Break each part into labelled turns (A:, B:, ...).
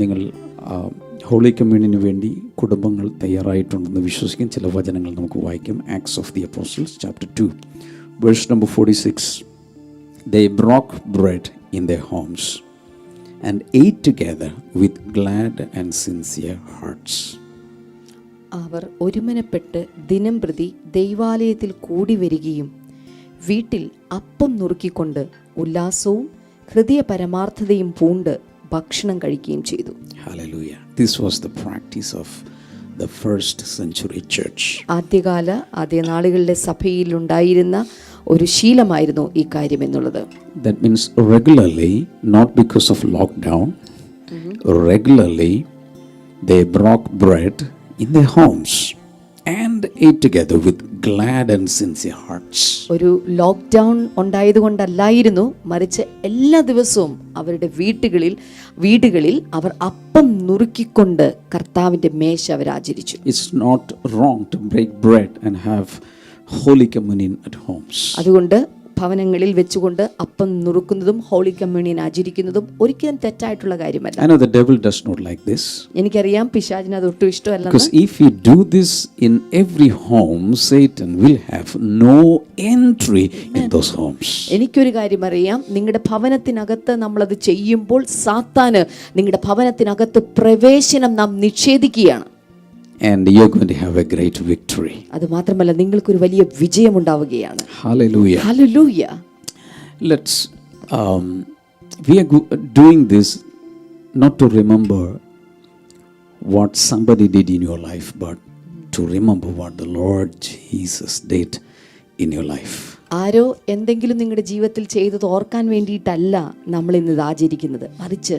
A: നിങ്ങൾ ഹോളി കമ്മ്യൂണിന് വേണ്ടി കുടുംബങ്ങൾ തയ്യാറായിട്ടുണ്ടെന്ന് വിശ്വസിക്കും. ചില വചനങ്ങൾ നമുക്ക് വായിക്കാം. Acts of the Apostles chapter 2 verse number 46. They broke bread in their homes and ate together with glad and sincere hearts.
B: അവർ ഒരുമനപ്പെട്ട് ദിനംപ്രതി ദൈവാലയത്തിൽ കൂടി വരികയും വീട്ടിൽ അപ്പം നുറുക്കിക്കൊണ്ട് ഉല്ലാസവും ഹൃദയ പരമാർത്ഥതയും പൂണ്ട് ഭക്ഷണം കഴിക്കുകയും ചെയ്തു.
A: Hallelujah. This was the practice of the first century church.
B: ആദ്യ നാളുകളിലെ സഭയിൽ ഉണ്ടായിരുന്ന ഒരു ശീലമായിരുന്നു ഈ കാര്യം എന്നുള്ളത്.
A: That means regularly, not because of lockdown, regularly they broke bread in their homes and ate together with glad and sincere hearts.
B: ഒരു lockdown ഉണ്ടായതുകൊണ്ടല്ലായിരുന്നു, മറിച്ച് എല്ലാ ദിവസവും അവരുടെ വീടുകളിൽ അവർ അപ്പം നുറുക്കിക്കൊണ്ട് കർത്താവിന്റെ മേശ അവർ ആചരിച്ചു.
A: It's not wrong to break bread and have Holy Communion at homes.
B: അതുകൊണ്ട് ഭവനങ്ങളിൽ വെച്ചുകൊണ്ട് അപ്പം നുറുക്കുന്നതും ഹോളി കമ്മ്യൂണിയൻ ആചരിക്കുന്നതും ഒരിക്കലും തെറ്റായിട്ടുള്ള കാര്യമല്ല.
A: I know the devil does not like this.
B: എനിക്കറിയാം പിശാചിന് അത് ഒട്ടും ഇഷ്ടമല്ല.
A: Because if you do this in every home, Satan will have no entry in those homes.
B: എനിക്കൊരു കാര്യം അറിയാം, നിങ്ങളുടെ ഭവനത്തിനകത്ത് നമ്മളത് ചെയ്യുമ്പോൾ സാത്താന് നിങ്ങളുടെ ഭവനത്തിനകത്ത് പ്രവേശനം നാം നിഷേധിക്കുകയാണ്.
A: And you're going to have a great victory.
B: അത് മാത്രമല്ല, നിങ്ങൾക്കൊരു വലിയ വിജയം ഉണ്ടാവുകയാണ്.
A: Hallelujah.
B: Hallelujah.
A: Let's we are doing this not to remember what somebody did in your life, but to remember what the Lord Jesus did in your life.
B: ആരോ എന്തെങ്കിലും നിങ്ങളുടെ ജീവിതത്തിൽ ചെയ്തത് ഓർക്കാൻ വേണ്ടിയിട്ടല്ല നമ്മൾ ഇന്ന് ഇത് ആചരിക്കുന്നത്, മറിച്ച്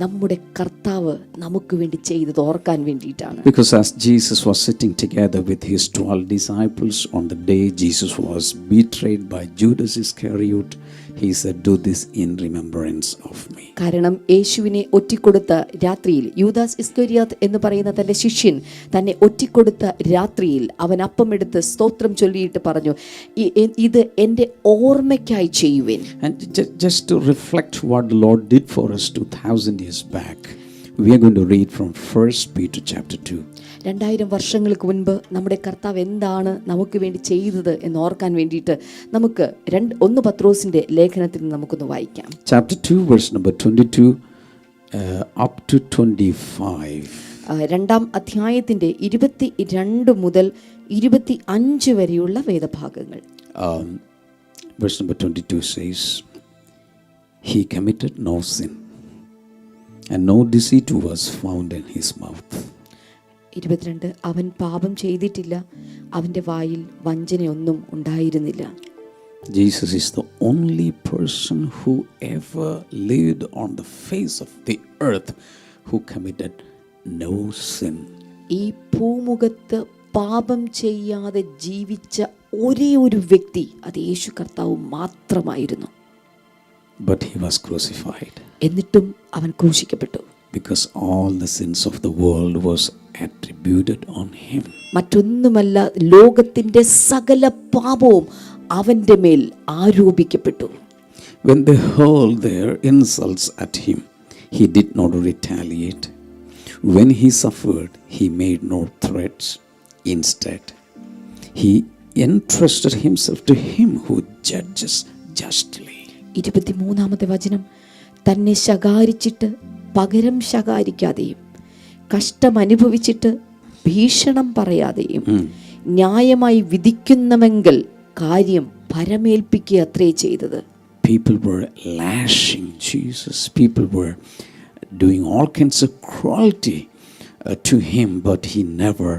B: നമ്മുടെ കർത്താവ് നമുക്ക് വേണ്ടി ചെയ്തത് ഓർക്കാൻ വേണ്ടിയിട്ടാണ്.
A: Because as Jesus was sitting together with his 12 disciples on the day Jesus was betrayed by Judas Iscariot, he said, "Do this in remembrance of me." കാരണം
B: യേശുവിനെ ഒറ്റിക്കൊടുത്ത രാത്രിയിൽ, യൂദാസ് ഇസ്കറിയോത്ത് എന്ന് പറയുന്ന തന്റെ ശിഷ്യൻ തന്നെ ഒറ്റിക്കൊടുത്ത രാത്രിയിൽ അവൻ അപ്പമെടുത്ത് സ്തോത്രം ചൊല്ലിയിട്ട് പറഞ്ഞു, ഇത് എൻ്റെ ഓർമ്മയ്ക്കായി ചെയ്യുവിൻ.
A: And just to reflect what the Lord did for us 2000 years back, we are going to read from 1 Peter chapter 2.
B: 2000 വർഷങ്ങൾക്ക് മുൻപ് നമ്മുടെ കർത്താവ് എന്താണ് നമുക്ക് വേണ്ടി ചെയ്തത് എന്ന് ഓർക്കാൻ വേണ്ടിയിട്ട് നമുക്ക് 1 പത്രോസിന്റെ ലേഖനത്തിൽ നമുക്കൊന്ന് വായിക്കാം.
A: Chapter 2 verse number 22 up to 25.
B: 2-ാം അധ്യായത്തിന്റെ 22 മുതൽ 25 വരെയുള്ള വേദഭാഗങ്ങൾ.
A: Verse number 22 says, "He committed no sin, and no deceit was found in his mouth."
B: 22 അവൻ പാപം ചെയ്തിട്ടില്ല, അവന്റെ വായിൽ വഞ്ചനയൊന്നും ഉണ്ടായിരുന്നില്ല.
A: Jesus is the only person who ever lived on the face of the earth who committed no sin.
B: ഈ ഭൂമുഖത്ത് പാപം ചെയ്യാതെ ജീവിച്ച ഒരേ ഒരു വ്യക്തി അത് യേശു കർത്താവ് മാത്രമായിരുന്നു.
A: But he was crucified.
B: എന്നിട്ടും അവൻ ക്രൂശിക്കപ്പെട്ടു.
A: Because all the sins of the world was attributed on him.
B: മറ്റൊന്നുമല്ല, ലോകത്തിന്റെ സകല പാപവും അവന്റെ മേൽ ആരോപിക്കപ്പെട്ടു.
A: When they hurled their insults at him, he did not retaliate. When he suffered, he made no threats. Instead, he entrusted himself to him who judges justly.
B: 23-ാമത്തെ വചനം, തന്നെ ശകാരിച്ചിട്ട് പകരം ശകാരിക്കാതെയും കഷ്ടമനുഭവിച്ചിട്ട് ഭീഷണം പറയാതെയും ന്യായമായി വിധിക്കുന്നവെങ്കിൽ കാര്യം പരമേൽപ്പിക്കുക അത്രേ ചെയ്തത്.
A: People were lashing Jesus. People were doing all kinds of cruelty to him, but he never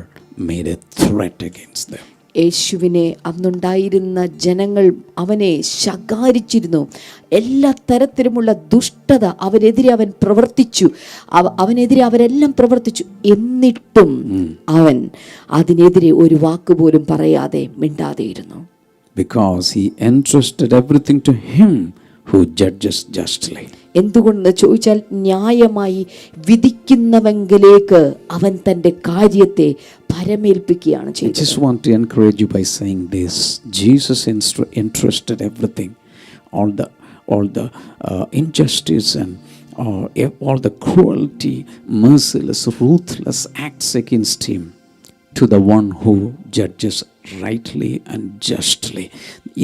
A: made a threat against them.
B: യേശുവിനെ അന്നുണ്ടായിരുന്ന ജനങ്ങൾ അവനെ ശകാരിച്ചിരുന്നു. എല്ലാ തരത്തിലുമുള്ള ദുഷ്ടത അവനെതിരെ അവൻ പ്രവർത്തിച്ചു, അവനെതിരെ അവരെല്ലാം പ്രവർത്തിച്ചു. എന്നിട്ടും അവൻ അതിനെതിരെ ഒരു വാക്കുപോലും പറയാതെ മിണ്ടാതെയിരുന്നു.
A: Because he entrusted everything to him who judges justly.
B: എന്തുകൊണ്ടെന്ന് ചോദിച്ചാൽ, ന്യായമായി വിധിക്കുന്നവെങ്കിലേക്ക് അവൻ തന്റെ കാര്യത്തെ പരമേൽപ്പിക്കുകയാണ് ചെയ്തത്.
A: I just want to encourage you by saying this. Jesus entrusted everything, all the injustice and all the cruelty, merciless, ruthless acts against him, to the one who judges rightly and justly.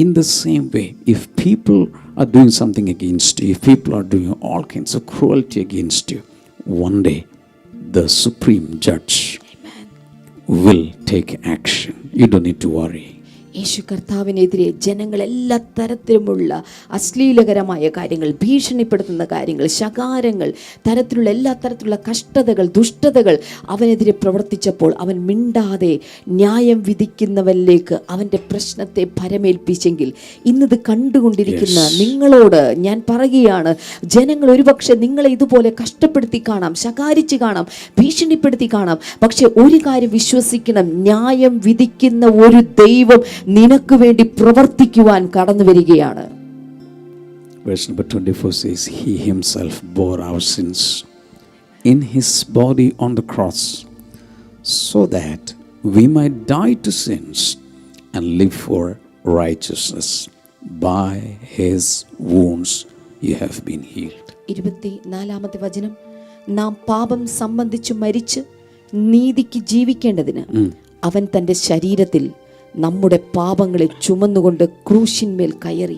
A: In the same way, if people are doing something against you, if people are doing all kinds of cruelty against you, one day the supreme judge will take action. You don't need to worry.
B: യേശു കർത്താവിനെതിരെ ജനങ്ങൾ എല്ലാ തരത്തിലുമുള്ള അശ്ലീലകരമായ കാര്യങ്ങൾ, ഭീഷണിപ്പെടുത്തുന്ന കാര്യങ്ങൾ, ശകാരങ്ങൾ, തരത്തിലുള്ള എല്ലാ തരത്തിലുള്ള കഷ്ടതകൾ, ദുഷ്ടതകൾ അവനെതിരെ പ്രവർത്തിച്ചപ്പോൾ അവൻ മിണ്ടാതെ ന്യായം വിധിക്കുന്നവനിലേക്ക് അവൻ്റെ പ്രശ്നത്തെ പരമേൽപ്പിച്ചെങ്കിൽ, ഇന്നിത് കണ്ടുകൊണ്ടിരിക്കുന്ന നിങ്ങളോട് ഞാൻ പറയുകയാണ്, ജനങ്ങൾ ഒരുപക്ഷെ നിങ്ങളെ ഇതുപോലെ കഷ്ടപ്പെടുത്തി കാണാം, ശകാരിച്ച് കാണാം, ഭീഷണിപ്പെടുത്തി കാണാം. പക്ഷെ ഒരു കാര്യം വിശ്വസിക്കണം, ന്യായം വിധിക്കുന്ന ഒരു ദൈവം നിനക്ക് വേണ്ടി പ്രവർത്തിക്കുവാൻ കടന്നു വരികയാണ്.
A: Verse number 24 says, He himself bore our sins in his body on the cross, so that we might die to sins and live for righteousness. By his wounds you have been healed.
B: 24-ാമത്തെ വചനം, നാം പാപം സംബന്ധിച്ച് മരിച്ച് നീതിക്ക് ജീവിക്കേണ്ടതിന് അവൻ തൻ്റെ ശരീരത്തിൽ നമ്മുടെ പാപങ്ങളെ ചുമന്നുകൊണ്ട് ക്രൂശിന്മേൽ കയറി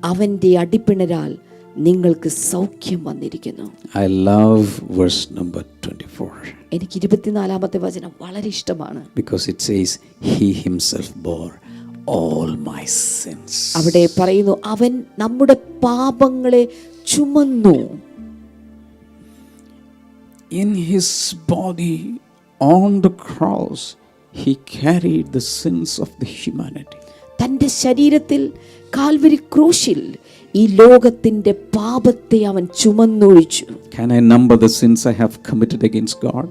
B: അവന്റെ അടിപ്പിണരാൽ നിങ്ങൾക്ക് സൗഖ്യം വന്നിരിക്കുന്നു.
A: I love verse number 24.
B: എനിക്ക് 24-ാമത്തെ വചനം വളരെ ഇഷ്ടമാണ്.
A: Because it says he himself bore all my sins.
B: അവിടെ പറയുന്നു, അവൻ നമ്മുടെ പാപങ്ങളെ ചുമന്നു.
A: In his body on the cross he carried the sins of the humanity.
B: തൻ്റെ ശരീരത്തിൽ കാൽവരി ക്രൂശിൽ ഈ ലോകത്തിന്റെ പാപത്തെ അവൻ ചുമന്നൊഴിച്ചു.
A: Can I number the sins I have committed against God?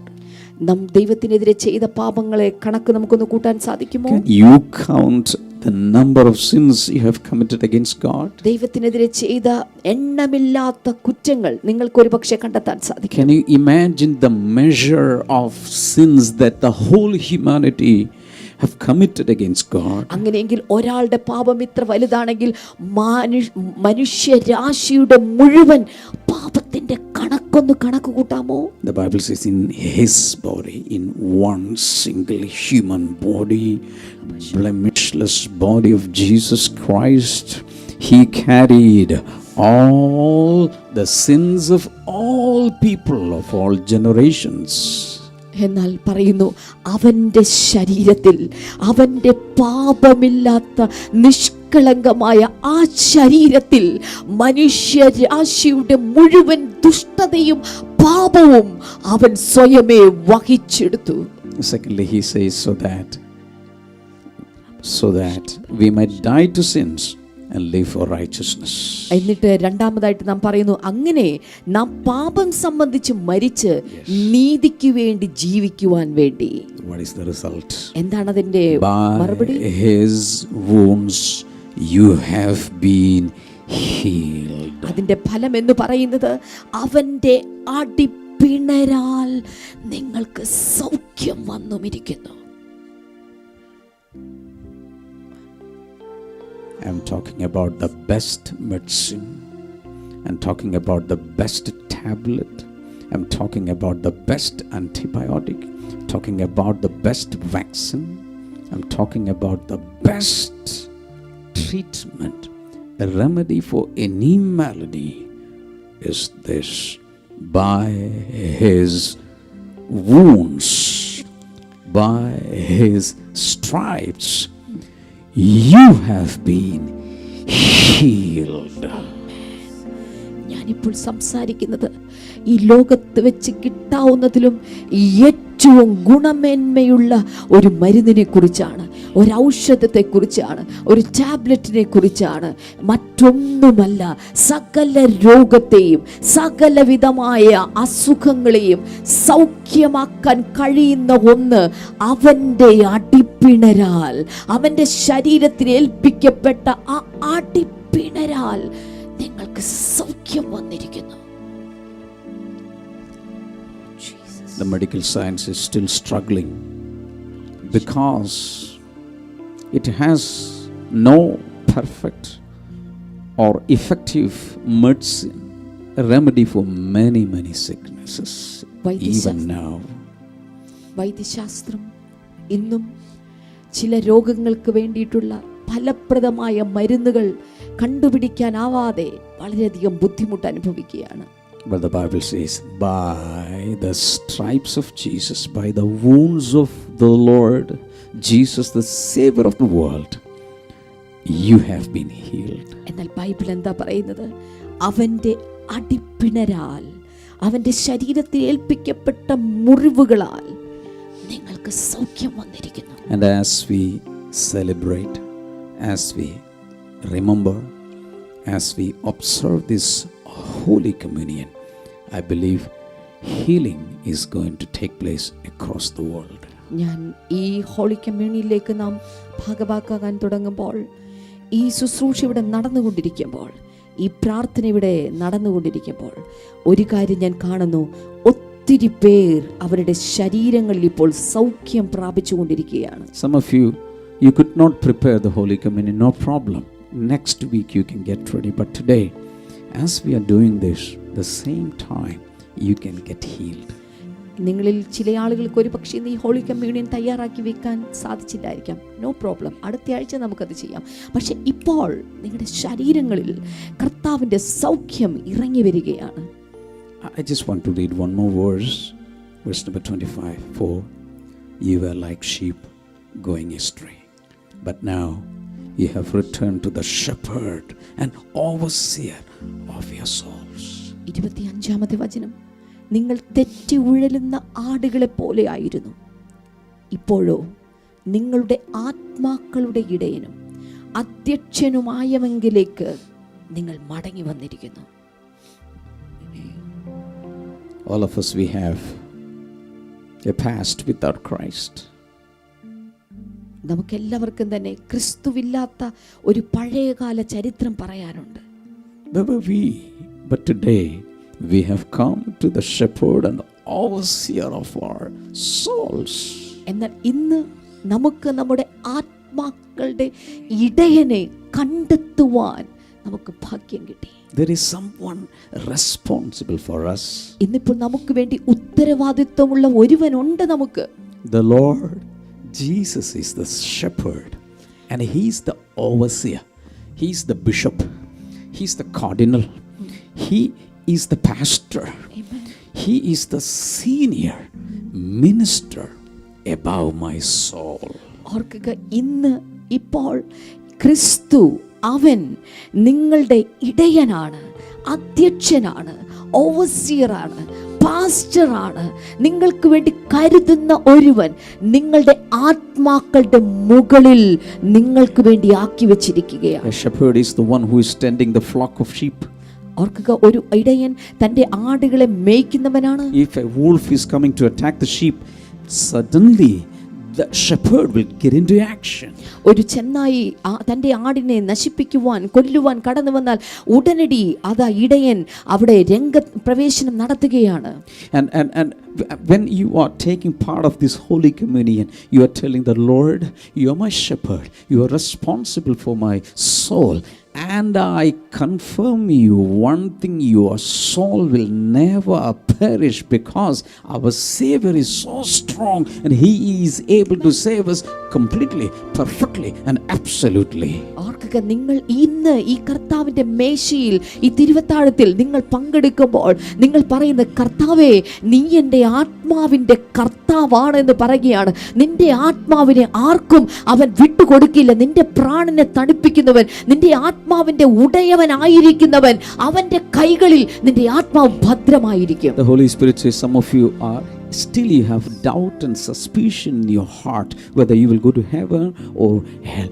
B: നാം ദൈവത്തിനെതിരെ ചെയ്ത പാപങ്ങളെ കണക്ക് നമുക്കൊന്ന് കൂട്ടാൻ സാധിക്കുമോ?
A: Can you count the number of sins you have committed against God?
B: ദൈവത്തിനെതിരെ ചെയ്ത എണ്ണമില്ലാത്ത കുറ്റങ്ങൾ നിങ്ങൾക്ക് ഒരുപക്ഷെ കണ്ടെത്താൻ സാധിക്കും.
A: Can you imagine the measure of sins that the whole humanity have committed against God?
B: അങ്ങനെയെങ്കിൽ ഒരാളുടെ പാപം ഇത്ര വലുതാണെങ്കിൽ മനുഷ്യരാശിയുടെ മുഴുവൻ പാപത്തിന്റെ കണക്കൊന്ന് കണക്ക് കൂട്ടാമോ?
A: The Bible says in his body, in one single human body, blemishless body of Jesus Christ, he carried all the sins of all people of all generations.
B: എന്നാൽ പറയുന്നു, അവന്റെ ശരീരത്തിൽ, അവന്റെ പാപമില്ലാത്ത നിഷ്കളങ്കമായ ആ ശരീരത്തിൽ മനുഷ്യരാശിയുടെ മുഴുവൻ ദുഷ്ടതയും പാപവും അവൻ സ്വയമേ വഹിച്ചെടുത്തു.
A: Secondly, he says so that we might die to sins and live for righteousness.
B: എന്നിട്ട് രണ്ടാമതായിട്ട് നാം പറയുന്നു, അങ്ങനെ നാം പാപം സംബന്ധിച്ച് മരിച്ച് നീതിക്ക് വേണ്ടി ജീവിക്കുവാൻ വേണ്ടി.
A: What is the result?
B: എന്താണ് അതിന്റെ മറുപടി?
A: By his wounds you have been healed.
B: അതിന്റെ ഫലം എന്ന് പറയുന്നത്, അവന്റെ അടിപ്പിണരാൽ നിങ്ങൾക്ക് സൗഖ്യം വന്നുമിരിക്കുന്നു.
A: I'm talking about the best medicine. I'm talking about the best tablet. I'm talking about the best antibiotic. I'm talking about the best vaccine. I'm talking about the best treatment. A remedy for any malady is this: by his wounds, by his stripes, you have been healed.
B: ഞാനിപ്പോൾ സംസാരിക്കുന്നത് ഈ ലോകത്ത് വെച്ച് കിട്ടാവുന്നതിലും ഏറ്റവും ഗുണമേന്മയുള്ള ഒരു മരുന്നിനെ കുറിച്ചാണ്, ഒരു ഔഷധത്തെ കുറിച്ചാണ്, ഒരു ടാബ്ലറ്റിനെ കുറിച്ചാണ്. മറ്റൊന്നുമല്ല. സകല രോഗത്തെയും സകലവിധമായ അസുഖങ്ങളെയും സൗഖ്യമാക്കാൻ കഴിയുന്ന ഒന്ന് അവൻ്റെ അടിപ്പിണരാൽ, അവൻ്റെ ശരീരത്തിൽ ഏൽപ്പിക്കപ്പെട്ട ആ അടിപ്പിണരാൽ നിങ്ങൾക്ക് സൗഖ്യം വന്നിരിക്കുന്നു.
A: The medical science is still struggling because it has no perfect or effective medicine a remedy for many, many sicknesses. Even now.
B: വൈദ്യശാസ്ത്രം ഇന്നും ചില രോഗങ്ങൾക്ക് വേണ്ടിയിട്ടുള്ള ഫലപ്രദമായ മരുന്നുകൾ കണ്ടുപിടിക്കാനാവാതെ വളരെയധികം ബുദ്ധിമുട്ട് അനുഭവിക്കുകയാണ്.
A: But the Bible says, by the stripes of Jesus, by the wounds of the Lord Jesus, the Savior of the world, you have been healed.
B: എന്നാൽ ബൈബിൾ എന്താ പറയുന്നത്? അവന്റെ അടിപ്പിണരാൽ, അവന്റെ ശരീരത്തിൽ ഏൽപ്പിക്കപ്പെട്ട മുറിവുകളാൽ നിങ്ങൾക്ക് സൗഖ്യം വന്നിരിക്കുന്നു.
A: And as we celebrate, as we remember, as we observe this Holy Communion, I believe healing is going to take place across the world.
B: ഞാൻ ഈ ഹോളി കമ്മ്യൂണിയനിലേക്ക് നാം ഭാഗഭാക്കാകാൻ തുടങ്ങുമ്പോൾ, ഈ ശുശ്രൂഷ ഇവിടെ നടന്നുകൊണ്ടിരിക്കുമ്പോൾ, ഈ പ്രാർത്ഥന ഇവിടെ നടന്നുകൊണ്ടിരിക്കുമ്പോൾ ഒരു കാര്യം ഞാൻ കാണുന്നു. ഒത്തിരി പേർ അവരുടെ ശരീരങ്ങളിൽ ഇപ്പോൾ സൗഖ്യം പ്രാപിച്ചുകൊണ്ടിരിക്കുകയാണ്.
A: Some of you could not prepare the Holy Communion, no problem. Next week you can get ready. But today, as we are doing this, the same time you can get healed.
B: നിങ്ങളിൽ ചില ആളുകൾക്ക് ഒരു പക്ഷേ ഈ holy communion തയ്യാറാക്കി വെക്കാൻ സാധിച്ചില്ലായിരിക്കാം. No problem, അടുത്ത ആഴ്ച നമുക്കത് ചെയ്യാം. പക്ഷെ ഇപ്പോൾ നിങ്ങളുടെ ശരീരങ്ങളിൽ കർത്താവിൻ്റെ സൗഖ്യം ഇറങ്ങി വരികയാണ്.
A: I just want to read one more verse number 25. For you were like sheep going astray, but now you have returned to the shepherd and overseer of your souls.
B: 25ാമത്തെ വചനം, നിങ്ങൾ തെറ്റി ഉഴലുന്ന ആടുകളെ പോലെ ആയിരുന്നു, ഇപ്പോഴോ നിങ്ങളുടെ ആത്മാക്കളുടെ ഇടയനും അധ്യക്ഷനുമായവങ്കിലേക്ക് നിങ്ങൾ മടങ്ങി വന്നിരിക്കുന്നു.
A: All of us, we have a past without Christ.
B: നമുക്കെല്ലാവർക്കും തന്നെ ക്രിസ്തുവില്ലാത്ത ഒരു പഴയകാല ചരിത്രം പറയാനുണ്ട്.
A: Where were we? But today we have come to the shepherd and overseer of our souls.
B: എന്നാൽ ഇന്ന് നമുക്ക് നമ്മുടെ ആത്മാക്കളുടെ ഇടയനെ കണ്ടെത്തുവാൻ നമുക്ക് ഭാഗ്യം കിട്ടി.
A: There is someone responsible for us.
B: ഇന്നിപ്പോൾ നമുക്ക് വേണ്ടി ഉത്തരവാദിത്വമുള്ള ഒരുവനുണ്ട് നമുക്ക്.
A: The Lord Jesus is the shepherd and he is the overseer. He is the bishop. He is the cardinal. He is the pastor.
B: Amen.
A: He is the senior minister above my soul.
B: ഓർക്കുക, ഇന്ന് ഇപ്പോൾ ക്രിസ്തു അവൻ നിങ്ങളുടെ ഇടയനാണ്, അധ്യക്ഷനാണ്, ഓവർസിയറാണ്, പാസ്റ്ററാണ്. നിങ്ങൾക്ക് വേണ്ടി കരുതുന്ന ഒരുവൻ നിങ്ങളുടെ ആത്മാക്കളുടെ മുകളിൽ നിങ്ങൾക്ക് വേണ്ടി ആക്കി വെച്ചിരിക്കുകയാണ്.
A: A shepherd is the one who is tending the flock of sheep.
B: ഓർക്കുക, ഒരു ഇടയൻ തൻ്റെ ആടുകളെ മേയ്ക്കുന്നവനാണ്.
A: If a wolf is coming to attack the sheep, suddenly the shepherd will get into action.
B: ഒരു ചെന്നായി തൻ്റെ ആടിനെ നശിപ്പിക്കുവാൻ, കൊല്ലുവാൻ കടന്നു വന്നാൽ ഉടനടി അതാ ഇടയൻ അവിടെ രംഗപ്രവേശനം നടത്തുകയാണ്.
A: And when you are taking part of this Holy Communion, you are telling the Lord, you are my shepherd, you are responsible for my soul, and I confirm you one thing, your soul will never perish, because our Savior is so strong and he is able to save us completely, perfectly and absolutely.
B: ഓർക്കുക, നിങ്ങൾ ഇന്ന് ഈ കർത്താവിൻ്റെ മേശയിൽ, ഈ തിരുവത്താഴത്തിൽ നിങ്ങൾ പങ്കെടുക്കുമ്പോൾ നിങ്ങൾ പറയുന്ന, കർത്താവേ, നീ എൻ്റെ ആത്മാവിൻ്റെ കർത്താവാണ് എന്ന് പറയുകയാണ്. നിന്റെ ആത്മാവിനെ ആർക്കും അവൻ വിട്ടുകൊടുക്കില്ല. നിന്റെ പ്രാണനെ തണുപ്പിക്കുന്നവൻ, നിന്റെ ആത്മാവിൻ്റെ ഉടയവനായിരിക്കുന്നവൻ, അവൻ്റെ കൈകളിൽ നിന്റെ ആത്മാവ് ഭദ്രമായിരിക്കും.
A: The Holy Spirit says, some of you are still, you have doubt and suspicion in your heart whether you will go to heaven or hell.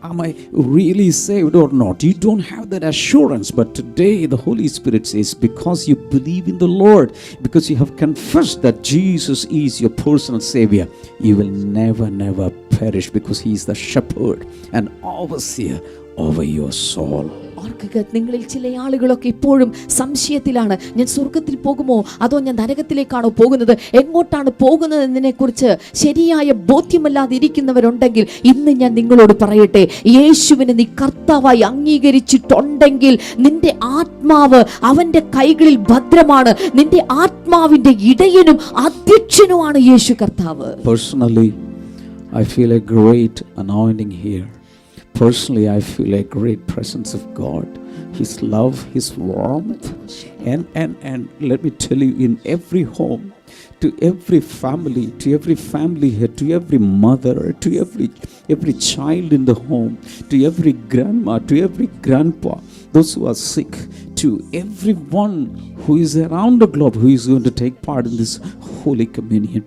A: Am I really saved or not? You don't have that assurance. But today the Holy Spirit says, because you believe in the Lord, because you have confessed that Jesus is your personal Savior, you will never perish, because he is the shepherd and overseer over your soul.
B: ഓർക്കുക, നിങ്ങളിൽ ചില ആളുകളൊക്കെ ഇപ്പോഴും സംശയത്തിലാണ്. ഞാൻ സ്വർഗത്തിൽ പോകുമോ അതോ ഞാൻ നരകത്തിലേക്കാണോ പോകുന്നത്, എങ്ങോട്ടാണ് പോകുന്നത് എന്നതിനെ കുറിച്ച് ശരിയായ ബോധ്യമല്ലാതെ ഇരിക്കുന്നവരുണ്ടെങ്കിൽ ഇന്ന് ഞാൻ നിങ്ങളോട് പറയട്ടെ, യേശുവിനെ നീ കർത്താവായി അംഗീകരിച്ചിട്ടുണ്ടെങ്കിൽ നിന്റെ ആത്മാവ് അവന്റെ കൈകളിൽ ഭദ്രമാണ്. നിന്റെ ആത്മാവിന്റെ ഇടയനും അധ്യക്ഷനുമാണ് യേശു കർത്താവ്.
A: Personally, I feel a great anointing here. Personally, I feel a great presence of God, His love, His warmth. And let me tell you, in every home, to every family here, to every mother, to every child in the home, to every grandma, to every grandpa, those who are sick, to everyone who is around the globe who is going to take part in this Holy Communion,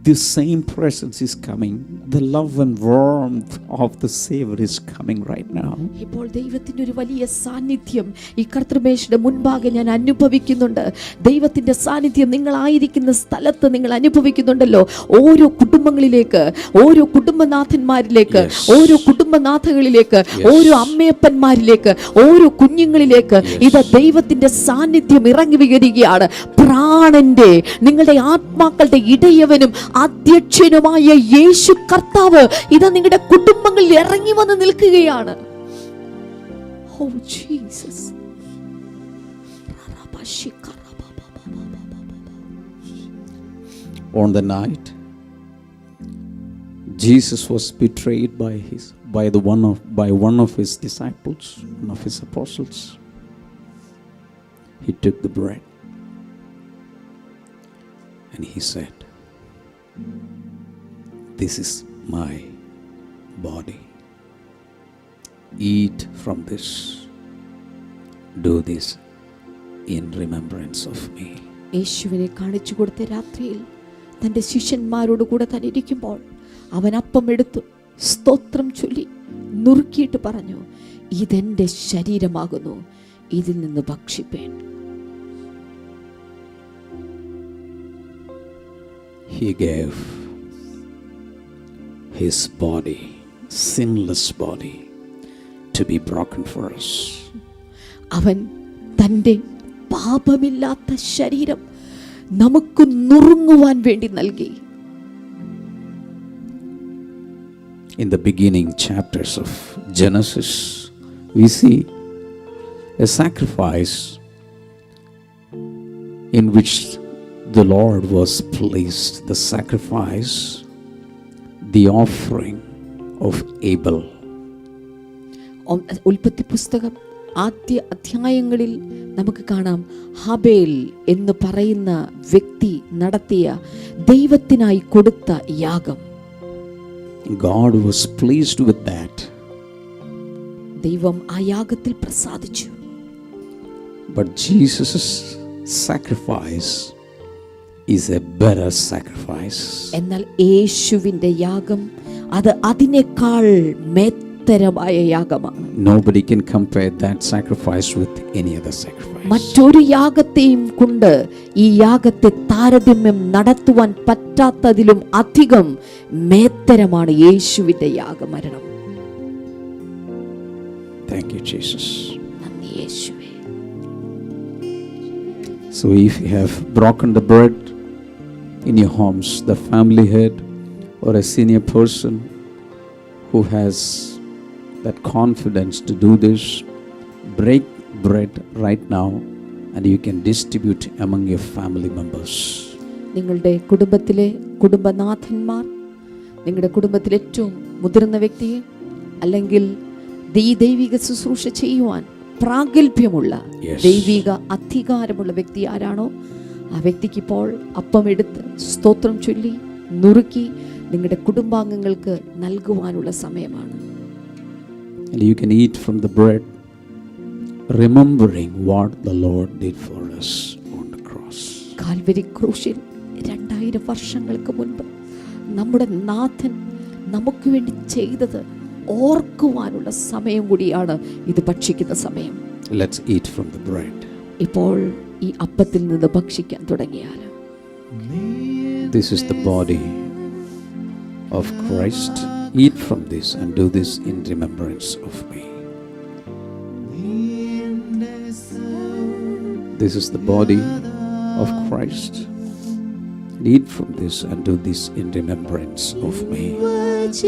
A: this same presence is coming. The love and warmth of the Savior is coming right now.
B: ഇപ്പോൾ ദൈവത്തിന്റെ ഒരു വലിയ സാന്നിധ്യം ഈ കർത്തൃമേശയുടെ മുൻപാകെ ഞാൻ അനുഭവിക്കുന്നുണ്ട്. ദൈവത്തിന്റെ സാന്നിധ്യം നിങ്ങളായിരിക്കുന്ന സ്ഥലത്ത് നിങ്ങൾ അനുഭവിക്കുന്നുണ്ടല്ലോ. ഓരോ കുടുംബങ്ങളിലേക്ക്, ഓരോ കുടുംബനാഥന്മാരിലേക്ക്, ഓരോ കുടുംബനാഥകളിലേക്ക്, ഓരോ അമ്മയപ്പന്മാരിലേക്ക്, ഓരോ കുഞ്ഞുങ്ങളിലേക്ക് ഇത് ദൈവത്തിന്റെ സാന്നിധ്യം ഇറങ്ങി വരികയാണ്. പ്രാണന്റെ, നിങ്ങളുടെ ആത്മാക്കളുടെ ഇടയവനും അധ്യക്ഷനുമായ യേശു കർത്താവ് ഇതാ നിങ്ങളുടെ കുടുംബങ്ങളിൽ ഇറങ്ങി വന്ന് നിൽക്കുകയാണ്. Oh Jesus.
A: On the night Jesus was betrayed by one of his disciples, one of his apostles, he took the bread and he said, "This is my body. Eat from this. Do this in remembrance of me."
B: യേശുവിനെ കാണിച്ചു കൊടുത്ത രാത്രിയിൽ തൻ്റെ ശിഷ്യന്മാരോട് കൂടെ താൻ ഇരിക്കുമ്പോൾ അവൻ അപ്പം എടുത്തു, സ്തോത്രം ചൊല്ലി, നുറുക്കിയിട്ട് പറഞ്ഞു, ഇതെൻ്റെ ശരീരമാകുന്നു, ഇതിൽ നിന്ന് ഭക്ഷിപ്പേൻ.
A: He gave his body, sinless body, to be broken for us.
B: അവൻ തൻ്റെ പാപമില്ലാത്ത ശരീരം നമുക്ക് നുറുങ്ങുവാൻ വേണ്ടി നൽകി.
A: In the beginning chapters of Genesis, we see a sacrifice in which the Lord was pleased, the sacrifice, the offering of Abel.
B: ഉൽപ്പത്തി പുസ്തകം ആദ്യ അധ്യായങ്ങളിൽ നമുക്ക് കാണാം, ഹാബേൽ എന്ന് പറയുന്ന വ്യക്തി നടത്തിയ ദൈവത്തിനായി കൊടുത്ത യാഗം.
A: God was pleased with that.
B: ദൈവം ആ യാഗത്തിൽ പ്രസാദിച്ചു.
A: But Jesus' sacrifice is a better sacrifice.
B: എന്നാൽ യേശുവിന്റെ യാഗം അത് അതിനേക്കാൾ മേത്തരമായ യാഗമാണ്.
A: Nobody can compare that sacrifice with any other sacrifice.
B: മറ്റൊരു യാഗത്തെയും കൊണ്ട് ഈ യാഗത്തെ താരതമ്യം നടത്തുവാൻ പറ്റാത്തതിലും അധികം മേത്തരമാണ് യേശുവിന്റെ യാഗമരണം.
A: Thank you, Jesus.
B: നന്ദി യേശുവേ.
A: So if you have broken the bread in your homes, the family head or a senior person who has that confidence to do this, break bread right now and you can distribute among your family members.
B: നിങ്ങളുടെ കുടുംബത്തിലെ കുടുംബനാഥന്മാർ, നിങ്ങളുടെ കുടുംബത്തിലെ ഏറ്റവും മുതിർന്ന വ്യക്തിയെ, അല്ലെങ്കിൽ ദൈവിക ശുശ്രൂഷ ചെയ്യുവാൻ പ്രാഗൽഭ്യമുള്ള, ദൈവിക അധികാരമുള്ള വ്യക്തി ആരാണോ ആ വ്യക്തിക്ക് ഇപ്പോൾ അപ്പം എടുത്ത് സ്തോത്രം ചൊല്ലി നുറുക്കി നിങ്ങളുടെ കുടുംബാംഗങ്ങൾക്ക് നൽകുവാനുള്ള സമയമാണ്.
A: And you can eat from the bread, remembering what the Lord did for us on the cross.
B: Calvary ക്രൂശിൽ 2000 വർഷങ്ങൾക്ക് മുൻപ് നമ്മുടെ നാഥൻ നമുക്ക് വേണ്ടി ചെയ്തത് ഓർക്കുവാനുള്ള സമയം കൂടിയാണ് ഇത് ഭക്ഷിക്കുന്ന സമയം.
A: Let's eat from the bread.
B: ഇപ്പോൾ ഈ അപ്പത്തിൽ നിന്ന് ഭക്ഷിക്കാൻ തുടങ്ങിയാൽ,
A: This is the body of Christ. Eat from this and do this in remembrance of me. This is the body of Christ. Eat from this and do this in remembrance of me. This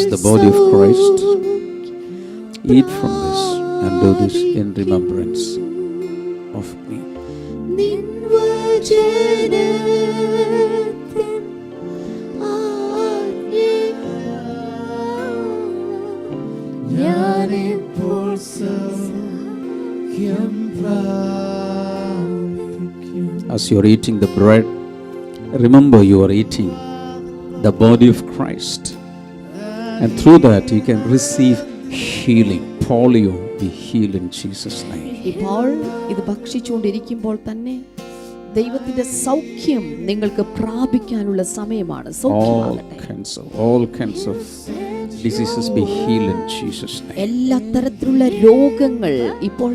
A: is the body of Christ. Eat from this and do this in remembrance of me. As you are eating the bread, remember you are eating the body of Christ, and through that you can receive healing. Polio be healed in Jesus' name.
B: ഇപ്പോൾ ഇത് ഭക്ഷിച്ചുകൊണ്ടിരിക്കുമ്പോൾ തന്നെ ദൈവത്തിന്റെ സൗഖ്യം നിങ്ങൾക്ക് പ്രാപിക്കാനുള്ള സമയമാണ്.
A: All kinds of diseases be healed in Jesus' name.
B: എല്ലാ തരത്തിലുള്ള രോഗങ്ങൾ ഇപ്പോൾ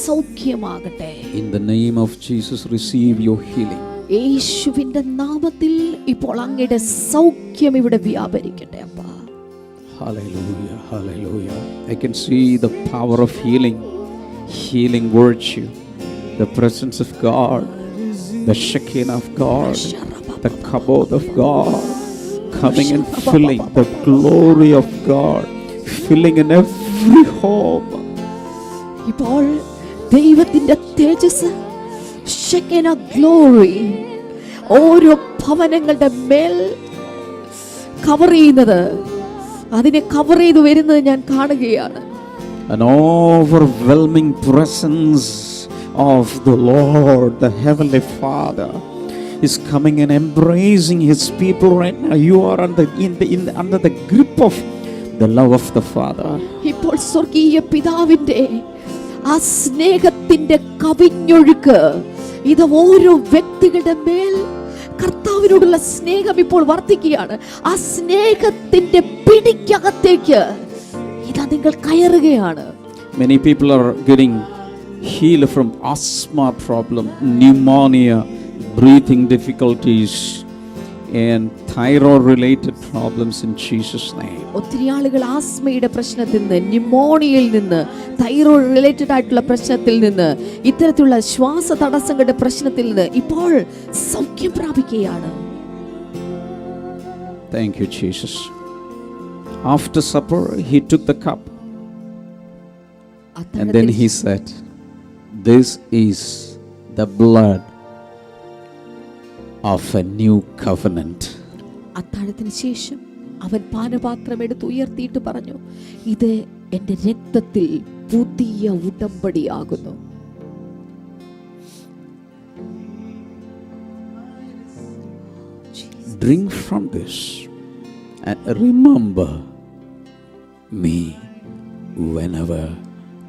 B: സൗഖ്യമാകട്ടെ.
A: In the name of Jesus, receive your healing.
B: യേശുവിന്റെ നാമത്തിൽ ഇപ്പോൾ അങ്ങയുടെ സൗഖ്യം ഇവിടെ വ്യാപരിക്കട്ടെ അപ്പാ.
A: Hallelujah, hallelujah. I can see the power of healing virtue, the presence of God, the Shekinah of God, the kabod of God coming and filling, the glory of God filling in every home.
B: ഇപ്പോൾ ദൈവത്തിന്റെ തേജസ്, Shekinah glory ഓരോ ഭവനങ്ങളുടെ മേൽ cover ചെയ്യുന്നത്, അതിനെ cover ചെയ്തു വരുന്നത് ഞാൻ കാണുകയാണ്.
A: An overwhelming presence of the Lord, the Heavenly Father, is coming and embracing His people right now. You are under the grip of the love of the Father.
B: ഇപ്പോൾ സ്വർഗീയ പിതാവിന്റെ ആ സ്നേഹത്തിന്റെ കവിഞ്ഞൊഴുക്ക് ഇത് ഓരോ വ്യക്തികളുടെ മേൽ കർത്താവിനോടുള്ള സ്നേഹം ഇപ്പോൾ വർദ്ധിക്കുകയാണ്. ആ സ്നേഹത്തിന്റെ പിടിക്കകത്തേക്ക് ഇതാ നിങ്ങൾ കയറുകയാണ്.
A: Many people are getting healed from asthma problem, pneumonia, breathing difficulties and thyroid related problems in Jesus' name.
B: ഒത്തിരി ആളുകൾ ആസ്മയുടെ പ്രശ്നത്തിൽ നിന്ന്, ന്യൂമോണിയയിൽ നിന്ന്, തൈറോയ്ഡ് റിലേറ്റഡ് ആയിട്ടുള്ള പ്രശ്നത്തിൽ നിന്ന്, ഇത്തരത്തിലുള്ള ശ്വാസ തടസ്സങ്ങളുടെ പ്രശ്നത്തിൽ നിന്ന് ഇപ്പോൾ സൗഖ്യം പ്രാപിക്കുകയാണ്.
A: Thank you, Jesus. After supper, He took the cup and then He said, "This is the blood of a new covenant."
B: അത്താഴത്തിന് ശേഷം അവൻ പാനപാത്രം എടുത്ത് ഉയർത്തിയിട്ട് പറഞ്ഞു, ഇത് എൻ്റെ രക്തത്തിൽ പുതിയ ഉടമ്പടിയാകുന്നു.
A: Drink from this and remember me whenever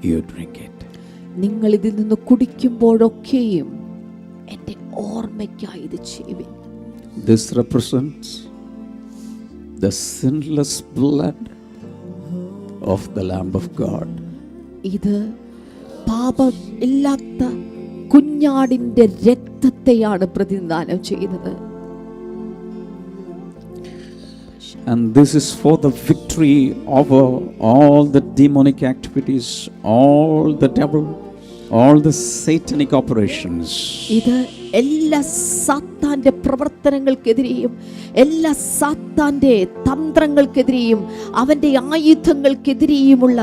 A: you drink it.
B: നിങ്ങൾ ഇതിൽ നിന്ന് കുടിക്കുമ്പോഴൊക്കെയും എൻ്റെ ഓർമ്മയ്ക്കായി ഇത് ചെയ്യുവിൻ.
A: This represents the sinless blood of the Lamb of God.
B: ഇത് പാപമില്ലാത്ത കുഞ്ഞാടിന്റെ രക്തത്തെയാണ് പ്രതിനിധാനം ചെയ്യുന്നത്.
A: And this is for the victory over all the demonic activities, all the devil, all the satanic operations.
B: ഇത് എല്ലാ സാത്താന്റെ പ്രവർത്തനങ്ങൾക്കെതിരെയും, എല്ലാ സാത്താന്റെ തന്ത്രങ്ങൾക്കെതിരെയും, അവന്റെ ആയുധങ്ങൾക്കെതിരെയുമുള്ള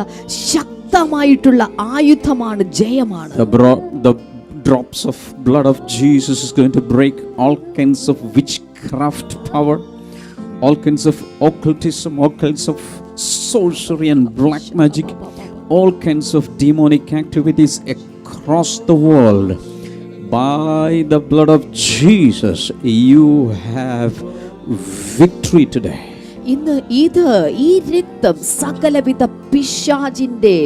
B: ശക്തമായിട്ടുള്ള ആയുധമാണ്, ജയമാണ്.
A: The drops of blood of Jesus is going to break all kinds of witchcraft power, all kinds of occultism, all kinds of sorcery and black magic, all kinds of demonic activities across the world. By the blood of Jesus, you have victory today.
B: ഇന്ന് ഈ രക്തം സകലവിധ പിശാചിന്റെ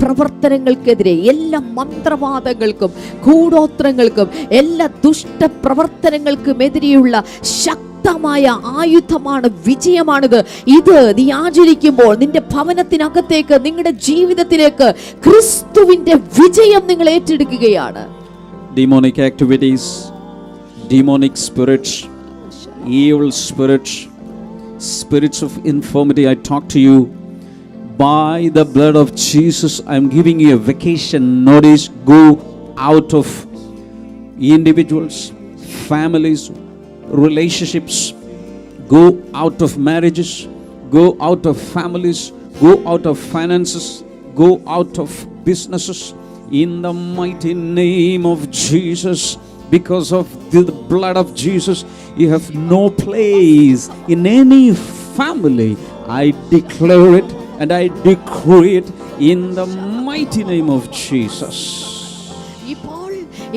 B: പ്രവർത്തനങ്ങൾക്കെതിരെ, എല്ലാ മന്ത്രവാദങ്ങൾക്കും കൂടോത്രങ്ങൾക്കും എല്ലാ ദുഷ്ട പ്രവർത്തനങ്ങൾക്കും എതിരെയുള്ള ശക്തമായ ആയുധമാണ്, വിജയമാണിത്. ഇത് നീ ആചരിക്കുമ്പോൾ നിന്റെ ഭവനത്തിനകത്തേക്ക്, നിങ്ങളുടെ ജീവിതത്തിലേക്ക് ക്രിസ്തുവിന്റെ വിജയം നിങ്ങൾ ഏറ്റെടുക്കുകയാണ്.
A: Demonic activities, demonic spirits, evil spirits, spirits of infirmity, I talk to you. By the blood of Jesus, I am giving you a vacation notice. Go out of individuals, families, relationships. Go out of marriages. Go out of families. Go out of finances. Go out of businesses. In the mighty name of Jesus. Because of the blood of Jesus, you have no place in any family. I declare it and I decree it in the mighty name of Jesus.
B: ഇപ്പോൾ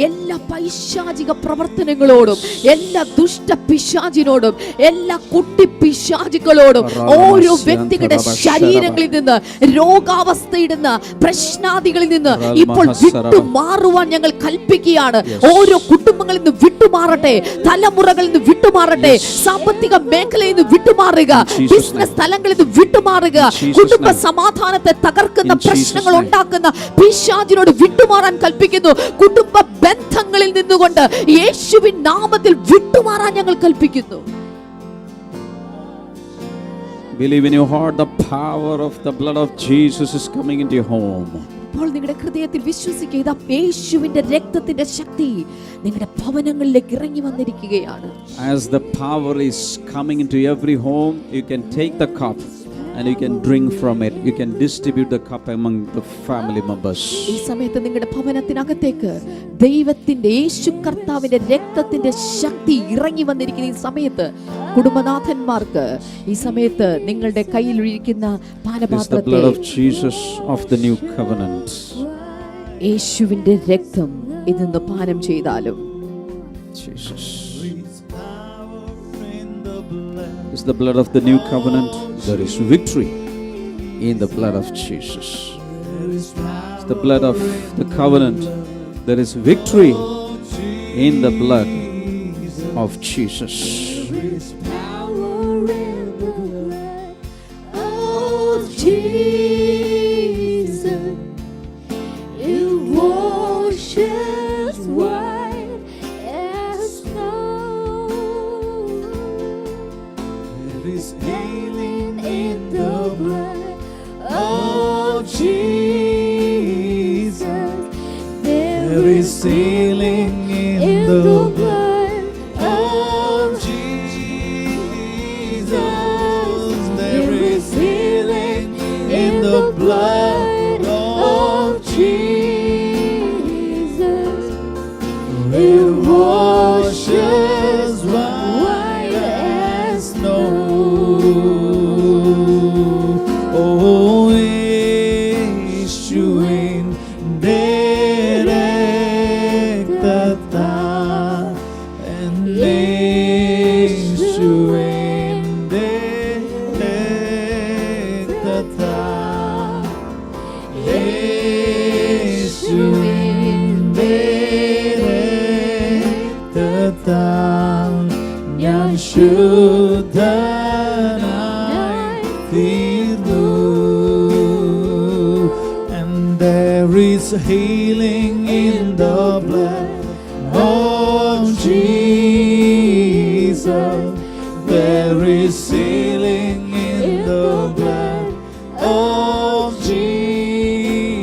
B: എല്ലാ പൈശാചിക പ്രവർത്തനങ്ങളോടും, എല്ലാ ദുഷ്ട പിശാചിനോടും, എല്ലാ കുട്ടി പിശാചുക്കളോടും, ഓരോ വ്യക്തികളുടെ ശരീരങ്ങളിൽ നിന്ന്, രോഗാവസ്ഥയിൽ നിന്ന്, പ്രശ്നാദികളിൽ നിന്ന് ഇപ്പോൾ വിട്ടുമാറുവാൻ ഞങ്ങൾ കൽപ്പിക്കുകയാണ്. ഓരോ കുടുംബങ്ങളിൽ നിന്ന് വിട്ടുമാറട്ടെ, തലമുറകളിൽ നിന്ന് വിട്ടുമാറട്ടെ, സാമ്പത്തിക മേഖലയിൽ നിന്ന് വിട്ടുമാറുക, ബിസിനസ് സ്ഥലങ്ങളിൽ നിന്ന് വിട്ടുമാറുക, കുടുംബ സമാധാനത്തെ തകർക്കുന്ന പ്രശ്നങ്ങൾ ഉണ്ടാക്കുന്ന പിശാചിനോട് വിട്ടുമാറാൻ കൽപ്പിക്കുന്നു. കുടുംബ ബന്ധങ്ങളിൽ നിന്നുകൊണ്ട് യേശുവിൻ നാമത്തിൽ വിട്ടുമാറാൻ ഞങ്ങൾ കൽപ്പിക്കുന്നു.
A: Believe in your heart, the power of the blood of Jesus is coming into your home.
B: ഇപ്പോൾ നിങ്ങളുടെ ഹൃദയത്തിൽ വിശ്വസിക്കുക, യേശുവിന്റെ രക്തത്തിന്റെ ശക്തി നിങ്ങളുടെ ഭവനങ്ങളിലേക്ക് ഇറങ്ങി വന്നിരിക്കുകയാണ്.
A: As the power is coming into every home, you can take the cup and you can drink from it. You can distribute the cup among the family members.
B: ഈ സമയത്ത് നിങ്ങളുടെ ഭവനത്തിനകത്തേക്ക് ദൈവത്തിന്റെ, യേശു കർത്താവിന്റെ രക്തത്തിന്റെ ശക്തി ഇറങ്ങി വന്നിരിക്കുന്ന ഈ സമയത്ത് കുടുംബനാഥന്മാർക്ക് ഈ സമയത്ത് നിങ്ങളുടെ കയ്യിൽ ഇരിക്കുന്ന പാനപാത്രത്തെ,
A: the blood of Jesus of the new covenant.
B: യേശുവിന്റെ രക്തം ഇതിന്ന് പാനം ചെയ്താലും
A: Jesus. It's the blood of the new covenant. There is victory in the blood of Jesus. It's the blood of the covenant. There is victory in the blood of Jesus.
B: There is power in the blood of Jesus. It washes white as snow. There is healing in the blood of Jesus. There is healing in the blood of Jesus. There is healing in the blood of Jesus. It washes white as snow. Oh, Yeshuin derektata, and Yeshuin derektata, Yeshuin derektata, ഞാൻ ശുദ്ധനായി തീർന്നു. And there is healing in the blood of Jesus. There is healing in the blood of Jesus.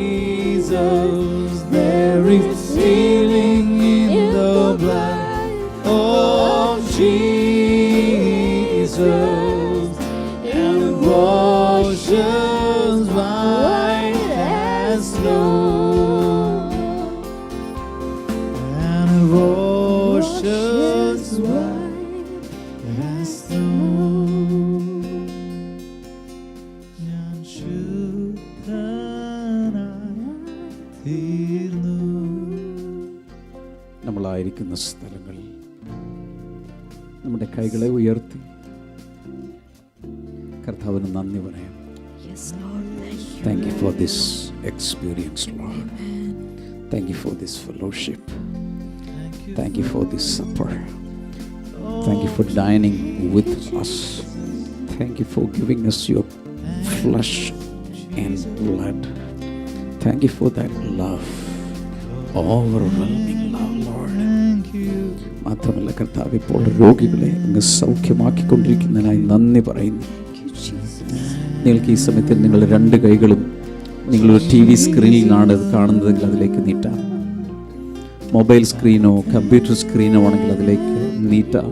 B: There is healing in the blood of Jesus. And it washes white as snow. And it washes white as snow. ഞാൻ ശുദ്ധനായി തീർന്നു.
A: നമ്മളായിരിക്കുന്ന സ്ഥലങ്ങളിൽ നമ്മുടെ കൈകളെ ഉയർത്തി കർത്താവിന് നന്ദി പറയാം.
B: Yes, Lord.
A: Thank you for this experience, Lord. Thank you for this fellowship. Thank you for this supper. Thank you for dining with us. Thank you for giving us your flesh and blood. Thank you for that love, overwhelming love, Lord. മാത്രമല്ല കർത്താവ് ഇപ്പോൾ രോഗികളെ അങ്ങ് സൗഖ്യമാക്കിക്കൊണ്ടിരിക്കുന്നതിനായി നന്ദി പറയുന്നു. നിങ്ങൾക്ക് ഈ സമയത്ത് നിങ്ങളുടെ രണ്ട് കൈകളും നിങ്ങളൊരു TV സ്ക്രീനിലാണ് ഇത് കാണുന്നതെങ്കിൽ അതിലേക്ക് നീട്ടാം. മൊബൈൽ സ്ക്രീനോ കമ്പ്യൂട്ടർ സ്ക്രീനോ ആണെങ്കിൽ അതിലേക്ക് നീട്ടാം.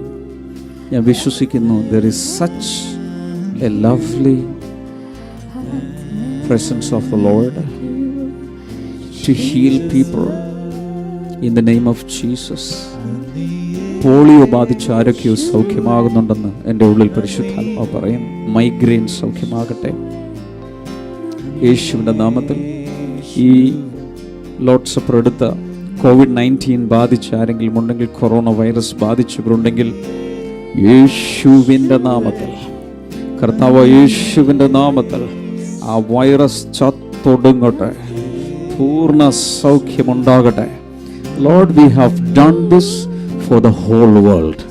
A: ഞാൻ വിശ്വസിക്കുന്നു there is such a lovely presence of the Lord to heal people in the name of Jesus. Polio ബാധിച്ച ആരൊക്കെയോ സൗഖ്യമാകുന്നുണ്ടെന്ന് എൻ്റെ ഉള്ളിൽ പരിശുദ്ധാത്മാവ് പറയും. മൈഗ്രെയിൻ സൗഖ്യമാകട്ടെ യേശുവിൻ്റെ നാമത്തിൽ. ഈ ലോർഡ് സപ്പർ എടുത്ത COVID-19 ബാധിച്ച ആരെങ്കിലും ഉണ്ടെങ്കിൽ, കൊറോണ വൈറസ് ബാധിച്ചവരുണ്ടെങ്കിൽ, യേശുവിൻ്റെ നാമത്തിൽ, കർത്താവ് യേശുവിൻ്റെ നാമത്തിൽ ആ വൈറസ് ചത്തൊടുങ്ങട്ടെ, പൂർണ്ണ സൗഖ്യമുണ്ടാകട്ടെ. Lord, we have done this for the whole world.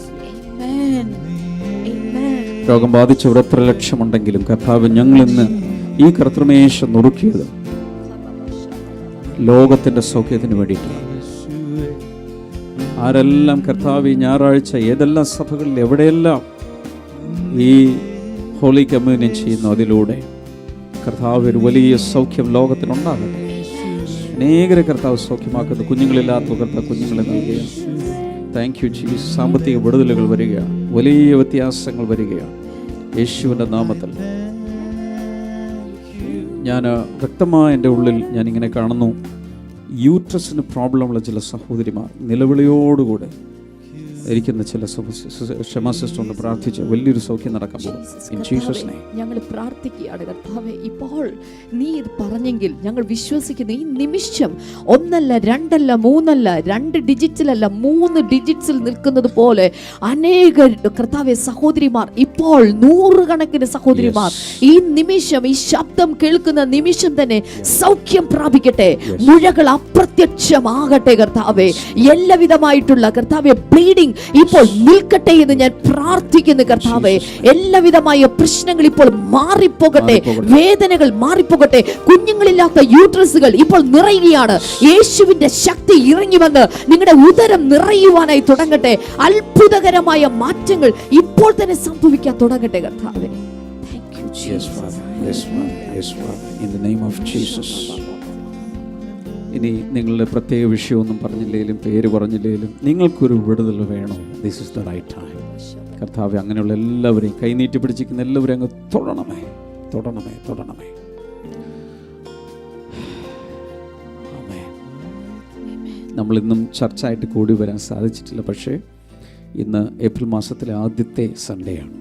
A: രോഗം ബാധിച്ചവർ എത്ര ലക്ഷമുണ്ടെങ്കിലും കർത്താവ്, ഞങ്ങൾ ഇന്ന് ഈ കർത്തൃമേശ നുറുക്കിയത് ലോകത്തിൻ്റെ സൗഖ്യത്തിന് വേണ്ടിയിട്ടാണ്. ആരെല്ലാം കർത്താവ് ഈ ഞായറാഴ്ച ഏതെല്ലാം സഭകളിൽ എവിടെയെല്ലാം ഈ ഹോളി കമ്മ്യൂണിയൻ ചെയ്യുന്നു, അതിലൂടെ കർത്താവ് ഒരു വലിയ സൗഖ്യം ലോകത്തിനുണ്ടാകട്ടെ. അനേകരെ കർത്താവ് സൗഖ്യമാക്കുന്നു. കുഞ്ഞുങ്ങളില്ലാത്ത കർത്താവ് കുഞ്ഞുങ്ങളെ നൽകുക. Thank you Jesus. സാമ്പത്തിക വിടുതലുകൾ വരികയാണ്, വലിയ വ്യത്യാസങ്ങൾ വരികയാണ് യേശുവിൻ്റെ നാമത്തിൽ. ഞാൻ വ്യക്തമായ എൻ്റെ ഉള്ളിൽ ഞാനിങ്ങനെ കാണുന്നു, യൂട്രസിന് പ്രോബ്ലമുള്ള ചില സഹോദരിമാർ നിലവിളിയോടുകൂടെ ഇരിക്കുന്ന ചില ക്ഷമ സിസ്റ്റർ ഒന്ന് പ്രാർത്ഥിച്ച് വലിയൊരു സൗഖ്യം നടക്കാൻ പോകും.
B: ഞങ്ങൾ പ്രാർത്ഥിക്കുകയാണ് കർത്താവേ, ഇപ്പോൾ നീ ഇത് പറഞ്ഞെങ്കിൽ ഞങ്ങൾ വിശ്വസിക്കുന്നു. ഈ നിമിഷം ഒന്നല്ല രണ്ടല്ല മൂന്നല്ല 2 ഡിജിറ്റ്സിലല്ല 3 ഡിജിറ്റ്സിൽ നിൽക്കുന്നത് പോലെ അനേക കർത്താവെ സഹോദരിമാർ, ഇപ്പോൾ 100 കണക്കിന് സഹോദരിമാർ ഈ നിമിഷം, ഈ ശബ്ദം കേൾക്കുന്ന നിമിഷം തന്നെ സൗഖ്യം പ്രാപിക്കട്ടെ. മുഴകൾ അപ്രത്യക്ഷമാകട്ടെ കർത്താവെ. എല്ലാവിധമായിട്ടുള്ള കർത്താവെ ബ്ലീഡിംഗ് ഇപ്പോൾ നിൽക്കട്ടെ എന്ന് ഞാൻ പ്രാർത്ഥിക്കുന്നു കർത്താവേ. എല്ലാവിധമായ പ്രശ്നങ്ങൾ ഇപ്പോൾ മാറിപ്പോകട്ടെ, വേദനകൾ മാറിപ്പോകട്ടെ. കുഞ്ഞുങ്ങളില്ലാത്ത യൂട്രസുകൾ ഇപ്പോൾ നിറയുകയാണ്. യേശുവിന്റെ ശക്തി ഇറങ്ങി വന്ന് നിങ്ങളുടെ ഉദരം നിറയുവാനായി തുടങ്ങട്ടെ. അത്ഭുതകരമായ മാറ്റങ്ങൾ ഇപ്പോൾ തന്നെ സംഭവിക്കാൻ തുടങ്ങട്ടെ കർത്താവേ.
A: ഇനി നിങ്ങളുടെ പ്രത്യേക വിഷയമൊന്നും പറഞ്ഞില്ലെങ്കിലും പേര് പറഞ്ഞില്ലെങ്കിലും നിങ്ങൾക്കൊരു വിടുതൽ വേണോ? This is the right time. കർത്താവെ, അങ്ങനെയുള്ള എല്ലാവരെയും കൈനീട്ടി പിടിച്ചിരിക്കുന്ന എല്ലാവരെയും അങ്ങ് തൊടണമേ, തൊടണമേ, തൊടണമേ. നമ്മളിന്നും ചർച്ചായിട്ട് കൂടി വരാൻ സാധിച്ചിട്ടില്ല. പക്ഷേ ഇന്ന് ഏപ്രിൽ മാസത്തിലെ ആദ്യത്തെ സൺഡേയാണ്.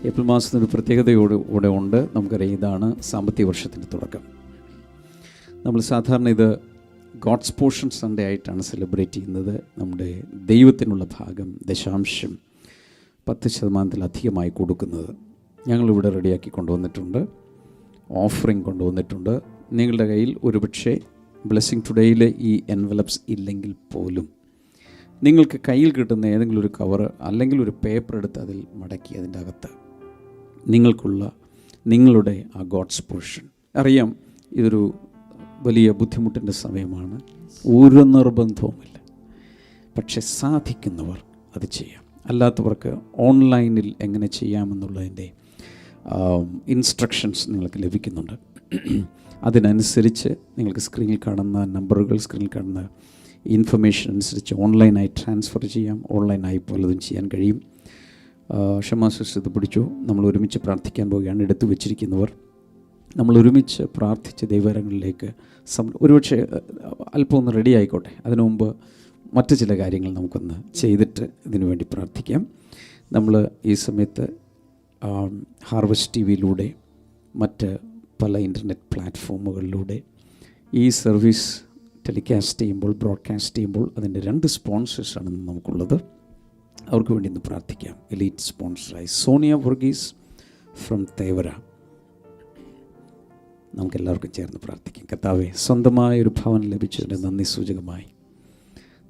A: ഏപ്രിൽ മാസത്തിനൊരു പ്രത്യേകതയോടെ ഉണ്ട്. നമുക്കറിയാം, ഇതാണ് സാമ്പത്തിക വർഷത്തിൻ്റെ തുടക്കം. നമ്മൾ സാധാരണ ഇത് ഗോഡ്സ് പോർഷൻ സൺഡേ ആയിട്ടാണ് സെലിബ്രേറ്റ് ചെയ്യുന്നത്. നമ്മുടെ ദൈവത്തിനുള്ള ഭാഗം, ദശാംശം 10% കൊടുക്കുന്നത് ഞങ്ങളിവിടെ റെഡിയാക്കി കൊണ്ടുവന്നിട്ടുണ്ട്. ഓഫറിങ് കൊണ്ടുവന്നിട്ടുണ്ട്. നിങ്ങളുടെ കയ്യിൽ ഒരുപക്ഷെ ബ്ലെസ്സിങ് ടുഡേയിലെ ഈ എൻവലപ്സ് ഇല്ലെങ്കിൽ പോലും നിങ്ങൾക്ക് കയ്യിൽ കിട്ടുന്ന ഏതെങ്കിലും ഒരു കവർ അല്ലെങ്കിൽ ഒരു പേപ്പർ എടുത്ത് അതിൽ മടക്കി അതിൻ്റെ അകത്ത് നിങ്ങൾക്കുള്ള നിങ്ങളുടെ ആ ഗോഡ്സ് പോർഷൻ. അറിയാം, ഇതൊരു വലിയ ബുദ്ധിമുട്ടിൻ്റെ സമയമാണ്, ഒരു നിർബന്ധവുമില്ല. പക്ഷെ സാധിക്കുന്നവർ അത് ചെയ്യാം. അല്ലാത്തവർക്ക് ഓൺലൈനിൽ എങ്ങനെ ചെയ്യാമെന്നുള്ളതിൻ്റെ ഇൻസ്ട്രക്ഷൻസ് നിങ്ങൾക്ക് ലഭിക്കുന്നുണ്ട്. അതിനനുസരിച്ച് നിങ്ങൾക്ക് സ്ക്രീനിൽ കാണുന്ന നമ്പറുകൾ, സ്ക്രീനിൽ കാണുന്ന ഇൻഫർമേഷൻ അനുസരിച്ച് ഓൺലൈനായി ട്രാൻസ്ഫർ ചെയ്യാം. ഓൺലൈനായി പലതും ചെയ്യാൻ കഴിയും. ക്ഷമാസിസ് ഇത് പിടിച്ചു. നമ്മൾ ഒരുമിച്ച് പ്രാർത്ഥിക്കാൻ പോവുകയാണ്. എടുത്തു വെച്ചിരിക്കുന്നവർ നമ്മൾ ഒരുമിച്ച് പ്രാർത്ഥിച്ച് ദൈവകരങ്ങളിലേക്ക് ഒരുപക്ഷെ അല്പം ഒന്ന് റെഡി ആയിക്കോട്ടെ. അതിനു മുമ്പ് മറ്റു ചില കാര്യങ്ങൾ നമുക്കൊന്ന് ചെയ്തിട്ട് ഇതിനു വേണ്ടി പ്രാർത്ഥിക്കാം. നമ്മൾ ഈ സമയത്ത് ഹാർവസ്റ്റ് ടിവിയിലൂടെ മറ്റ് പല ഇൻ്റർനെറ്റ് പ്ലാറ്റ്ഫോമുകളിലൂടെ ഈ സർവീസ് ടെലികാസ്റ്റ് ചെയ്യുമ്പോൾ, ബ്രോഡ്കാസ്റ്റ് ചെയ്യുമ്പോൾ അതിൻ്റെ 2 സ്പോൺസേഴ്സാണ് നമുക്കുള്ളത്. അവർക്ക് വേണ്ടി ഇന്ന് പ്രാർത്ഥിക്കാം. എലീറ്റ് സ്പോൺസറായി സോണിയ വർഗീസ് ഫ്രം തേവര. നമുക്കെല്ലാവർക്കും ചേർന്ന് പ്രാർത്ഥിക്കാം. കർത്താവേ, സ്വന്തമായ ഒരു ഭവനം ലഭിച്ചതിൻ്റെ നന്ദി സൂചകമായി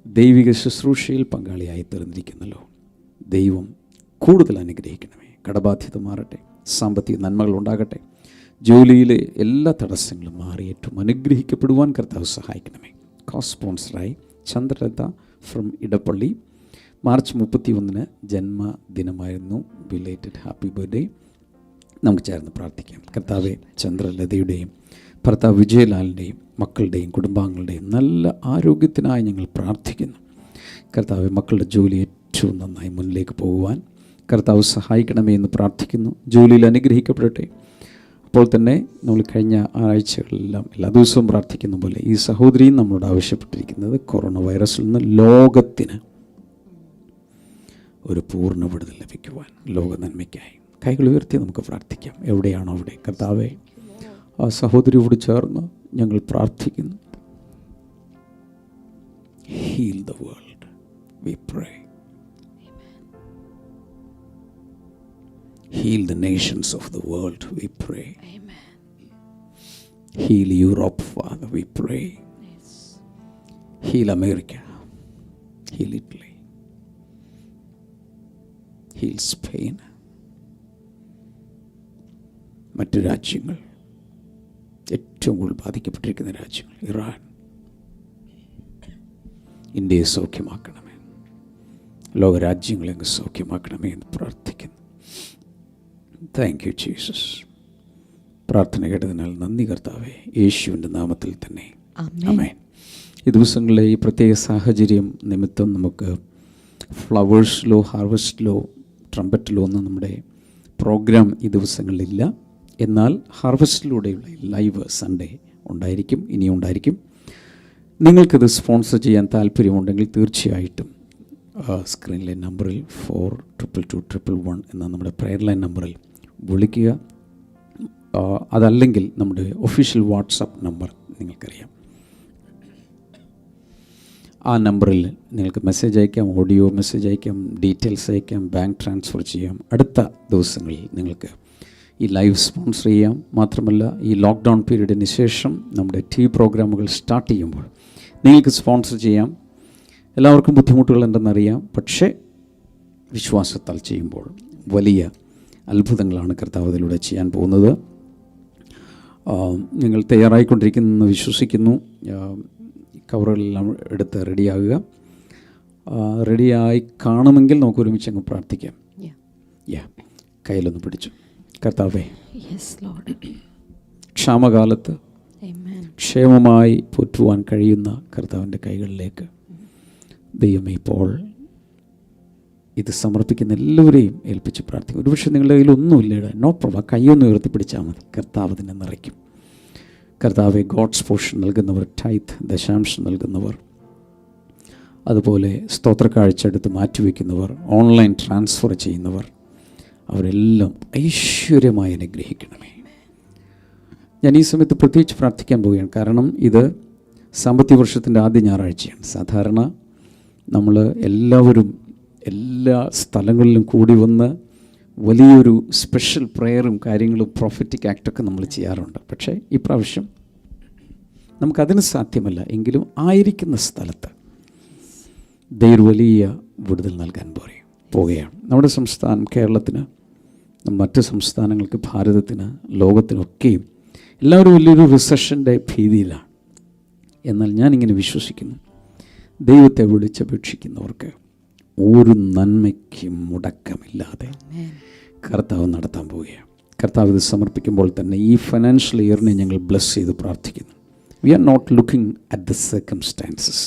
A: ദൈവിക ശുശ്രൂഷയിൽ പങ്കാളിയായി തീർന്നിരിക്കുന്നല്ലോ. ദൈവം കൂടുതൽ അനുഗ്രഹിക്കണമേ. കടബാധ്യത മാറട്ടെ, സാമ്പത്തിക നന്മകൾ ഉണ്ടാകട്ടെ, ജോലിയിലെ എല്ലാ തടസ്സങ്ങളും മാറി ഏറ്റവും അനുഗ്രഹിക്കപ്പെടുവാൻ കർത്താവ് സഹായിക്കണമേ. കോസ് സ്പോൺസറായി ചന്ദ്രലത ഫ്രം ഇടപ്പള്ളി. മാർച്ച് 31 ജന്മദിനമായിരുന്നു. Belated happy birthday. നമുക്ക് ചേർന്ന് പ്രാർത്ഥിക്കാം. കർത്താവെ, ചന്ദ്രലതയുടെയും ഭർത്താവ് വിജയലാലിൻ്റെയും മക്കളുടെയും കുടുംബാംഗങ്ങളുടെയും നല്ല ആരോഗ്യത്തിനായി ഞങ്ങൾ പ്രാർത്ഥിക്കുന്നു. കർത്താവെ, മക്കളുടെ ജോലി ഏറ്റവും നന്നായി മുന്നിലേക്ക് പോകുവാൻ കർത്താവ് സഹായിക്കണമേ എന്ന് പ്രാർത്ഥിക്കുന്നു. ജോലിയിൽ അനുഗ്രഹിക്കപ്പെടട്ടെ. അപ്പോൾ തന്നെ നമ്മൾ കഴിഞ്ഞ ആഴ്ചകളിലെല്ലാം എല്ലാ ദിവസവും പ്രാർത്ഥിക്കുന്ന പോലെ ഈ സഹോദരിയും നമ്മളോട് ആവശ്യപ്പെട്ടിരിക്കുന്നത് കൊറോണ വൈറസിൽ നിന്ന് ലോകത്തിന് ഒരു പൂർണ്ണ വിടുതൽ ലഭിക്കുവാൻ, ലോക നന്മയ്ക്കായി. കൈകൾ ഉയർത്തി നമുക്ക് പ്രാർത്ഥിക്കാം. എവിടെയാണോ അവിടെ കർത്താവെ, ആ സഹോദരിയോട് ചേർന്ന് ഞങ്ങൾ പ്രാർത്ഥിക്കുന്നു. Heal the world we pray. Heal the nations of the world, we pray.
B: Amen.
A: Heal Europe, Father, we pray.
B: Yes.
A: Heal America. Heal Italy. Heal Spain. മറ്റ് രാജ്യങ്ങൾ, ഏറ്റവും കൂടുതൽ ബാധിക്കപ്പെട്ടിരിക്കുന്ന രാജ്യങ്ങൾ, ഇറാൻ, ഇന്ത്യയെ സൗഖ്യമാക്കണമേ. ലോകരാജ്യങ്ങളെ അങ്ങ് സൗഖ്യമാക്കണമേ എന്ന് പ്രാർത്ഥിക്കുന്നു. Thank you Jesus. പ്രാർത്ഥന കേട്ടതിനാൽ നന്ദി കർത്താവേ, യേശുവിൻ്റെ നാമത്തിൽ തന്നെ ആമേൻ. ഈ ദിവസങ്ങളിലെ ഈ പ്രത്യേക സാഹചര്യം നിമിത്തം നമുക്ക് ഫ്ലവേഴ്സിലോ ഹാർവസ്റ്റിലോ ട്രംപറ്റിലോ ഒന്നും നമ്മുടെ പ്രോഗ്രാം ഈ ദിവസങ്ങളിലില്ല. എന്നാൽ ഹാർവസ്റ്റിലൂടെയുള്ള ലൈവ് സൺഡേ ഉണ്ടായിരിക്കും, ഇനിയും ഉണ്ടായിരിക്കും. നിങ്ങൾക്കിത് സ്പോൺസർ ചെയ്യാൻ താല്പര്യമുണ്ടെങ്കിൽ തീർച്ചയായിട്ടും സ്ക്രീനിലെ നമ്പറിൽ 422211 എന്ന നമ്മുടെ പ്രെയർ ലൈൻ നമ്പറിൽ വിളിക്കുക. അതല്ലെങ്കിൽ നമ്മുടെ ഒഫീഷ്യൽ വാട്സപ്പ് നമ്പർ നിങ്ങൾക്കറിയാം. ആ നമ്പറിൽ നിങ്ങൾക്ക് മെസ്സേജ് അയക്കാം, ഓഡിയോ മെസ്സേജ് അയക്കാം, ഡീറ്റെയിൽസ് അയക്കാം, ബാങ്ക് ട്രാൻസ്ഫർ ചെയ്യാം. അടുത്ത ദിവസങ്ങളിൽ നിങ്ങൾക്ക് ഈ ലൈവ് സ്പോൺസർ ചെയ്യാം. മാത്രമല്ല, ഈ ലോക്ക്ഡൗൺ പീരീഡിന് ശേഷം നമ്മുടെ TV പ്രോഗ്രാമുകൾ സ്റ്റാർട്ട് ചെയ്യുമ്പോൾ നിങ്ങൾക്ക് സ്പോൺസർ ചെയ്യാം. എല്ലാവർക്കും ബുദ്ധിമുട്ടുകളുണ്ടെന്നറിയാം. പക്ഷേ വിശ്വാസത്താൽ ചെയ്യുമ്പോൾ വലിയ അത്ഭുതങ്ങളാണ് കർത്താവ് അതിലൂടെ ചെയ്യാൻ പോകുന്നത്. നിങ്ങൾ തയ്യാറായിക്കൊണ്ടിരിക്കുന്നെന്ന് വിശ്വസിക്കുന്നു. കവറുകളെല്ലാം എടുത്ത് റെഡിയാകുക. റെഡിയായി കാണുമെങ്കിൽ നമുക്ക് ഒരുമിച്ച് അങ്ങ് പ്രാർത്ഥിക്കാം. കയ്യിലൊന്ന് പിടിച്ചു. കർത്താവേ, ക്ഷാമകാലത്ത് ക്ഷേമമായി പോറ്റുവാൻ കഴിയുന്ന കർത്താവിൻ്റെ കൈകളിലേക്ക് ദൈവമേ ഇപ്പോൾ ഇത് സമർപ്പിക്കുന്ന എല്ലാവരെയും ഏൽപ്പിച്ച് പ്രാർത്ഥിക്കും. ഒരുപക്ഷെ നിങ്ങളുടെ കയ്യിൽ ഒന്നുമില്ല, നോ പ്രോബ്ലം, കൈയൊന്ന് ഉയർത്തിപ്പിടിച്ചാൽ മതി. കർത്താവ് അതിനെ നിറയ്ക്കും. കർത്താവെ, ഗോഡ്സ് പോർഷൻ നൽകുന്നവർ, ടൈത്ത് ദശാംശം നൽകുന്നവർ, അതുപോലെ സ്തോത്രക്കാഴ്ച എടുത്ത് മാറ്റിവെക്കുന്നവർ, ഓൺലൈൻ ട്രാൻസ്ഫർ ചെയ്യുന്നവർ, അവരെല്ലാം ഐശ്വര്യമായി അനുഗ്രഹിക്കണമേ. ഞാൻ ഈ സമയത്ത് പ്രത്യേകിച്ച് പ്രാർത്ഥിക്കാൻ പോവുകയാണ്. കാരണം ഇത് സാമ്പത്തിക വർഷത്തിൻ്റെ ആദ്യ ഞായറാഴ്ചയാണ്. സാധാരണ നമ്മൾ എല്ലാവരും എല്ലാ സ്ഥലങ്ങളിലും കൂടി വന്ന് വലിയൊരു സ്പെഷ്യൽ പ്രെയറും കാര്യങ്ങളും പ്രൊഫറ്റിക് ആക്റ്റൊക്കെ നമ്മൾ ചെയ്യാറുണ്ട്. പക്ഷേ ഈ പ്രാവശ്യം നമുക്കതിന് സാധ്യമല്ല. എങ്കിലും ആയിരിക്കുന്ന സ്ഥലത്ത് ദൈവം വലിയ വിടുതൽ നൽകാൻ പോവുകയാണ്. നമ്മുടെ സംസ്ഥാനം കേരളത്തിന്, മറ്റ് സംസ്ഥാനങ്ങൾക്ക്, ഭാരതത്തിന്, ലോകത്തിനൊക്കെയും എല്ലാവരും വലിയൊരു റിസഷൻ്റെ ഭീതിയിലാണ്. എന്നാൽ ഞാനിങ്ങനെ വിശ്വസിക്കുന്നു, ദൈവത്തെ വിളിച്ചപേക്ഷിക്കുന്നവർക്ക് ഒരു നന്മയ്ക്കും മുടക്കമില്ലാതെ കർത്താവ് നടത്താൻ പോവുകയാണ്. കർത്താവ് ഇത് സമർപ്പിക്കുമ്പോൾ തന്നെ ഈ ഫൈനാൻഷ്യൽ ഇയറിനെ ഞങ്ങൾ ബ്ലെസ് ചെയ്ത് പ്രാർത്ഥിക്കുന്നു. We are not looking at the circumstances,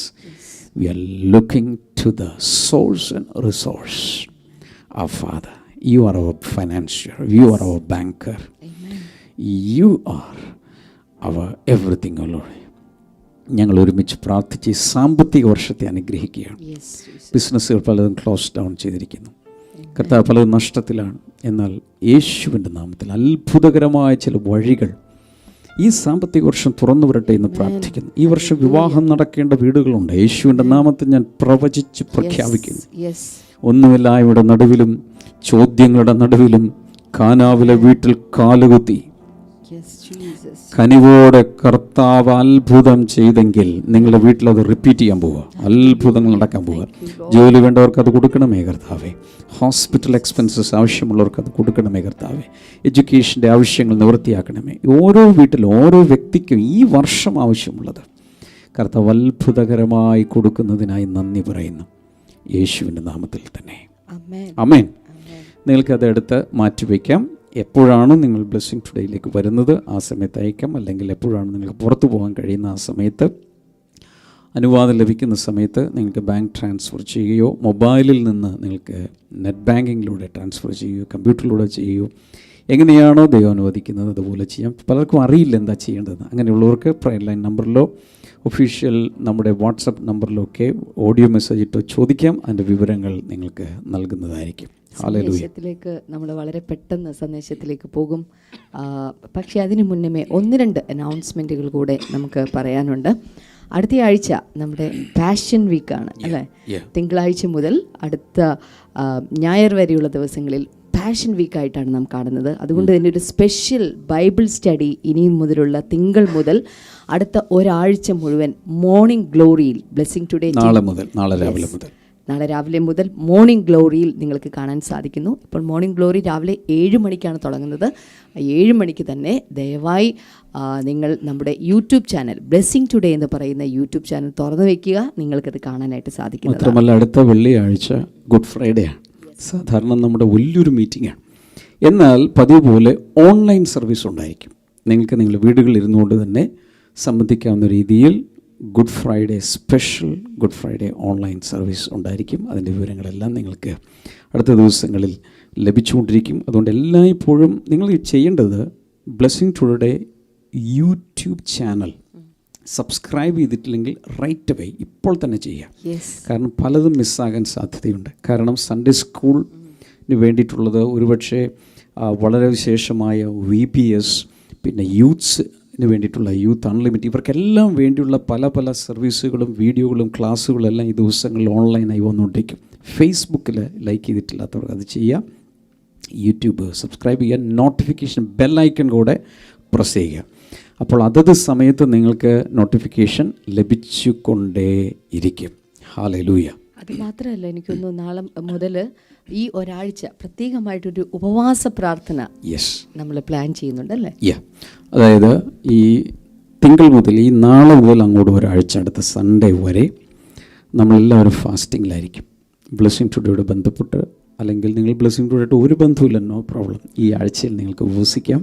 A: we are looking to the source and resource. Our Father, you are our financier, you are our banker, you are our everything, O Lord. ഞങ്ങൾ ഒരുമിച്ച് പ്രാർത്ഥിച്ച് സാമ്പത്തിക വർഷത്തെ അനുഗ്രഹിക്കുകയാണ്. ബിസിനസ്സുകൾ പലതും close down ചെയ്തിരിക്കുന്നു. കർത്താവ് പലതും നഷ്ടത്തിലാണ്. എന്നാൽ യേശുവിൻ്റെ നാമത്തിൽ അത്ഭുതകരമായ ചില വഴികൾ ഈ സാമ്പത്തിക വർഷം തുറന്നു വരട്ടെ എന്ന് പ്രാർത്ഥിക്കുന്നു. ഈ വർഷം വിവാഹം നടക്കേണ്ട വീടുകളുണ്ട്. യേശുവിൻ്റെ നാമത്തിൽ ഞാൻ പ്രവചിച്ച് പ്രഖ്യാപിക്കുന്നു. ഒന്നുമില്ലായ്മയുടെ നടുവിലും ചോദ്യങ്ങളുടെ നടുവിലും കാനാവിലെ വീട്ടിൽ കാലുകുത്തി കനിവോടെ കർത്താവ് അത്ഭുതം ചെയ്തെങ്കിൽ നിങ്ങളുടെ വീട്ടിൽ അത് റിപ്പീറ്റ് ചെയ്യാൻ പോവുക. അത്ഭുതങ്ങൾ നടക്കാൻ പോവുക. ജോലി വേണ്ടവർക്ക് അത് കൊടുക്കണമേ കർത്താവേ. ഹോസ്പിറ്റൽ എക്സ്പെൻസസ് ആവശ്യമുള്ളവർക്ക് അത് കൊടുക്കണമേ കർത്താവേ. എഡ്യൂക്കേഷൻ്റെ ആവശ്യങ്ങൾ നിവൃത്തിയാക്കണമേ. ഓരോ വീട്ടിലും ഓരോ വ്യക്തിക്കും ഈ വർഷം ആവശ്യമുള്ളത് കർത്താവ് അത്ഭുതകരമായി കൊടുക്കുന്നതിനായി നന്ദി പറയുന്നു, യേശുവിൻ്റെ നാമത്തിൽ തന്നെ. ആമേൻ. നിങ്ങൾക്കത് എടുത്ത് മാറ്റിവെക്കാം. എപ്പോഴാണ് നിങ്ങൾ ബ്ലെസ്സിങ് ടുഡേയിലേക്ക് വരുന്നത് ആ സമയത്ത് അയക്കാം, അല്ലെങ്കിൽ എപ്പോഴാണ് നിങ്ങൾക്ക് പുറത്തു പോകാൻ കഴിയുന്ന ആ സമയത്ത്, അനുവാദം ലഭിക്കുന്ന സമയത്ത് നിങ്ങൾക്ക് ബാങ്ക് ട്രാൻസ്ഫർ ചെയ്യുകയോ മൊബൈലിൽ നിന്ന് നിങ്ങൾക്ക് നെറ്റ് ബാങ്കിങ്ങിലൂടെ ട്രാൻസ്ഫർ ചെയ്യുകയോ കമ്പ്യൂട്ടറിലൂടെ ചെയ്യുകയോ, എങ്ങനെയാണോ ദൈവം അനുവദിക്കുന്നത് അതുപോലെ ചെയ്യാം. പലർക്കും അറിയില്ല എന്താ ചെയ്യേണ്ടതെന്ന്. അങ്ങനെയുള്ളവർക്ക് പ്രയർ ലൈൻ നമ്പറിലോ ഒഫീഷ്യൽ നമ്മുടെ വാട്സപ്പ് നമ്പറിലോ ഒക്കെ ഓഡിയോ മെസ്സേജ് ഇട്ടോ ചോദിക്കാം. അതിൻ്റെ വിവരങ്ങൾ നിങ്ങൾക്ക് നൽകുന്നതായിരിക്കും.
B: സന്ദേശത്തിലേക്ക് നമ്മൾ വളരെ പെട്ടെന്ന് സന്ദേശത്തിലേക്ക് പോകും. പക്ഷേ അതിനു മുന്നമേ 1-2 അനൗൺസ്മെൻറ്റുകൾ കൂടെ നമുക്ക് പറയാനുണ്ട്. അടുത്ത ആഴ്ച നമ്മുടെ പാഷൻ വീക്കാണ് അല്ലേ? തിങ്കളാഴ്ച മുതൽ അടുത്ത ഞായർ വരെയുള്ള ദിവസങ്ങളിൽ പാഷൻ വീക്കായിട്ടാണ് നാം കാണുന്നത്. അതുകൊണ്ട് തന്നെ ഒരു സ്പെഷ്യൽ ബൈബിൾ സ്റ്റഡി ഇനിയും മുതലുള്ള തിങ്കൾ മുതൽ അടുത്ത ഒരാഴ്ച മുഴുവൻ മോർണിംഗ് ഗ്ലോറിയിൽ ബ്ലെസ്സിങ് ടുഡേ നാളെ രാവിലെ മുതൽ മോർണിംഗ് ഗ്ലോറിയിൽ നിങ്ങൾക്ക് കാണാൻ സാധിക്കുന്നു. ഇപ്പോൾ മോർണിംഗ് ഗ്ലോറി രാവിലെ 7 മണിക്കാണ് തുടങ്ങുന്നത്. 7 മണിക്ക് തന്നെ ദയവായി നിങ്ങൾ നമ്മുടെ യൂട്യൂബ് ചാനൽ ബ്ലെസ്സിങ് ടുഡേ എന്ന് പറയുന്ന യൂട്യൂബ് ചാനൽ തുറന്നു വയ്ക്കുക. നിങ്ങൾക്കത് കാണാനായിട്ട് സാധിക്കും.
A: മാത്രമല്ല അടുത്ത വെള്ളിയാഴ്ച ഗുഡ് ഫ്രൈഡേ ആണ്. സാധാരണ നമ്മുടെ വലിയൊരു മീറ്റിംഗാണ്. എന്നാൽ പതിവ് പോലെ ഓൺലൈൻ സർവീസ് ഉണ്ടായിരിക്കും. നിങ്ങൾക്ക് നിങ്ങളുടെ വീടുകളിൽ ഇരുന്നുകൊണ്ട് തന്നെ സംബന്ധിക്കാവുന്ന രീതിയിൽ good Friday special good Friday online service ഉണ്ടായിരിക്കും. അതിൻ്റെ വിവരങ്ങളെല്ലാം നിങ്ങൾക്ക് അടുത്ത ദിവസങ്ങളിൽ ലഭിച്ചുകൊണ്ടിരിക്കും. അതുകൊണ്ട് എല്ലായ്പ്പോഴും നിങ്ങൾ ചെയ്യേണ്ടത് blessing today YouTube channel subscribe ചെയ്തിട്ടില്ലെങ്കിൽ റൈറ്റ് അവേ ഇപ്പോൾ തന്നെ ചെയ്യാം. കാരണം പലതും മിസ്സാകാൻ സാധ്യതയുണ്ട്. കാരണം സൺഡേ സ്കൂളിന് വേണ്ടിയിട്ടുള്ളത് ഒരുപക്ഷെ വളരെ വിശേഷമായ VPS, പിന്നെ യൂത്ത്സിന് വേണ്ടിയിട്ടുള്ള യൂത്ത് അൺലിമിറ്റഡ്, ഇവർക്കെല്ലാം വേണ്ടിയുള്ള പല പല സർവീസുകളും വീഡിയോകളും ക്ലാസ്സുകളും എല്ലാം ഈ ദിവസങ്ങളിൽ ഓൺലൈനായി വന്നുകൊണ്ടിരിക്കും. ഫേസ്ബുക്കിൽ ലൈക്ക് ചെയ്തിട്ടില്ലാത്തവർക്ക് അത് ചെയ്യാം. യൂട്യൂബ് സബ്സ്ക്രൈബ് ചെയ്യുക, നോട്ടിഫിക്കേഷൻ ബെല്ലൈക്കൺ കൂടെ പ്രസ് ചെയ്യുക. അപ്പോൾ അതത് സമയത്ത് നിങ്ങൾക്ക് നോട്ടിഫിക്കേഷൻ ലഭിച്ചുകൊണ്ടേ ഇരിക്കും. ഹല്ലേലൂയ.
B: അത് മാത്രമല്ല, എനിക്കൊന്ന് നാളെ മുതൽ ഈ ഒരാഴ്ച പ്രത്യേകമായിട്ടൊരു ഉപവാസ പ്രാർത്ഥന നമ്മൾ പ്ലാൻ ചെയ്യുന്നുണ്ടല്ലേ?
A: അതായത് ഈ തിങ്കൾ മുതൽ ഈ നാളെ മുതൽ അങ്ങോട്ട് ഒരാഴ്ച അടുത്ത സൺഡേ വരെ നമ്മളെല്ലാവരും ഫാസ്റ്റിങ്ങിലായിരിക്കും. ബ്ലെസ്സിങ് ടുഡേയോട് ബന്ധപ്പെട്ട്, അല്ലെങ്കിൽ നിങ്ങൾ ബ്ലെസ്സിങ് ടുഡേയായിട്ട് ഒരു ബന്ധവുമില്ല, നോ പ്രോബ്ലം. ഈ ആഴ്ചയിൽ നിങ്ങൾക്ക് ഉപവസിക്കാം.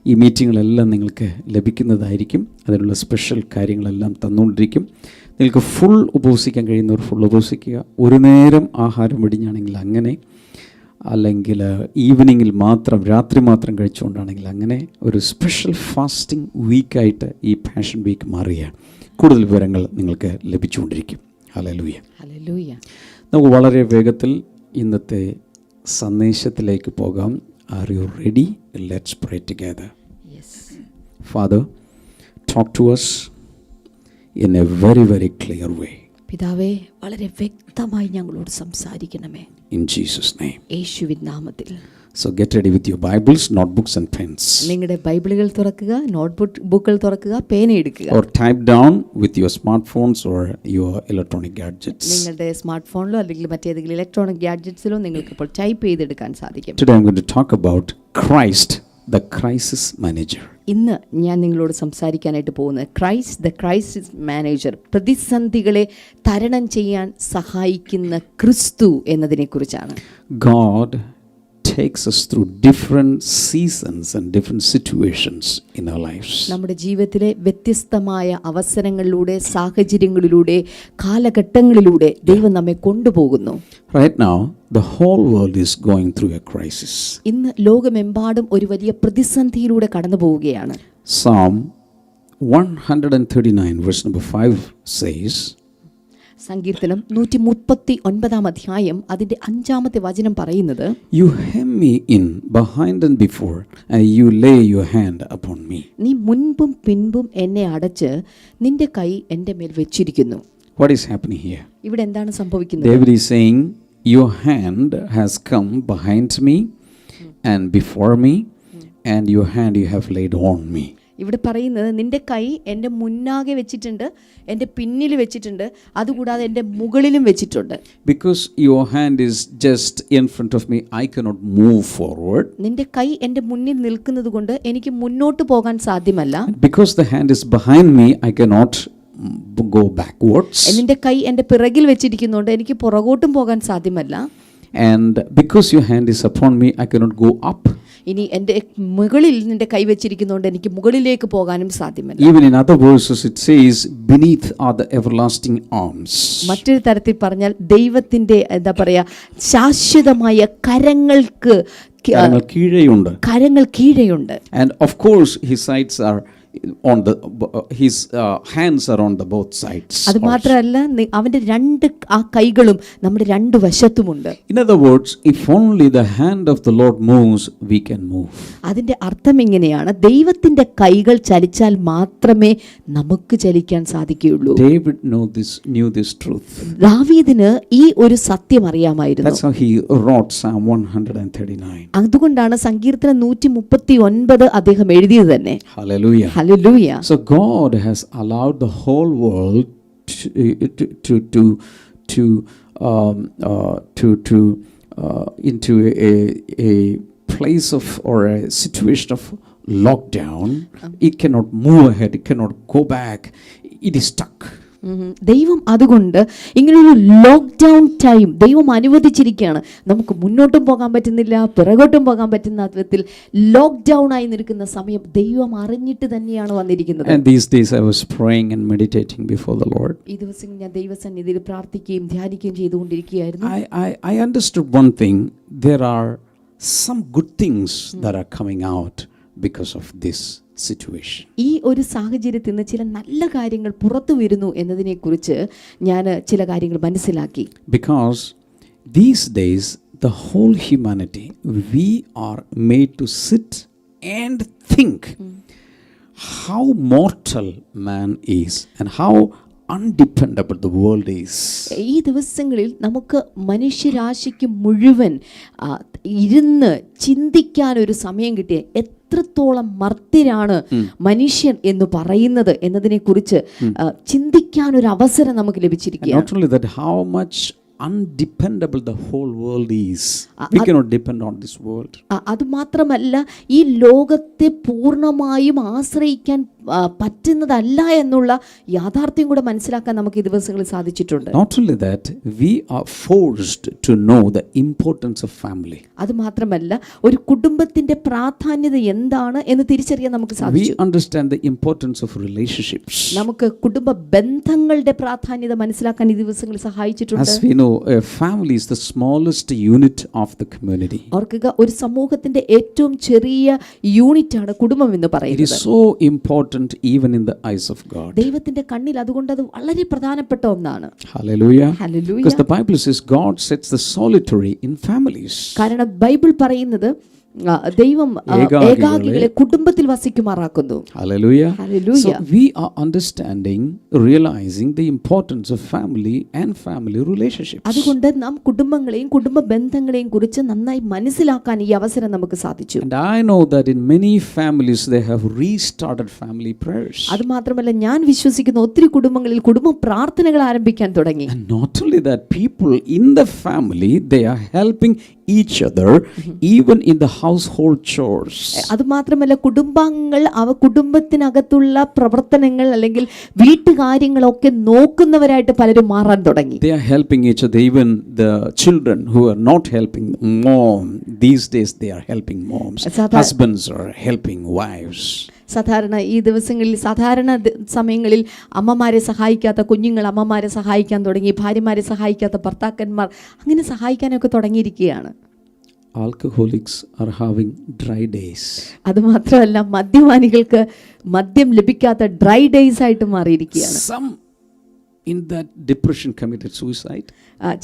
A: ഈ മീറ്റിങ്ങുകളെല്ലാം നിങ്ങൾക്ക് ലഭിക്കുന്നതായിരിക്കും. അതിനുള്ള സ്പെഷ്യൽ കാര്യങ്ങളെല്ലാം തന്നുകൊണ്ടിരിക്കും. നിങ്ങൾക്ക് ഫുൾ ഉപവസിക്കാൻ കഴിയുന്നവർ ഫുൾ ഉപവസിക്കുക. ഒരു നേരം ആഹാരം വെടിഞ്ഞാണെങ്കിൽ അങ്ങനെ, അല്ലെങ്കിൽ ഈവനിങ്ങിൽ മാത്രം രാത്രി മാത്രം കഴിച്ചുകൊണ്ടാണെങ്കിൽ അങ്ങനെ ഒരു സ്പെഷ്യൽ ഫാസ്റ്റിംഗ് വീക്കായിട്ട് ഈ പാഷൻ വീക്ക് മാറുകയാണ്. കൂടുതൽ വിവരങ്ങൾ നിങ്ങൾക്ക് ലഭിച്ചുകൊണ്ടിരിക്കും. ഹല്ലേലൂയ. നമുക്ക് വളരെ വേഗത്തിൽ ഇന്നത്തെ സന്ദേശത്തിലേക്ക് പോകാം. Are you ready? Let's pray together.
B: Yes.
A: Father, talk to us in a very, very clear way.
B: പിതാവേ, വളരെ വ്യക്തമായി ഞങ്ങളോട് സംസാരിക്കണമേ.
A: In Jesus' name.
B: യേശുവിൻ നാമത്തിൽ.
A: So get ready with your Bibles, notebooks and pens.
B: നിങ്ങളുടെ ബൈബിളുകൾ തുറക്കുക, നോട്ട്ബുക്കുകൾ തുറക്കുക, പേന എടുക്കുക.
A: Or type down with your smartphones or your electronic gadgets.
B: നിങ്ങളുടെ സ്മാർട്ട് ഫോണിലോ അല്ലെങ്കിൽ മറ്റേതെങ്കിലും ഇലക്ട്രോണിക് ഗാഡ്ജറ്റ്സിലോ നിങ്ങൾക്ക് ഇപ്പോൾ ടൈപ്പ് ചെയ്തെടുക്കാൻ സാധിക്കും.
A: Today I'm going to talk about Christ, the crisis manager.
B: ഇന്ന് ഞാൻ നിങ്ങളോട് സംസാരിക്കാനായിട്ട് പോകുന്നത് ക്രൈസ്റ്റ് ദ ക്രൈസിസ് മാനേജർ, പ്രതിസന്ധികളെ തരണം ചെയ്യാൻ സഹായിക്കുന്ന ക്രിസ്തു എന്നതിനെക്കുറിച്ചാണ്.
A: God takes us through different seasons and different situations in our lives.
B: നമ്മുടെ ജീവിതത്തിലെ വ്യത്യസ്തമായ അവസരങ്ങളിലൂടെ, സാഹചര്യങ്ങളിലൂടെ, കാലഘട്ടങ്ങളിലൂടെ ദൈവം നമ്മെ കൊണ്ടുപോകുന്നു.
A: Right now the whole world is going through a crisis.
B: ഇന്ന് ലോകമെമ്പാടും ഒരു വലിയ പ്രതിസന്ധിയിലൂടെ കടന്നു പോവുകയാണ്.
A: Psalm 139 verse number 5 says,
B: സങ്കീർത്തനം 139 അധ്യായം അതിന്റെ 5-ാമത്തെ വചനം പറയുന്നത്,
A: You hem me in behind and before, and you lay your hand upon me.
B: നീ മുൻപും പിൻപും എന്നെ അടച്ച് നിന്റെ കൈ എൻ്റെ മേൽ വെച്ചിരിക്കുന്നു.
A: What is happening here?
B: ഇവിടെ എന്താണ് സംഭവിക്കുന്നത്?
A: David is saying, Your hand has come behind me and before me, and your hand you have laid on me.
B: ഇവിടെ പറയുന്നത്, നിന്റെ കൈ എൻ്റെ മുന്നാകെ വെച്ചിട്ടുണ്ട്, എൻ്റെ പിന്നിൽ വെച്ചിട്ടുണ്ട്, അതുകൂടാതെ എൻ്റെ മുകളിലും വെച്ചിട്ടുണ്ട്.
A: Because your hand is just in front of me, I cannot move forward.
B: നിന്റെ കൈ എൻ്റെ മുന്നിൽ നിൽക്കുന്നത് കൊണ്ട് എനിക്ക് മുന്നോട്ട് പോകാൻ സാധ്യമല്ല.
A: Because the hand is behind me, I cannot go backwards.
B: നിന്റെ കൈ എൻ്റെ പിറകിൽ വെച്ചിരിക്കുന്നതുകൊണ്ട് എനിക്ക് പുറകോട്ടും പോകാൻ സാധ്യമല്ല.
A: And because your hand is upon me, I cannot go up.
B: ഇനി എൻ്റെ മുകളിൽ നിന്റെ കൈ വെച്ചിരിക്കുന്നതുകൊണ്ട് എനിക്ക് മുകളിലേക്ക് പോകാനും സാധ്യമല്ല.
A: Even in other verses it says, beneath are the everlasting arms.
B: മറ്റൊരു തരത്തിൽ പറഞ്ഞാൽ ദൈവത്തിന്റെ എന്താ പറയാ, ശാശ്വതമായ കരങ്ങൾക്ക് കരങ്ങൾ കീഴെയുണ്ട്.
A: And of course his sides are on the his hands are on the both sides.
B: അത് മാത്രമല്ല അവന്റെ രണ്ട് ആ കൈകളും നമ്മുടെ രണ്ട് വശത്തുമുണ്ട്.
A: In other words, if only the hand of the Lord moves, we can move.
B: അതിന്റെ അർത്ഥം ഇങ്ങനെയാണ്, ദൈവത്തിന്റെ കൈകൾ ചലിച്ചാൽ മാത്രമേ നമുക്ക് ചലിക്കാൻ സാധിക്കുകയുള്ളൂ.
A: David knew this truth.
B: ദാവീദിന് ഈ ഒരു സത്യം അറിയാമായിരുന്നു.
A: That's how he wrote Psalm 139.
B: അതുകൊണ്ടാണ് സങ്കീർത്തനം 139 അദ്ദേഹം എഴുതിയത് തന്നെ.
A: Hallelujah.
B: Hallelujah.
A: So God has allowed the whole world into a place of or a situation of lockdown. It cannot move ahead. It cannot go back. It is stuck.
B: ദൈവം അതുകൊണ്ട് ഇങ്ങനൊരു lockdown time ദൈവം അനുവദിച്ചിരിക്കുകയാണ്. നമുക്ക് മുന്നോട്ടും പോകാൻ പറ്റുന്നില്ല, പിറകോട്ടും പോകാൻ പറ്റുന്ന വിധത്തിൽ ലോക്ക്ഡൗൺ ആയി നിൽക്കുന്ന സമയം ദൈവം അറിഞ്ഞിട്ട് തന്നെയാണ് വന്നിരിക്കുന്നത്.
A: And these days I was praying and meditating before the Lord.
B: ഈ ദിവസം ഞാൻ ദൈവസന്നിധിയിൽ പ്രാർത്ഥിക്കുകയും ധ്യാനിക്കുകയും ചെയ്തുകൊണ്ടിരിക്കുകയായിരുന്നു.
A: I understood one thing. There are some good things that are coming out because of this situation.
B: ഈ ഒരു സാഹചര്യത്തിൽ നിന്ന് ചില നല്ല കാര്യങ്ങൾ പുറത്തു വരുന്നു എന്നതിനെക്കുറിച്ച് ഞാൻ ചില കാര്യങ്ങൾ മനസ്സിലാക്കി.
A: Because these days the whole humanity, we are made to sit and think how mortal man is and how undependable the world is.
B: ഈ ദിവസങ്ങളിൽ നമുക്ക് മനുഷ്യരാശിക്ക് മുഴുവൻ ഇരുന്ന് ചിന്തിക്കാൻ ഒരു സമയം കിട്ടിയ എത്രത്തോളം മർത്യരാണ് മനുഷ്യൻ എന്ന് പറയുന്നത് എന്നതിനെ കുറിച്ച് ചിന്തിക്കാൻ ഒരു അവസരം നമുക്ക് ലഭിച്ചിരിക്കുകയാണ്.
A: Not only that, how much undependable the whole world is. We cannot depend on this world.
B: അത് മാത്രമല്ല, ഈ ലോകത്തെ പൂർണ്ണമായും ആശ്രയിക്കാൻ പറ്റുന്നതല്ല എന്നുള്ള യാഥാർത്ഥ്യം കൂടെ മനസ്സിലാക്കാൻ നമുക്ക് ഈ ദിവസങ്ങളിൽ സാധിച്ചിട്ടുണ്ട്.
A: Not only that, we are forced to know the importance of family.
B: അത് മാത്രമല്ല, ഒരു കുടുംബത്തിന്റെ പ്രാധാന്യത എന്താണ് എന്ന് തിരിച്ചറിയാൻ നമുക്ക് സാധിച്ചു.
A: We understand the importance of relationships.
B: നമുക്ക് കുടുംബ ബന്ധങ്ങളുടെ പ്രാധാന്യത മനസ്സിലാക്കാൻ ഈ ദിവസങ്ങളിൽ സഹായിച്ചിട്ടുണ്ട്.
A: As we know, a family is the smallest unit of the community.
B: ഓർക്കുക, ഒരു സമൂഹത്തിന്റെ ഏറ്റവും ചെറിയ യൂണിറ്റ് ആണ് കുടുംബം എന്ന് പറയുന്നത്.
A: It is so important even in the eyes of God.
B: ദൈവത്തിന്റെ കണ്ണിൽ അതുകൊണ്ട് അത് വളരെ പ്രധാനപ്പെട്ട ഒന്നാണ്.
A: Hallelujah.
B: Hallelujah.
A: Because the Bible says God sets the solitary in families.
B: കാരണം ബൈബിൾ പറയുന്നത് ദൈവം ഏകാകികളെ കുടുംബത്തിൽ വസിക്കുമാറാക്കുന്നു.
A: Hallelujah.
B: Hallelujah.
A: So we are understanding, realizing the importance of family and family relationships.
B: അതുകൊണ്ട് നാം കുടുംബങ്ങളെയും കുടുംബ ബന്ധങ്ങളെയും കുറിച്ച് നന്നായി മനസ്സിലാക്കാൻ ഈ അവസരം നമുക്ക് സാധിച്ചു.
A: And I know that in many families they have restarted family prayers.
B: അത് മാത്രമല്ല, ഞാൻ വിശ്വസിക്കുന്ന ഒത്തിരി കുടുംബങ്ങളിൽ കുടുംബ പ്രാർത്ഥനകൾ ആരംഭിക്കാൻ തുടങ്ങി.
A: And not only that, people in the family, they are helping each other even in the household chores.
B: അത് മാത്രമല്ല, കുടുംബാംഗങ്ങൾ കുടുംബത്തിനകത്തുള്ള പ്രവർത്തനങ്ങൾ അല്ലെങ്കിൽ വീട്ടുകാര്യങ്ങളൊക്കെ നോക്കുന്നവരായിട്ട് പലരും മാറാൻ തുടങ്ങി.
A: They are helping each other. Even the children who are not helping mom, these days they are helping moms. Husbands are helping wives.
B: സാധാരണ ഈ ദിവസങ്ങളിൽ സമയങ്ങളിൽ അമ്മമാരെ സഹായിക്കാത്ത കുഞ്ഞുങ്ങൾ അമ്മമാരെ സഹായിക്കാൻ തുടങ്ങി, ഭാര്യമാരെ സഹായിക്കാത്ത ഭർത്താക്കന്മാർ അങ്ങനെ സഹായിക്കാനൊക്കെ തുടങ്ങിയിരിക്കുകയാണ്.
A: Alcoholics are having dry days.
B: അത് മാത്രമല്ല, മദ്യപാനികൾക്ക് മദ്യം ലഭിക്കാത്ത ഡ്രൈ ഡേയ്സ് ആയിട്ട് മാറിയിരിക്കുകയാണ്.
A: Some in that depression committed suicide.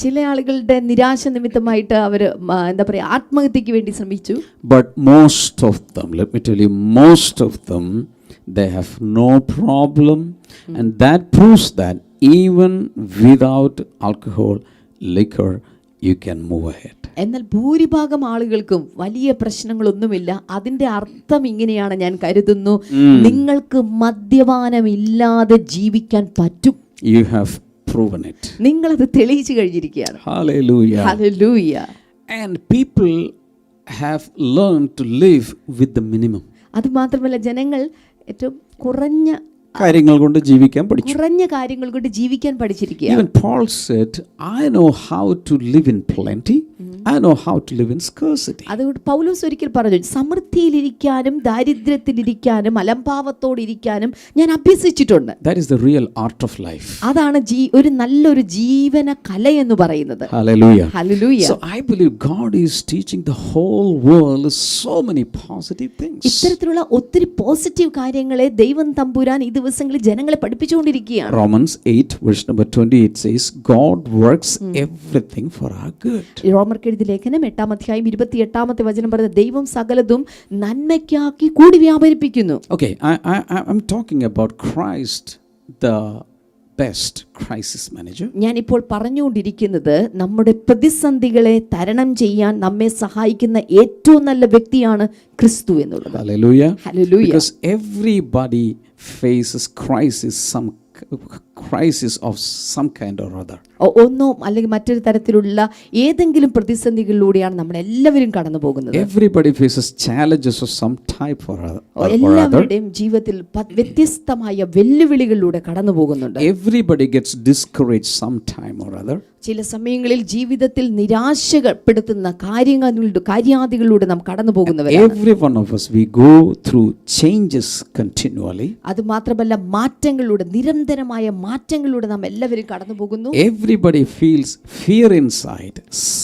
B: ചില ആളുകളുടെ നിരാശ നിമിത്തമായിട്ട് അവർ എന്താ പറയുക, ആത്മഹത്യക്ക് വേണ്ടി ശ്രമിച്ചു.
A: But most of them, let me tell you, most of them, they have no problem. And that proves that even without alcohol, liquor, you can move ahead.
B: എന്നാൽ ഭൂരിഭാഗം ആളുകൾക്കും വലിയ പ്രശ്നങ്ങളൊന്നുമില്ല. അതിന്റെ അർത്ഥം ഇങ്ങനെയാണ് ഞാൻ കരുതുന്നു, നിങ്ങൾക്ക് മദ്യപാനമില്ലാതെ ജീവിക്കാൻ പറ്റും.
A: You have proven it.
B: നിങ്ങൾ അത് തെളിയിച്ചു കഴിഞ്ഞിരിക്കുകയാണ്.
A: Hallelujah.
B: Hallelujah.
A: And people have learned to live with the minimum.
B: അത് മാത്രമല്ല, ജനങ്ങൾ ഏറ്റവും കുറഞ്ഞ
A: കാര്യങ്ങൾ കൊണ്ട് ജീവിക്കാൻ പഠിച്ചു.
B: കുറഞ്ഞ കാര്യങ്ങൾ കൊണ്ട് ജീവിക്കാൻ പഠിച്ചിരിക്കുകയാണ്.
A: Even Paul said, I know how to live in plenty, I know how to live in scarcity.
B: അതുകൊണ്ട് പൗലോസ് ഒരിക്കൽ പറഞ്ഞു, സമൃദ്ധിയിലിരിക്കാനും ദാരിദ്ര്യത്തിലിരിക്കാനും അലംഭാവത്തോടിരിക്കാനും ഞാൻ അഭ്യസിച്ചിട്ടുണ്ട്.
A: That is the real art of life.
B: അതാണ് ഒരു നല്ലൊരു ജീവന കല എന്ന് പറയുന്നത്.
A: Hallelujah.
B: Hallelujah.
A: So I believe God is teaching the whole world so many positive things.
B: ഇത്തരത്തിലുള്ള ഒത്തിരി പോസിറ്റീവ് കാര്യങ്ങളെ ദൈവം തമ്പുരാൻ ഈ ദിവസങ്ങളിൽ ജനങ്ങളെ പഠിപ്പിച്ചുകൊണ്ടിരിക്കുകയാണ്.
A: Romans 8 verse number 28 says, God works everything for our good.
B: റോമർക്ക് എഴുതിയ ലേഖനം 8-ാം അധ്യായം 28-ാമത്തെ വചനം പറയുന്നത്, ദൈവം സകലതും നന്മയ്ക്കാക്കി കൂടി വ്യാപരിപ്പിക്കുന്നു.
A: Okay, I'm talking about Christ, the best crisis manager.
B: ഞാൻ ഇപ്പോൾ പറഞ്ഞുകൊണ്ടിരിക്കുന്നത് നമ്മുടെ പ്രതിസന്ധികളെ തരണം ചെയ്യാൻ നമ്മെ സഹായിക്കുന്ന ഏറ്റവും നല്ല വ്യക്തിയാണ് ക്രിസ്തു എന്നുള്ളത്.
A: Hallelujah.
B: Hallelujah.
A: Because everybody faces crisis of some kind or other.
B: ഒന്നോ അല്ലെങ്കിൽ മറ്റൊരു തരത്തിലുള്ള ഏതെങ്കിലും പ്രതിസന്ധികളിലൂടെയാണ് നമ്മൾ എല്ലാവരും കടന്നു പോകുന്നത്.
A: Everybody faces challenges of some type or other.
B: എല്ലാവരുടെയും ജീവിതത്തിൽ വ്യത്യസ്തമായ വെല്ലുവിളികളിലൂടെ കടന്നു പോകുന്നുണ്ട്.
A: Everybody gets discouraged sometime or other.
B: ചില സമയങ്ങളിൽ ജീവിതത്തിൽ നിരാശപ്പെടുത്തുന്ന കാര്യാദികളിലൂടെ നാം കടന്നു പോകുന്നവരാണ്.
A: Every one of us, we go through changes continually.
B: അത് മാത്രമല്ല മാറ്റങ്ങളിലൂടെ, നിരന്തരമായ മാറ്റങ്ങളിലൂടെ നാം എല്ലാവരും കടന്നു പോകുന്നു.
A: Everybody feels fear inside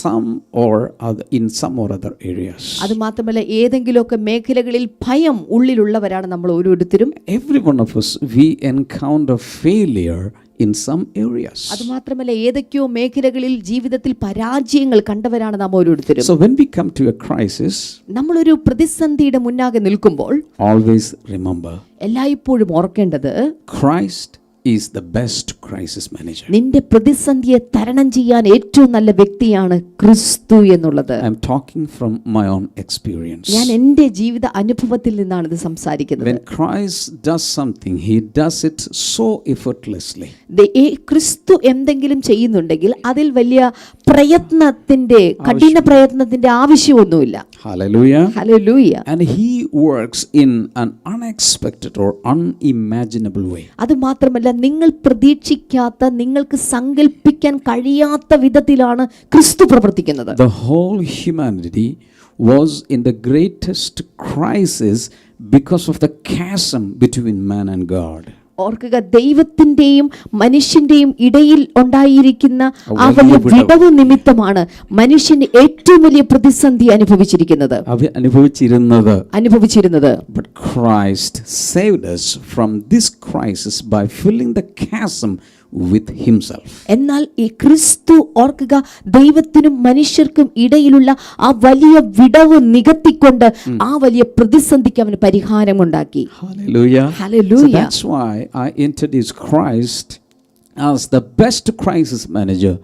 A: some or other, in some or other areas.
B: അത് മാത്രമല്ല ഏതെങ്കിലുമൊക്കെ മേഖലകളിൽ ഭയം ഉള്ളിലുള്ളവരാണ് നമ്മൾ ഓരോരുത്തരും.
A: Every one of us, we encounter failure in some areas.
B: അത് മാത്രമല്ല ഏതൊക്കെയോ മേഖലകളിൽ ജീവിതത്തിൽ പരാജയങ്ങൾ കണ്ടവരാണ് നാം ഓരോരുത്തരും.
A: So when we come to a crisis,
B: നമ്മളൊരു പ്രതിസന്ധിയുടെ മുന്നാകെ നിൽക്കുമ്പോൾ
A: always remember,
B: എല്ലായ്പ്പോഴും ഓർക്കേണ്ടത്,
A: Christ is the best crisis manager.
B: നിന്റെ പ്രതിസന്ധിയെ തരണം ചെയ്യാൻ ഏറ്റവും നല്ല വ്യക്തിയാണ് ക്രിസ്തു എന്നുള്ളത്.
A: I'm talking from my own experience.
B: ഞാൻ എൻ്റെ ജീവിത അനുഭവത്തിൽ നിന്നാണ് ഇത് സംസാരിക്കുന്നത്.
A: When Christ does something, he does it so effortlessly.
B: ക്രിസ്തു എന്തെങ്കിലും ചെയ്യുന്നുണ്ടെങ്കിൽ അതിൽ വലിയ കഠിന പ്രയത്നത്തിന്റെ ആവശ്യമൊന്നുമില്ല.
A: Hallelujah.
B: Hallelujah.
A: And he works in an unexpected or unimaginable way.
B: അത് മാത്രമല്ല നിങ്ങൾ പ്രതീക്ഷിക്കാത്ത, നിങ്ങൾക്ക് സങ്കല്പിക്കാൻ കഴിയാത്ത വിധത്തിലാണ് ക്രിസ്തു പ്രവർത്തിക്കുന്നത്.
A: The whole humanity was in the greatest crisis because of the chasm between man and God.
B: ഓർക്കുക, ദൈവത്തിന്റെയും മനുഷ്യന്റെയും ഇടയിൽ ഉണ്ടായിരിക്കുന്ന ആ വലിയ വിടവ് നിമിത്തമാണ് മനുഷ്യൻ ഏറ്റവും വലിയ പ്രതിസന്ധി അനുഭവിച്ചിരുന്നത്.
A: But Christ saved us from this crisis by filling the chasm with himself.
B: എന്നാൽ ഈ ക്രിസ്തു, ഓർക്കുക, ദൈവത്തിനും മനുഷ്യർക്കും ഇടയിലുള്ള ആ വലിയ വിടവ് നികത്തിക്കൊണ്ട് ആ വലിയ പ്രതിസന്ധിക്ക് അവന് പരിഹാരമുണ്ടാക്കി.
A: Hallelujah.
B: Hallelujah.
A: So that's why I introduce Christ as the best crisis manager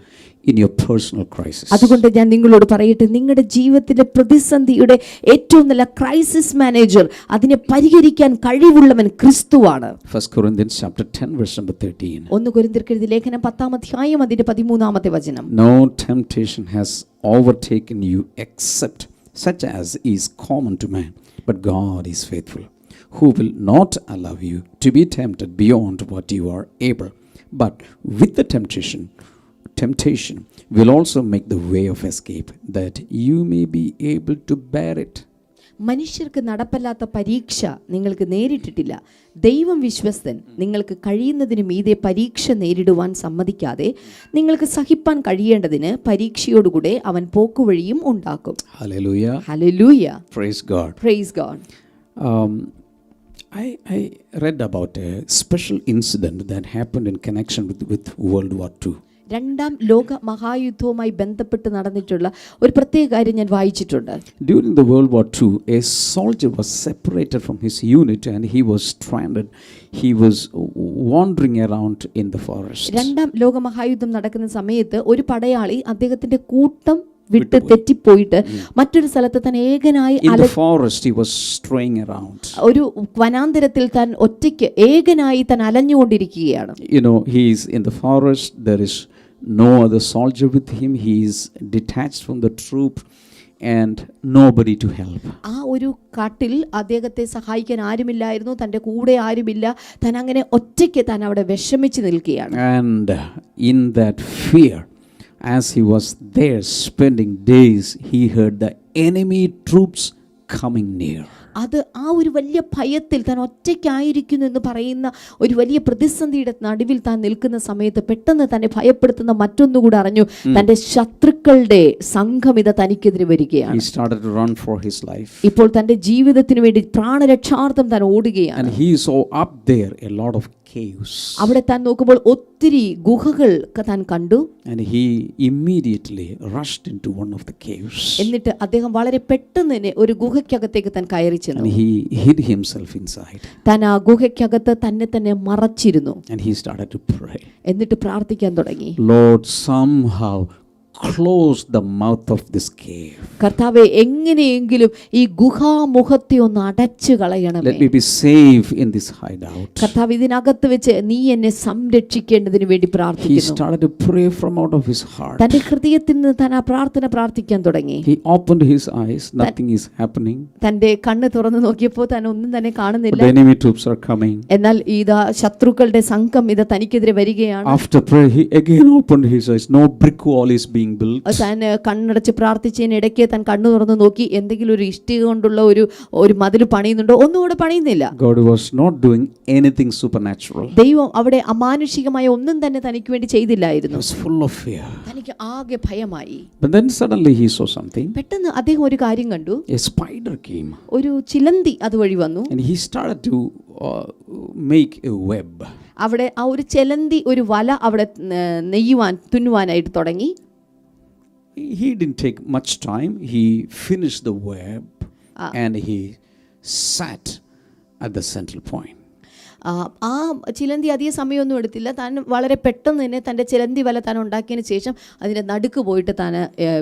A: in your personal crisis.
B: അതുകൊണ്ട് ഞാൻ നിങ്ങളോട് പറയട്ടെ, നിങ്ങളുടെ ജീവിതത്തിലെ പ്രതിസന്ധിയുടെ ഏറ്റവും നല്ല ക്രൈസിസ് മാനേജർ, അതിനെ പരിഹരിക്കാൻ കഴിവുള്ളവൻ ക്രിസ്തുവാണ്.
A: 1 Corinthians chapter 10 verse number 13.
B: 1 കൊരിന്ത്യർക്ക് എഴുതിയ ലേഖനം 10-ാം അധ്യായം അതിന്റെ 13-ാമത്തെ വചനം.
A: No temptation has overtaken you except such as is common to man, but God is faithful, who will not allow you to be tempted beyond what you are able, but with the temptation will also make the way of escape, that you may be able to bear it.
B: മനുഷ്യർക്ക് നടപ്പല്ലാത്ത പരീക്ഷ നിങ്ങൾക്ക് നേരിട്ടിട്ടില്ല. ദൈവം വിശ്വസ്തൻ, നിങ്ങൾക്ക് കഴിയുന്നതിന് മീതെ പരീക്ഷ നേരിടുവാൻ സമ്മതിക്കാതെ നിങ്ങൾക്ക് സഹിപ്പാൻ കഴിയേണ്ടതിന് പരീക്ഷയോടുകൂടെ അവൻ പോക്കുവഴിയും ഉണ്ടാക്കും.
A: Hallelujah.
B: Hallelujah.
A: Praise God.
B: Praise God.
A: I read about a special incident that happened in connection with World War II.
B: രണ്ടാം ലോക മഹായുദ്ധവുമായി ബന്ധപ്പെട്ട് നടന്നിട്ടുള്ള ഒരു പ്രത്യേക കാര്യം ഞാൻ വായിച്ചിട്ടുണ്ട്.
A: During the World War II, a soldier was separated from his unit and he was stranded. He was wandering around in the forest.
B: രണ്ടാം ലോക മഹായുദ്ധം നടക്കുന്ന സമയത്ത് ഒരു പടയാളി അദ്ദേഹത്തിന്റെ കൂട്ടം വിട്ട് തെറ്റിപ്പോയിട്ട് മറ്റൊരു സ്ഥലത്ത് താൻ ഏകനായി ഒരു വനാന്തരത്തിൽ താൻ ഒറ്റയ്ക്ക് ഏകനായി താൻ അലഞ്ഞുകൊണ്ടിരിക്കുകയാണ്.
A: You know, he is in the forest. There is no other soldier with him. He is detached from the troop and nobody to help.
B: ആ ഒരു കാട്ടിൽ അദ്ദേഹത്തെ സഹായിക്കാൻ ആരുമില്ലായിരുന്നു, തൻ്റെ കൂടെ ആരുമില്ല, താൻ അങ്ങനെ ഒറ്റയ്ക്ക് താൻ അവിടെ വിഷമിച്ച് നിൽക്കുകയാണ്.
A: And in that fear, as he was there spending days, he heard the enemy troops coming near.
B: അത് ആ ഒരു വലിയ ഭയത്തിൽ താൻ ഒറ്റയ്ക്കായിരിക്കുന്നു എന്ന് പറയുന്ന ഒരു വലിയ പ്രതിസന്ധിയുടെ നടുവിൽ താൻ നിൽക്കുന്ന സമയത്ത് പെട്ടെന്ന് തന്നെ ഭയപ്പെടുത്തുന്ന മറ്റൊന്നുകൂടെ അറിഞ്ഞു. തൻ്റെ ശത്രുക്കളുടെ സംഘം ഇത് തനിക്കെതിരെ വരികയാണ്.
A: He started to run for his life.
B: ഇപ്പോൾ തൻ്റെ ജീവിതത്തിന് വേണ്ടി പ്രാണരക്ഷാർത്ഥം താൻ ഓടുകയാണ്.
A: And he saw up there a lot of caves.
B: അവിടെ താൻ നോക്കുമ്പോൾ ഒത്തിരി ഗുഹകൾ താൻ കണ്ടു.
A: And he immediately rushed into one of the caves.
B: എന്നിട്ട് അദ്ദേഹം വളരെ പെട്ടെന്ന് തന്നെ ഒരു ഗുഹയ്ക്കകത്തേക്ക് താൻ കയറി ചെന്നു.
A: And he hid himself inside.
B: താൻ ആ ഗുഹയ്ക്കകത്ത് തന്നെ മറച്ചിരുന്നു.
A: And he started to pray.
B: എന്നിട്ട് പ്രാർത്ഥിക്കാൻ തുടങ്ങി.
A: Lord, somehow close the mouth of this cave.
B: കർത്താവേ, എങ്ങനെയെങ്കിലും ഈ ഗുഹാമുഖത്തെ ഒന്ന് അടച്ചു കളയണമേ.
A: Let me be safe in this hideout.
B: കർത്താവ്, ഇതിനകത്ത് വെച്ച് നീ എന്നെ സംരക്ഷിക്കേണ്ടതിന് വേണ്ടി
A: He
B: പ്രാർത്ഥിക്കുന്നു.
A: started to pray from out of his heart.
B: തന്റെ ഹൃദയത്തിൽ നിന്ന് താൻ ആ പ്രാർത്ഥന പ്രാർത്ഥിക്കാൻ തുടങ്ങി.
A: He opened his eyes, nothing is happening.
B: തന്റെ കണ്ണ് തുറന്നു നോക്കിയപ്പോൾ താൻ ഒന്നും തന്നെ
A: But
B: കാണുന്നില്ല.
A: the enemy troops are coming.
B: എന്നാൽ ഇതാ ശത്രുക്കളുടെ സംഘം ഇത് തനിക്കെതിരെ വരികയാണ്.
A: After prayer, he again opened his eyes. No brick wall is being built.
B: താൻ കണ്ണടച്ച് പ്രാർത്ഥിച്ചതിനിടയ്ക്ക് താൻ കണ്ണു തുറന്ന് നോക്കി, എന്തെങ്കിലും ഒരു ഇഷ്ടിക കൊണ്ടുള്ള ഒരു മതിൽ പണിയുന്നുണ്ടോ? ഒന്നുകൂടെ പണിയുന്നില്ല.
A: God was not doing anything supernatural.
B: ദൈവം അവിടെ അമാനുഷികമായ ഒന്നും തന്നെ തനിക്ക് വേണ്ടി
A: He
B: ചെയ്തില്ലായിരുന്നു.
A: was full of fear.
B: തനിക്ക് ആകെ ഭയമായി.
A: But then suddenly he saw something.
B: പെട്ടെന്ന് അദ്ദേഹം ഒരു കാര്യം കണ്ടു.
A: A spider came.
B: ഒരു ചിലന്തി അതുവഴി വന്നു.
A: And he started to make a web.
B: അവിടെ ആ ഒരു ചിലന്തി ഒരു വല അവിടെ തുന്നുവാനായിട്ട് തുടങ്ങി.
A: He didn't take much time. He finished the web and he sat at the central point.
B: ആ ചിലന്തി അധിക സമയമൊന്നും എടുത്തില്ല. താൻ വളരെ പെട്ടെന്ന് തന്നെ തൻ്റെ ചിലന്തി വല താൻ ഉണ്ടാക്കിയതിന് ശേഷം അതിൻ്റെ നടുക്ക് പോയിട്ട് താൻ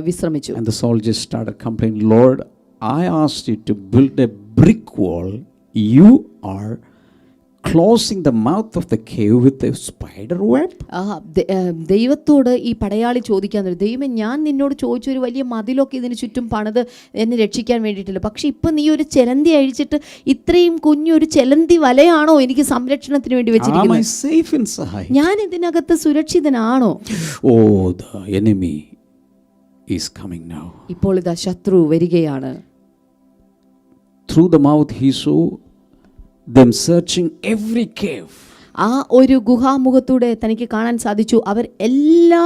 B: വിശ്രമിച്ചു.
A: And the soldiers started complaining, Lord, I asked you to build a brick wall. You are closing the mouth of the cave with a spider web.
B: ദൈവത്തോട് ഈ പടയാളി ചോദിക്കാൻ തുടങ്ങി, ദൈവമേ, ഞാൻ നിന്നോട് ചോദിച്ചൊരു വലിയ മതിലൊക്കെ ഇതിന് ചുറ്റും പണിത് എന്നെ രക്ഷിക്കാൻ വേണ്ടിയിട്ടില്ല, പക്ഷെ ഇപ്പം നീ ഒരു ചിലന്തി അഴിച്ചിട്ട് ഇത്രയും കുഞ്ഞൊരു ചിലന്തി വലയാണോ എനിക്ക് സംരക്ഷണത്തിന് വേണ്ടി വെച്ചിരിക്കുന്നത്?
A: Am I safe inside?
B: ഞാൻ ഇതിനകത്ത് സുരക്ഷിതനാണോ?
A: Oh, the enemy is coming now.
B: ഇപ്പോൾ ഇതാ ശത്രു വരികയാണ്.
A: Through the mouth he saw them searching every cave.
B: ആ ഒരു ഗുഹാമുഖത്തൂടെ തനിക്ക് കാണാൻ സാധിച്ചു, അവർ എല്ലാ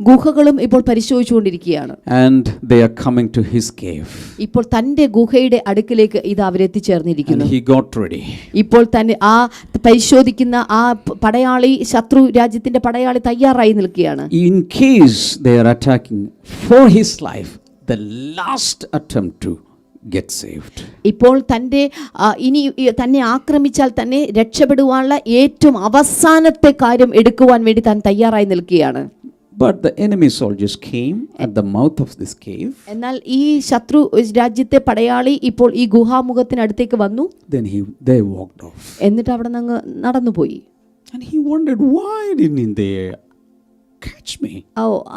B: ഗുഹകളും ഇപ്പോൾ പരിശോധിച്ചുകൊണ്ടിരിക്കുകയാണ്.
A: And they are coming to his cave.
B: ഇപ്പോൾ തന്റെ ഗുഹയുടെ അടുക്കിലേക്ക് ഇത് അവരെത്തിച്ചേർന്നിരിക്കുന്നു.
A: And he got ready.
B: ഇപ്പോൾ തന്നെ ആ പരിശോധിക്കുന്ന ആ പടയാളി, ശത്രു രാജ്യത്തിന്റെ പടയാളി തയ്യാറായി നിൽക്കുകയാണ്.
A: In case they are attacking for his life, the last attempt to get saved.
B: ഇപ്പോൾ തൻ്റെ ഇനി തന്നെ ആക്രമിച്ചാൽ തന്നെ രക്ഷപ്പെടുവാനുള്ള ഏറ്റവും അവസാനത്തെ കാര്യം എടുക്കുവാൻ വേണ്ടി താൻ തയ്യാറായി നിൽക്കുകയാണ്.
A: But the enemy soldiers came at the mouth of this cave.
B: എന്നാൽ ഈ ശത്രു രാജ്യത്തെ പടയാളി ഇപ്പോൾ ഈ ഗുഹാമുഖത്തിനടുത്തേക്ക് വന്നു.
A: Then they walked off.
B: എന്നിട്ട് അവിടെ നിന്ന് നടന്നുപോയി.
A: And he wondered, why didn't they catch me?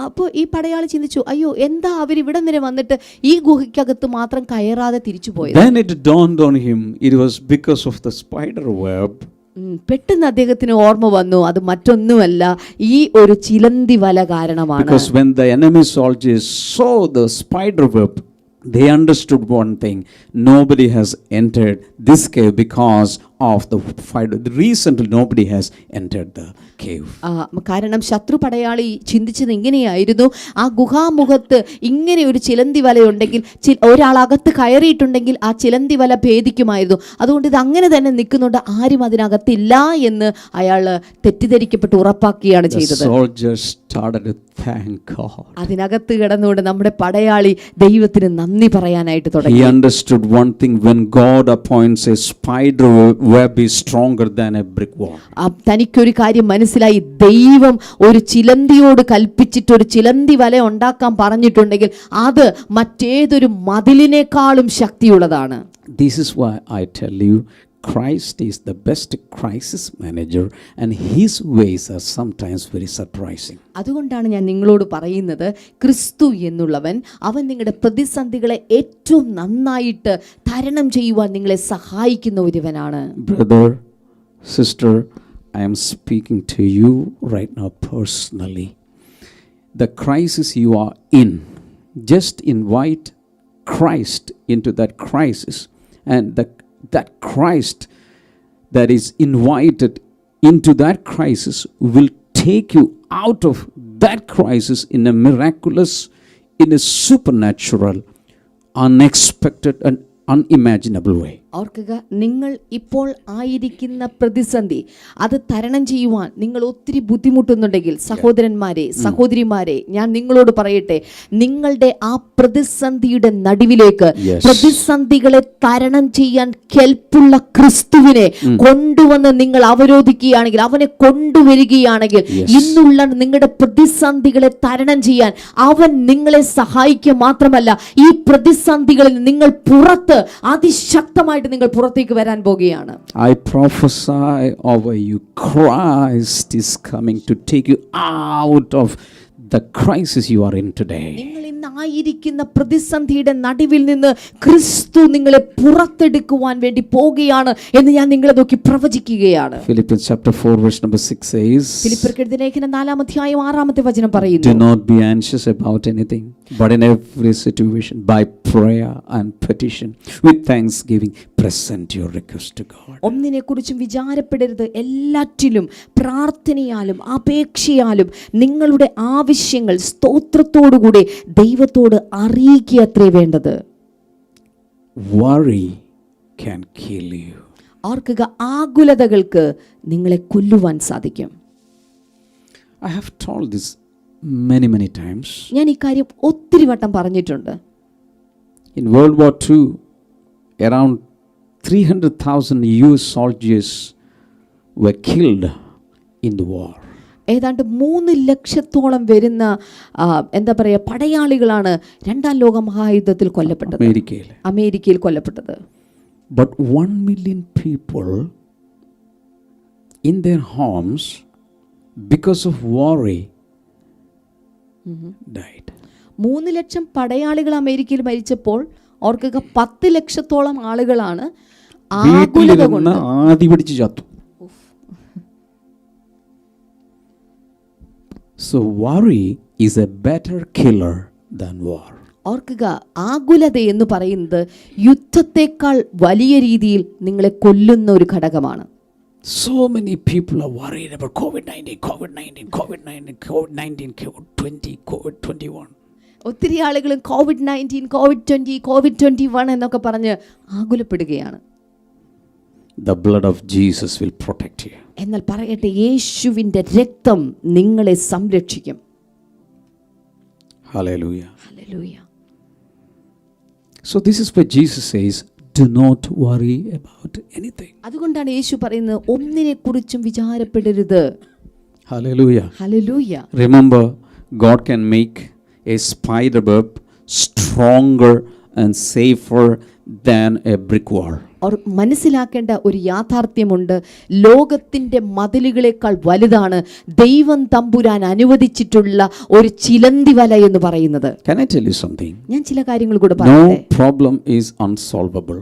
B: അപ്പോൾ ഈ പടയാളി ചിന്തിച്ചു, അയ്യോ, എന്താ അവരിവിടെ വരെ വന്നിട്ട് ഈ ഗുഹയ്ക്കകത്ത് മാത്രം കയറാതെ തിരിച്ചു പോയത്?
A: Then it dawned on him, it was because of the spider web.
B: പെട്ടെന്ന് അദ്ദേഹത്തിന് ഓർമ്മ വന്നു, അത് മറ്റൊന്നുമല്ല, ഈ ഒരു ചിലന്തി വല കാരണമാണ്.
A: Because when the enemy soldiers saw the spider web, they understood one thing: nobody has entered this cave because of the fight. Recently nobody has entered the cave.
B: കാരണം ശത്രു പടയാളി ചിന്തിച്ചത് ഇങ്ങനെയായിരുന്നു, ആ ഗുഹാമുഖത്ത് ഇങ്ങനെ ഒരു ചിലന്തി വലയുണ്ടെങ്കിൽ, ഒരാൾ അകത്ത് കയറിയിട്ടുണ്ടെങ്കിൽ ആ ചിലന്തി വല ഭേദിക്കുമായിരുന്നു. അതുകൊണ്ട് ഇത് അങ്ങനെ തന്നെ നിൽക്കുന്നുണ്ട്, ആരും അതിനകത്തില്ല എന്ന് അയാൾ തെറ്റിദ്ധരിക്കപ്പെട്ട് ഉറപ്പാക്കുകയാണ് ചെയ്തത്. അതിനകത്ത് കിടന്നുകൊണ്ട് നമ്മുടെ പടയാളി ദൈവത്തിന് നന്ദി പറയാനായിട്ട് തുടങ്ങി.
A: He understood one thing: when God appoints a spider web is stronger than a brick wall.
B: തനിക്കൊരു കാര്യം മനസ്സിലായി, ദൈവം ഒരു ചിലന്തിയോട് കൽപ്പിച്ചിട്ട് ഒരു ചിലന്തി വല ഉണ്ടാക്കാൻ പറഞ്ഞിട്ടുണ്ടെങ്കിൽ അത് മറ്റേതൊരു മതിലിനേക്കാളും ശക്തിയുള്ളതാണ്.
A: This is why I tell you, Christ is the best crisis manager and his ways are sometimes very surprising.
B: അതുകൊണ്ടാണ് ഞാൻ നിങ്ങളോട് പറയുന്നത്, ക്രിസ്തു എന്നുള്ളവൻ അവൻ നിങ്ങളുടെ പ്രതിസന്ധികളെ ഏറ്റവും നന്നായിട്ട് തരണം ചെയ്യുവാൻ നിങ്ങളെ സഹായിക്കുന്ന ഒരുവനാണ്.
A: Brother, sister, I am speaking to you right now personally. The crisis you are in, just invite Christ into that crisis, and that Christ that is invited into that crisis will take you out of that crisis in a miraculous, in a supernatural, unexpected and unimaginable way.
B: ഓർക്കുക, നിങ്ങൾ ഇപ്പോൾ ആയിരിക്കുന്ന പ്രതിസന്ധി അത് തരണം ചെയ്യുവാൻ നിങ്ങൾ ഒത്തിരി ബുദ്ധിമുട്ടുന്നുണ്ടെങ്കിൽ, സഹോദരന്മാരെ, സഹോദരിമാരെ, ഞാൻ നിങ്ങളോട് പറയട്ടെ, നിങ്ങളുടെ ആ പ്രതിസന്ധിയുടെ നടുവിലേക്ക് പ്രതിസന്ധികളെ തരണം ചെയ്യാൻ കെൽപ്പുള്ള ക്രിസ്തുവിനെ കൊണ്ടുവന്ന് നിങ്ങൾ അവരോധിക്കുകയാണെങ്കിൽ, അവനെ കൊണ്ടുവരികയാണെങ്കിൽ, ഇന്നുള്ള നിങ്ങളുടെ പ്രതിസന്ധികളെ തരണം ചെയ്യാൻ അവൻ നിങ്ങളെ സഹായിക്കുക മാത്രമല്ല, ഈ പ്രതിസന്ധികളിൽ നിങ്ങൾ പുറത്ത് അതിശക്തമായിട്ട് നിങ്ങൾ പുറത്തേക്ക് വരാൻ പോകുകയാണ്.
A: I prophesy over you, Christ is coming to take you out of the crisis you are in today.
B: നിങ്ങൾ ഇന്ന് ആയിരിക്കുന്ന പ്രതിസന്ധിയുടെ നടുവിൽ നിന്ന് ക്രിസ്തു നിങ്ങളെ പുറത്തെടുക്കുവാൻ വേണ്ടി പോകുകയാണ് എന്ന് ഞാൻ നിങ്ങളെ നോക്കി പ്രവചിക്കുകയാണ്.
A: Philippians chapter 4 verse number 6 says,
B: ഫിലിപ്പിയർക്കെഴുതിയ ലേഖനം 4:6 പറയുന്നു,
A: do not be anxious about anything, but in every situation by prayer and petition with thanksgiving present your request to God.
B: ഒന്നിനെക്കുറിച്ചും വിചാരപ്പെടരുത്, എല്ലാറ്റിലും പ്രാർത്ഥനയാലും അപേക്ഷയാലും നിങ്ങളുടെ ആവശ്യങ്ങൾ സ്തോത്രത്തോടുകൂടി ദൈവത്തോട് അറിയിക്കുക അത്രേ വേണ്ടത്.
A: Worry can kill you.
B: ഓർക്കുക, ആകുലതകൾക്ക് നിങ്ങളെ കൊല്ലുവാൻ സാധിക്കും.
A: I have told this many times.
B: ഞാൻ ഈ കാര്യം ഒത്തിരി വട്ടം പറഞ്ഞിട്ടുണ്ട്.
A: In World War II, around 300,000 US soldiers were killed in the war.
B: ഏതാണ്ട് 3 ലക്ഷത്തോളം വരുന്ന എന്താ പറയുക പടയാളികളാണ് രണ്ടാം ലോക മഹായുദ്ധത്തിൽ കൊല്ലപ്പെട്ടത്, അമേരിക്കയിൽ കൊല്ലപ്പെട്ടത്.
A: But 1 million people in their homes because of worry died.
B: 3 ലക്ഷം പടയാളികൾ അമേരിക്കയിൽ മരിച്ചപ്പോൾ ഓർക്കുക 10 ലക്ഷത്തോളം ആളുകളാണ് ആകുലത കൊണ്ട്
A: ആദി പിടിച്ച് ചത്തു. So worry is a better killer than war.
B: ഓർക്കുക, ആകുലത എന്ന് പറയുന്നത് യുദ്ധത്തെക്കാൾ വലിയ രീതിയിൽ നിങ്ങളെ കൊല്ലുന്ന ഒരു ഘടകമാണ്.
A: So many people are worried about COVID-19, COVID-19, COVID-19, COVID-19, COVID-20, COVID-21.
B: ഒത്തിരി ആളുകളും COVID-19, COVID-20, COVID-21 എന്നൊക്കെ പറഞ്ഞ് ആകുലപ്പെടുകയാണ്.
A: The blood of Jesus will protect you.
B: എന്നാൽ പറയട്ടെ, യേശുവിൻ്റെ രക്തം നിങ്ങളെ സംരക്ഷിക്കും.
A: Hallelujah.
B: Hallelujah.
A: So this is why Jesus says, do not worry about anything.
B: അതുകൊണ്ടാണ് യേശു പറയുന്നത്, ഒന്നിനെക്കുറിച്ചും വിചാരപ്പെടരുത്.
A: Hallelujah.
B: Hallelujah.
A: Remember, God can make a spider web stronger and safer than a brick wall.
B: മനസ്സിലാക്കേണ്ട ഒരു യാഥാർത്ഥ്യമുണ്ട്, ലോകത്തിൻ്റെ മതിലുകളെക്കാൾ വലുതാണ് ദൈവം തമ്പുരാൻ അനുവദിച്ചിട്ടുള്ള ഒരു ചിലന്തി വല എന്ന് പറയുന്നത്.
A: Can I tell you something?
B: ഞാൻ ചില കാര്യങ്ങൾ കൂടെ പറയട്ടെ.
A: No problem is unsolvable.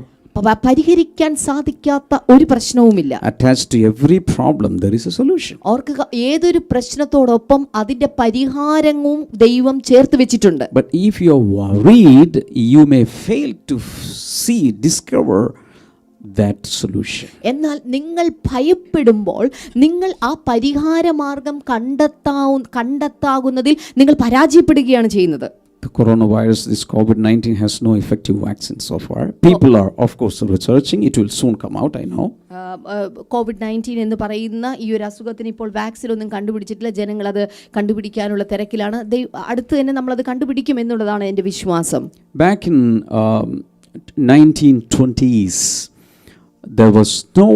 B: പരിഹരിക്കാൻ സാധിക്കാത്ത ഒരു പ്രശ്നവുമില്ല.
A: Attached to every problem there is a solution.
B: ഓർക്കുക, ഏതൊരു പ്രശ്നത്തോടൊപ്പം അതിന്റെ പരിഹാരവും ദൈവം ചേർത്ത് വെച്ചിട്ടുണ്ട്.
A: But if you are worried, you may fail to discover that solution.
B: എന്നാൽ നിങ്ങൾ ഭയപ്പെടുമ്പോൾ നിങ്ങൾ ആ പരിഹാര മാർഗം കണ്ടെത്താകുന്നതിൽ നിങ്ങൾ പരാജയപ്പെടുകയാണ് ചെയ്യുന്നത്.
A: The coronavirus, this COVID-19 has no effective vaccine so far. People are of course researching. It will soon come out, I know.
B: COVID-19 എന്ന് പറയുന്ന ഈ ഒരു അസുഖത്തിന് ഇപ്പോൾ വാക്സിൻ ഒന്നും കണ്ടുപിടിച്ചിട്ടില്ല. ജനങ്ങൾ അത് കണ്ടുപിടിക്കാനുള്ള തിരക്കിലാണ്. അടുത്ത് തന്നെ നമ്മളത് കണ്ടുപിടിക്കും എന്നുള്ളതാണ് എൻ്റെ വിശ്വാസം.
A: Back in 1920s, there was no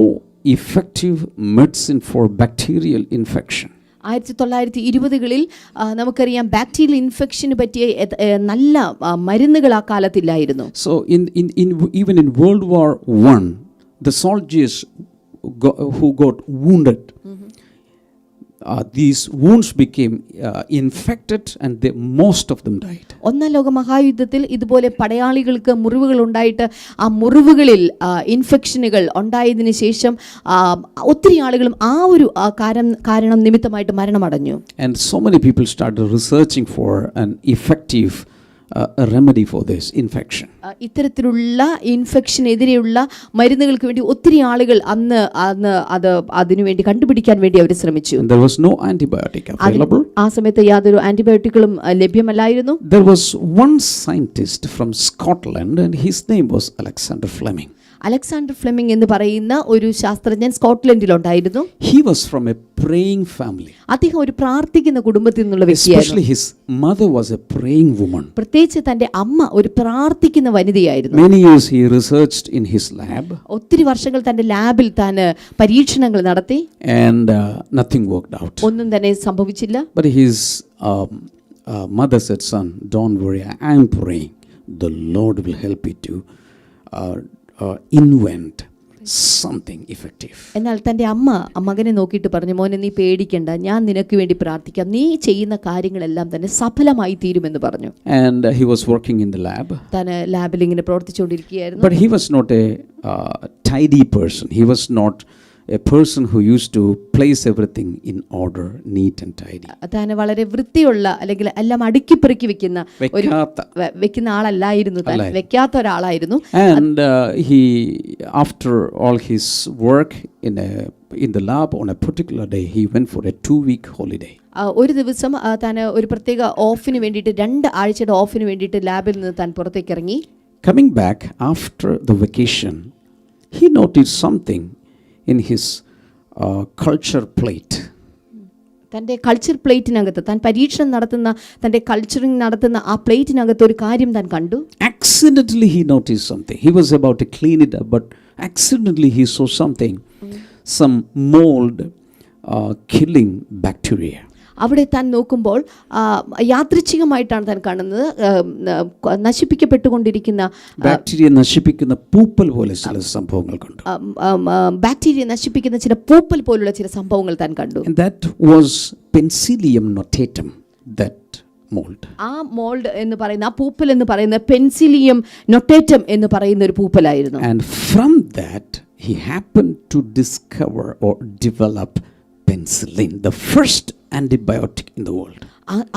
A: effective medicine for bacterial infection.
B: 1920കളിൽ നമുക്കറിയാം ബാക്ടീരിയൽ ഇൻഫെക്ഷന് പറ്റിയ നല്ല മരുന്നുകൾ ആ കാലത്തില്ലായിരുന്നു.
A: So even in World War I, the soldiers who got wounded, these wounds became infected and most of them died.
B: ഒന്നാം ലോക മഹായുദ്ധത്തിൽ ഇതുപോലെ പടയാളികൾക്ക് മുറിവുകൾ ഉണ്ടായിട്ട് ആ മുറിവുകളിൽ ഇൻഫെക്ഷനുകൾ ഉണ്ടായതിനു ശേഷം ഒത്തിരി ആളുകളും ആ ഒരു കാരണം നിമിത്തമായിട്ട് മരണമടഞ്ഞു.
A: And so many people started researching for an effective a remedy for this infection.
B: ഇത്തരത്തിലുള്ള ഇൻഫെക്ഷനെതിരെയുള്ള മരുന്നുകൾക്ക് വേണ്ടി ഒത്തിരി ആളുകൾ അന്ന് അതിനു വേണ്ടി കണ്ടുപിടിക്കാൻ വേണ്ടി അവർ ശ്രമിച്ചു.
A: And there was no antibiotic available.
B: ആ സമയത്ത് യാതൊരു ആന്റിബയോട്ടിക്കുകളും ലഭ്യമല്ലായിരുന്നു.
A: There was one scientist from Scotland and his name was Alexander Fleming.
B: Alexander Fleming എന്ന് പറയുന്ന ഒരു ശാസ്ത്രജ്ഞൻ സ്കോട്ട്ലൻഡിലുണ്ടായിരുന്നു.
A: He was from a praying family.
B: അദ്ദേഹം ഒരു പ്രാർത്ഥിക്കുന്ന കുടുംബത്തിൽ നിന്നുള്ള വ്യക്തിയായിരുന്നു.
A: Especially his mother was a praying woman.
B: പ്രത്യേകിച്ച് തന്റെ അമ്മ ഒരു പ്രാർത്ഥിക്കുന്ന വനിതയായിരുന്നു.
A: Many years he researched in his lab.
B: ഒത്തിരി വർഷങ്ങൾ തന്റെ ലാബിൽ താൻ പരീക്ഷണങ്ങൾ നടത്തി.
A: And nothing worked out.
B: ഒന്നും തന്നെ സംഭവിച്ചില്ല.
A: But his mother said, "Son, don't worry. I am praying. The Lord will help you to invent something effective."
B: എന്നാൽ തന്റെ അമ്മ മകനെ നോക്കിയിട്ട് പറഞ്ഞു, മോനെ നീ പേടിക്കണ്ട, ഞാൻ നിനക്ക് വേണ്ടി പ്രാർത്ഥിക്കാം, നീ ചെയ്യുന്ന കാര്യങ്ങളെല്ലാം തന്നെ സഫലമായി തീരുമെന്ന് പറഞ്ഞു.
A: And he was working in the lab.
B: താൻ ലാബിൽ ഇങ്ങനെ പ്രവർത്തിച്ചുകൊണ്ടിരിക്കുകയായിരുന്നു.
A: But he was not a tidy person. He was not a person who used to place everything in order, neat and tidy.
B: താൻ വളരെ വൃത്തിയുള്ള അല്ലെങ്കിൽ എല്ലാം അടുക്കിപ്പെറുക്കി വെക്കുന്ന ആളല്ലായിരുന്നു, താൻ വെക്കാത്ത ഒരാളായിരുന്നു.
A: And he, after all his work in the lab on a particular day, he went for a 2-week holiday.
B: ഒരു ദിവസം താൻ ഒരു പ്രത്യേക ഓഫിന് വേണ്ടിയിട്ട് 2 ആഴ്ചയുടെ ഓഫിന് വേണ്ടിയിട്ട് ലാബിൽ നിന്ന് താൻ പുറത്തേക്ക് ഇറങ്ങി.
A: Coming back after the vacation, he noticed something in his culture plate.
B: തൻ്റെ കൾച്ചർ പ്ലേറ്റിനകത്ത് താൻ പരീക്ഷണം നടത്തുന്ന തൻ്റെ കൾച്ചറിങ് നടത്തുന്ന ആ പ്ലേറ്റിനകത്ത് ഒരു കാര്യം താൻ കണ്ടു.
A: Accidentally he noticed something. He was about to clean it up, but accidentally he saw something, some mold killing bacteria.
B: അവിടെ താൻ നോക്കുമ്പോൾ യാദൃച്ഛികമായിട്ടാണ് താൻ കാണുന്നത് നശിപ്പിക്കപ്പെട്ടുകൊണ്ടിരിക്കുന്ന
A: ബാക്ടീരിയ നശിപ്പിക്കുന്ന പൂപ്പൽ പോലെ ചില സംഭവങ്ങൾ കണ്ടു.
B: ബാക്ടീരിയ നശിപ്പിക്കുന്ന ചില പൂപ്പൽ പോലുള്ള ചില സംഭവങ്ങൾ താൻ കണ്ടു.
A: And that was Penicillium notatum, that mold.
B: ആ മോൾഡ് എന്ന് പറയുന്ന ആ പൂപ്പൽ എന്ന് പറയുന്ന പെൻസിലിയം നൊട്ടേറ്റം എന്ന് പറയുന്ന ഒരു പൂപ്പലായിരുന്നു.
A: And from that he happened to discover or develop penicillin, the first antibiotic in the world.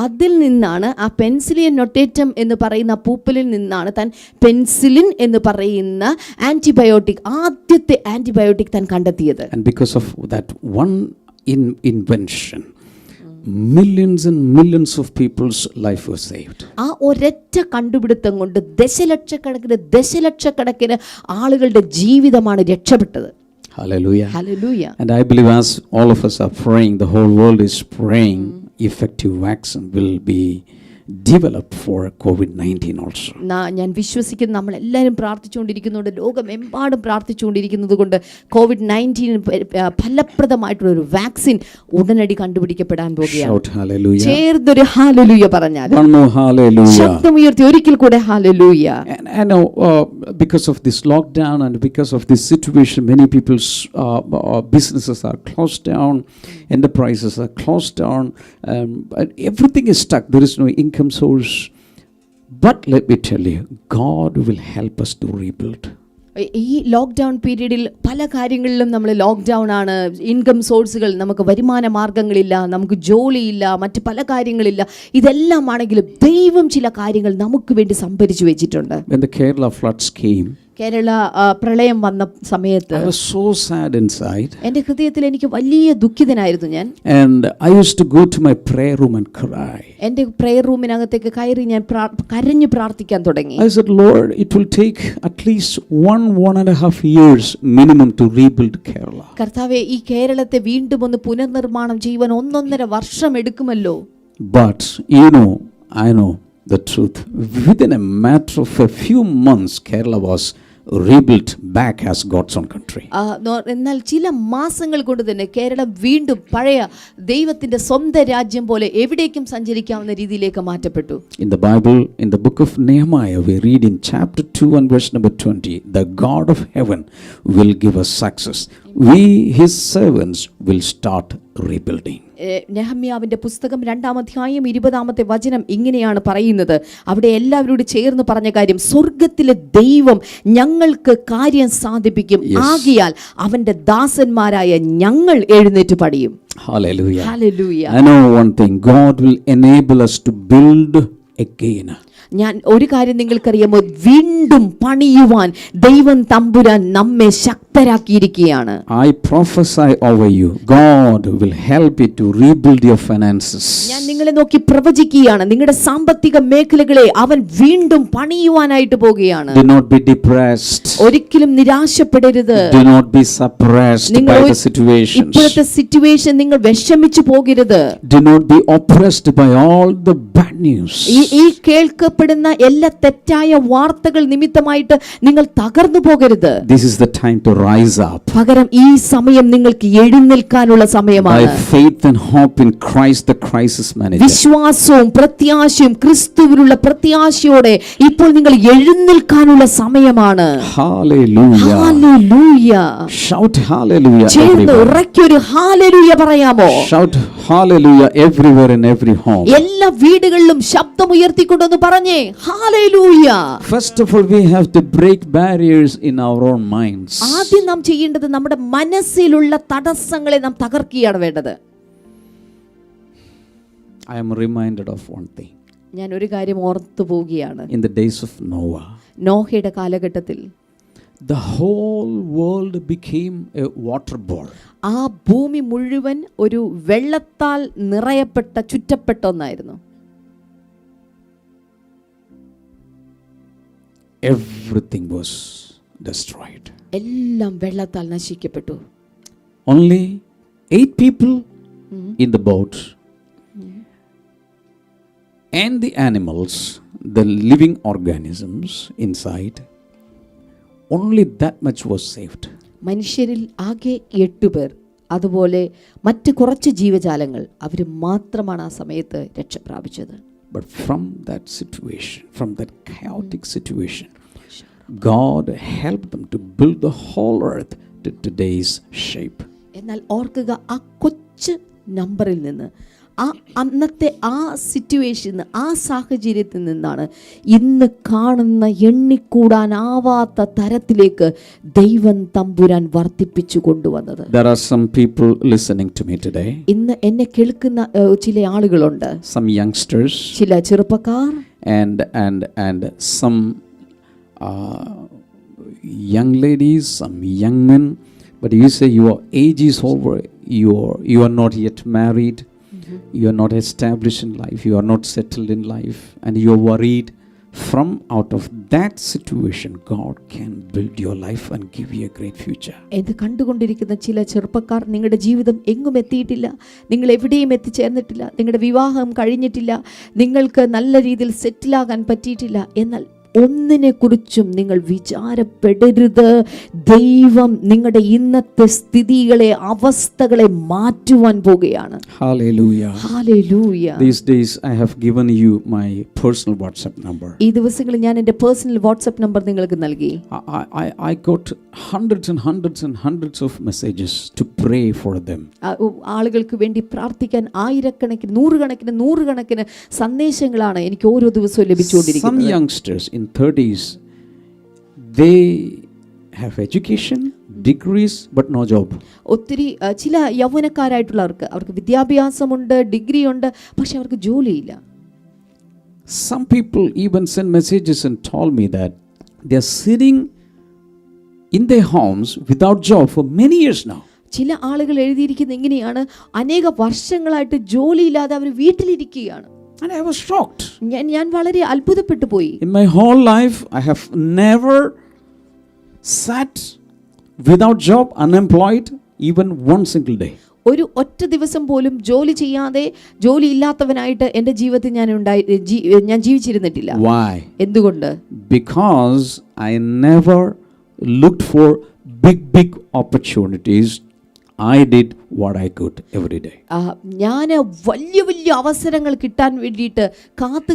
B: അതിൽ നിന്നാണ് ആ പെൻസിലിയൻ നൊട്ടേറ്റം എന്ന് പറയുന്ന പൂപ്പലിൽ നിന്നാണ് താൻ പെൻസിലിൻ എന്ന് പറയുന്ന ആന്റിബയോട്ടിക്, ആദ്യത്തെ ആന്റിബയോട്ടിക് താൻ കണ്ടെത്തിയത്.
A: And because of that one invention, millions and millions of people's life was saved.
B: ആ ഒരൊറ്റ കണ്ടുപിടുത്തം കൊണ്ട് ദശലക്ഷക്കണക്കിന് ആളുകളുടെ ജീവിതമാണ് രക്ഷപ്പെട്ടത്.
A: Hallelujah.
B: Hallelujah.
A: And I believe as all of us are praying, the whole world is praying, effective vaccine will be developed for COVID-19 also.
B: ഞാൻ വിശ്വസിക്കുന്നു നമ്മളെല്ലാവരും പ്രാർത്ഥിച്ചുകൊണ്ടിരിക്കുന്നുണ്ട്, ലോകമെമ്പാടും പ്രാർത്ഥിച്ചുകൊണ്ടിരിക്കുന്നത് കൊണ്ട് COVID-19 ഫലപ്രദമായിട്ടുള്ള ഒരു വാക്സിൻ ഉടനടി കണ്ടുപിടിക്കപ്പെടാൻ പോകുകയാണ്.
A: Shout hallelujah.
B: ചേർന്നൊരു ഹല്ലേലൂയ പറഞ്ഞാൽ.
A: One more hallelujah.
B: ശബ്ദമുയർത്തി ഒരിക്കൽ കൂടെ hallelujah.
A: And I know because of this lockdown and because of this situation, many people's businesses are closed down, enterprises are closed down, everything is stuck. There is no income source. But let me tell you, God will help us to rebuild.
B: ഈ lockdown പീരീഡിൽ പല കാര്യങ്ങളിലും നമ്മൾ lockdown ആണ്, income സോഴ്സുകൾ, നമുക്ക് വരുമാന മാർഗങ്ങളില്ല, നമുക്ക് ജോലിയില്ല, മറ്റ് പല കാര്യങ്ങളില്ല. ഇതെല്ലാം ആണെങ്കിലും ദൈവം ചില കാര്യങ്ങൾ നമുക്ക് വേണ്ടി സംഭരിച്ചു വെച്ചിട്ടുണ്ട്.
A: When the Kerala floods came,
B: Kerala പ്രളയം വന്ന സമയത്ത്
A: I was so sad inside.
B: എൻ്റെ ഹൃദയത്തിൽ എനിക്ക് വലിയ ദുഃഖിതനായിരുന്നു ഞാൻ.
A: And I used to go to my prayer room and cry.
B: എൻ്റെ പ്രെയർ റൂമിനകത്തേക്ക് കയറി ഞാൻ കരഞ്ഞു പ്രാർത്ഥിക്കാൻ തുടങ്ങി.
A: I said, Lord, it will take at least 1.5 years minimum to rebuild Kerala.
B: കർത്താവേ, ഈ കേരളത്തെ വീണ്ടും ഒന്ന് പുനർനിർമ്മാണം ചെയ്യുവാൻ 1.5 വർഷം എടുക്കുമല്ലോ.
A: But I know the truth. Within a matter of a few months, Kerala was rebuilt back as God's own country.
B: എന്നാൽ ചില മാസങ്ങൾ കൊണ്ട് തന്നെ കേരളം വീണ്ടും പഴയ ദൈവത്തിന്റെ സ്വന്തം രാജ്യം പോലെ എവിടേക്കും സഞ്ചരിക്കാവുന്ന രീതിയിലേക്ക് മാറ്റപ്പെട്ടു.
A: In the Bible, in the book of Nehemiah, we read in chapter 2 and verse number 20, the God of heaven will give us success. We, his servants, will start rebuilding.
B: നെഹമ്യാവിന്റെ പുസ്തകം 2-ാം അധ്യായം 20-ാമത്തെ വചനം ഇങ്ങനെയാണ് പറയുന്നത്. അവിടെ എല്ലാവരോടും ചേർന്ന് പറഞ്ഞ കാര്യം, സ്വർഗത്തിലെ ദൈവം ഞങ്ങൾക്ക് കാര്യം സാധിപ്പിക്കും, ആകിയാൽ അവന്റെ ദാസന്മാരായ ഞങ്ങൾ എഴുന്നേറ്റ് പണിയും.
A: Hallelujah.
B: Hallelujah.
A: I know one thing, God will enable us to build again.
B: ഞാൻ ഒരു കാര്യം നിങ്ങൾക്കറിയാമോ, വീണ്ടും പണിയുവാൻ ദൈവം തമ്പുരാൻ നമ്മെ ശക്തരാക്കിയിരിക്കുകയാണ്.
A: I prophesy over you, God will help you to rebuild your finances.
B: ഞാൻ നിങ്ങളെ നോക്കി പ്രവചിക്കുകയാണ്, നിങ്ങളുടെ സാമ്പത്തിക മേഖലകളെ അവൻ വീണ്ടും പണിയുവാനായിട്ട് പോകുകയാണ്.
A: Do not be depressed.
B: ഒരിക്കലും നിരാശപ്പെടരുത്.
A: Do not be suppressed by the situations.
B: ഇപ്പോഴത്തെ സിറ്റുവേഷൻ നിങ്ങൾ വിഷമിച്ചു പോകരുത്.
A: Do not be oppressed by all the bad news.
B: ഈ കേൾക്കപ്പെടുന്ന എല്ലാ തെറ്റായ വാർത്തകൾ നിമിത്തമായിട്ട് നിങ്ങൾ തകർന്നു പോകരുത്.
A: This is the time to rise up.
B: പകരം ഈ സമയം നിങ്ങൾക്ക് എഴുന്നേൽക്കാനുള്ള സമയമാണ്.
A: By faith and hope in Christ, the crisis manager.
B: വിശ്വാസവും പ്രത്യാശയും ക്രിസ്തുവിലുള്ള പ്രത്യാശയോടെ ഇപ്പോൾ നിങ്ങൾ എഴുന്നേൽക്കാനുള്ള സമയമാണ്.
A: Hallelujah.
B: Hallelujah.
A: Shout hallelujah.
B: ചേർന്ന് ഉറക്കൊരു ഹാലലൂയ പറയാമോ?
A: Shout hallelujah everywhere in every home.
B: എല്ലാ വീടുകളിലും ശബ്ദം ഉയർത്തിക്കൊണ്ടൊന്ന് പറഞ്ഞേ hallelujah.
A: First of all, we have to break barriers in our own minds.
B: ആദ്യം നാം ചെയ്യേണ്ടത് നമ്മുടെ മനസ്സിലുള്ള തടസ്സങ്ങളെ നാം തകർക്കുകയാണ് വേണ്ടത്.
A: I am reminded of one thing.
B: ഞാൻ ഒരു കാര്യം ഓർത്തു പോവുകയാണ്.
A: In the days of Noah,
B: നോഹയുടെ കാലഘട്ടത്തിൽ
A: the whole world became a water ball.
B: ആ ഭൂമി മുഴുവൻ ഒരു വെള്ളത്താൽ നിറയപ്പെട്ട ചുറ്റപ്പെട്ട ഒന്നായിരുന്നു.
A: Everything was destroyed.
B: എല്ലാം വെള്ളത്താൽ നശിക്കപ്പെട്ടു.
A: Only 8 people in the boat, and the animals, the living organisms inside, only that much was saved.
B: മനുഷ്യരിൽ ആകെ 8 പേർ, അതുപോലെ മറ്റ് കുറച്ച് ജീവജാലങ്ങൾ, അവർ മാത്രമാണ് ആ സമയത്ത് രക്ഷ പ്രാപിച്ചത്.
A: But from that situation, from that chaotic situation, God helped them to build the whole earth to today's shape.
B: എന്നാൽ ഓർക്കുക, ആ കൊച്ചു നമ്പറിൽ നിന്ന്, ആ അന്നത്തെ ആ സിറ്റുവേഷന്, ആ സാഹചര്യത്തിൽ നിന്നാണ് ഇന്ന് കാണുന്ന എണ്ണിക്കൂടാനാവാത്ത തരത്തിലേക്ക് ദൈവം തമ്പുരാൻ വർദ്ധിപ്പിച്ചു കൊണ്ടുവന്നത്.
A: There are some people listening to me today.
B: ഇന്ന് എന്നെ കേൾക്കുന്ന ചില ആളുകളുണ്ട്,
A: some youngsters,
B: ചില ചെറുപ്പക്കാർ,
A: and some young ladies, some young men. But you say your age is over, you are not yet married. You are not established in life, you are not settled in life, and you are worried. From out of that situation, God can build your life and give you a great future.
B: ഇത് കണ്ടുകൊണ്ടിരിക്കുന്ന ചില ചെറുപ്പക്കാർ, നിങ്ങളുടെ ജീവിതം എങ്ങും എത്തിയിട്ടില്ല, നിങ്ങൾ എവിടെയും എത്തിച്ചേർന്നിട്ടില്ല, നിങ്ങളുടെ വിവാഹം കഴിഞ്ഞിട്ടില്ല, നിങ്ങൾക്ക് നല്ല രീതിയിൽ സെറ്റിലാകാൻ പറ്റിയിട്ടില്ല, എന്നാൽ ഒന്നിനെ കുറിച്ചും നിങ്ങൾ വിചാരപ്പെടരുത്. ദൈവം നിങ്ങളുടെ ഇന്നത്തെ സ്ഥിതികളെ, അവസ്ഥകളെ മാറ്റുവാൻ പോകുകയാണ്.
A: Hallelujah.
B: Hallelujah.
A: These days I have given you my personal WhatsApp number.
B: ഈ ദിവസങ്ങളിൽ ഞാൻ എൻ്റെ പേഴ്സണൽ വാട്സ്ആപ്പ് നമ്പർ നിങ്ങൾക്ക് നൽകി.
A: I got hundreds and hundreds and hundreds of messages to pray for them.
B: ആളുകൾക്ക് വേണ്ടി പ്രാർത്ഥിക്കാൻ ആയിരക്കണക്കിന്, നൂറുകണക്കിന് സന്ദേശങ്ങളാണ് എനിക്ക് ഓരോ ദിവസവും ലഭിച്ചുകൊണ്ടിരിക്കുന്നത്.
A: Some youngsters in 30s, they have education, degrees, but no job.
B: ഒത്തിരി ചില യൗവനക്കാരായിട്ടുള്ളവർക്ക്, അവർക്ക് വിദ്യാഭ്യാസമുണ്ട്, ഡിഗ്രി ഉണ്ട്, പക്ഷെ അവർക്ക് ജോലിയില്ല.
A: Some people even send messages and told me that they are sitting in their homes without job for many years now.
B: ചില ആളുകൾ എഴുതിയിരിക്കുന്നത് ഇങ്ങനെയാണ്, അനേക വർഷങ്ങളായിട്ട് ജോലിയില്ലാതെ അവർ വീട്ടിലിരിക്കുകയാണ്.
A: And I was shocked.
B: ഞാൻ വളരെ അത്ഭുതപ്പെട്ടു പോയി.
A: In my whole life, I have never sat without job, unemployed, even one single day.
B: ഒരു ഒറ്റ ദിവസം പോലും ജോലി ചെയ്യാതെ, ജോലി ഇല്ലാത്തവനായിട്ട് എൻ്റെ ജീവിതത്തിൽ ഞാൻ ജീവിച്ചിരുന്നിട്ടില്ല.
A: Why?
B: എന്തുകൊണ്ട്?
A: Because I never looked for big opportunities. I did what I could every day.
B: ഞാൻ വലിയ വലിയ അവസരങ്ങൾ കിട്ടാൻ വേണ്ടിയിട്ട്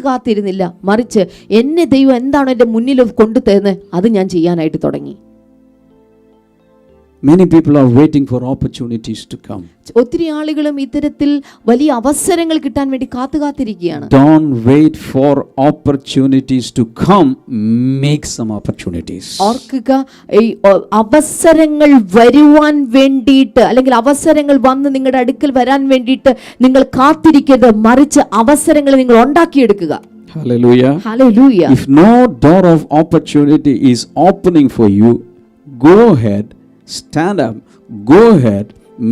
B: കാത്തിരുന്നില്ല, മറിച്ച് എന്നെ ദൈവം എന്താണ് എൻ്റെ മുന്നിൽ കൊണ്ടു തരുന്നത് അത് ഞാൻ ചെയ്യാനായിട്ട് തുടങ്ങി.
A: Many people are waiting for opportunities to come.
B: ഒത്തിരി ആളുകളും ഇത്തരത്തിൽ വലിയ അവസരങ്ങൾ കിട്ടാൻ വേണ്ടി കാത്തിരിക്കുകയാണ്.
A: Don't wait for opportunities to come, make some opportunities.
B: ഓർക്കുക, ഈ അവസരങ്ങൾ വരുവാൻ വേണ്ടിയിട്ട് അല്ലെങ്കിൽ അവസരങ്ങൾ വന്ന് നിങ്ങളുടെ അടുക്കൽ വരാൻ വേണ്ടിയിട്ട് നിങ്ങൾ കാത്തിരിക്കരുത്, മറിച്ച് അവസരങ്ങൾ നിങ്ങൾ ഉണ്ടാക്കിയെടുക്കുക.
A: Hallelujah.
B: Hallelujah.
A: If no door of opportunity is opening for you, go ahead, stand up, go ahead,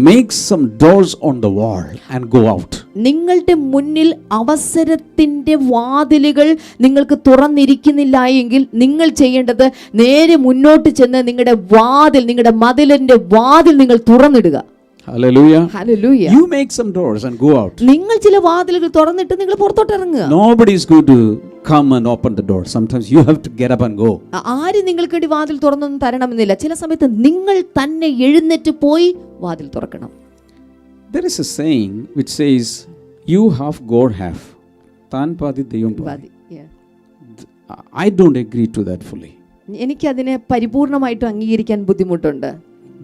A: make some doors on the wall and go out.
B: നിങ്ങളുടെ മുന്നിൽ അവസരത്തിന്റെ വാതിലുകൾ നിങ്ങൾക്ക് തുറന്നിരിക്കുന്നില്ല എങ്കിൽ നിങ്ങൾ ചെയ്യേണ്ടത് നേരെ മുന്നോട്ട് ചെന്ന് നിങ്ങളുടെ മതിലിന്റെ വാതിൽ നിങ്ങൾ തുറന്നിടുക.
A: Hallelujah.
B: Hallelujah.
A: You make some doors and go out.
B: നിങ്ങൾ ചില വാതിലുകൾ തുറന്നിട്ട് നിങ്ങൾ പുറത്തോട്ട് ഇറങ്ങുക.
A: Nobody is going to come and open the door. Sometimes you have to get up and go.
B: ആരും നിങ്ങൾക്ക് വേണ്ടി വാതിൽ തുറന്നൊന്നും തരണമെന്നില്ല. ചില സമയത്ത് നിങ്ങൾ തന്നെ എഴുന്നേറ്റ് പോയി വാതിൽ തുറക്കണം.
A: There is a saying which says, you half, God half. താൻ പാതി ദൈവം പാതി. I don't agree to that fully.
B: എനിക്ക് അതിനെ പരിപൂർണമായിട്ട് അംഗീകരിക്കാൻ ബുദ്ധിമുട്ടുണ്ട്.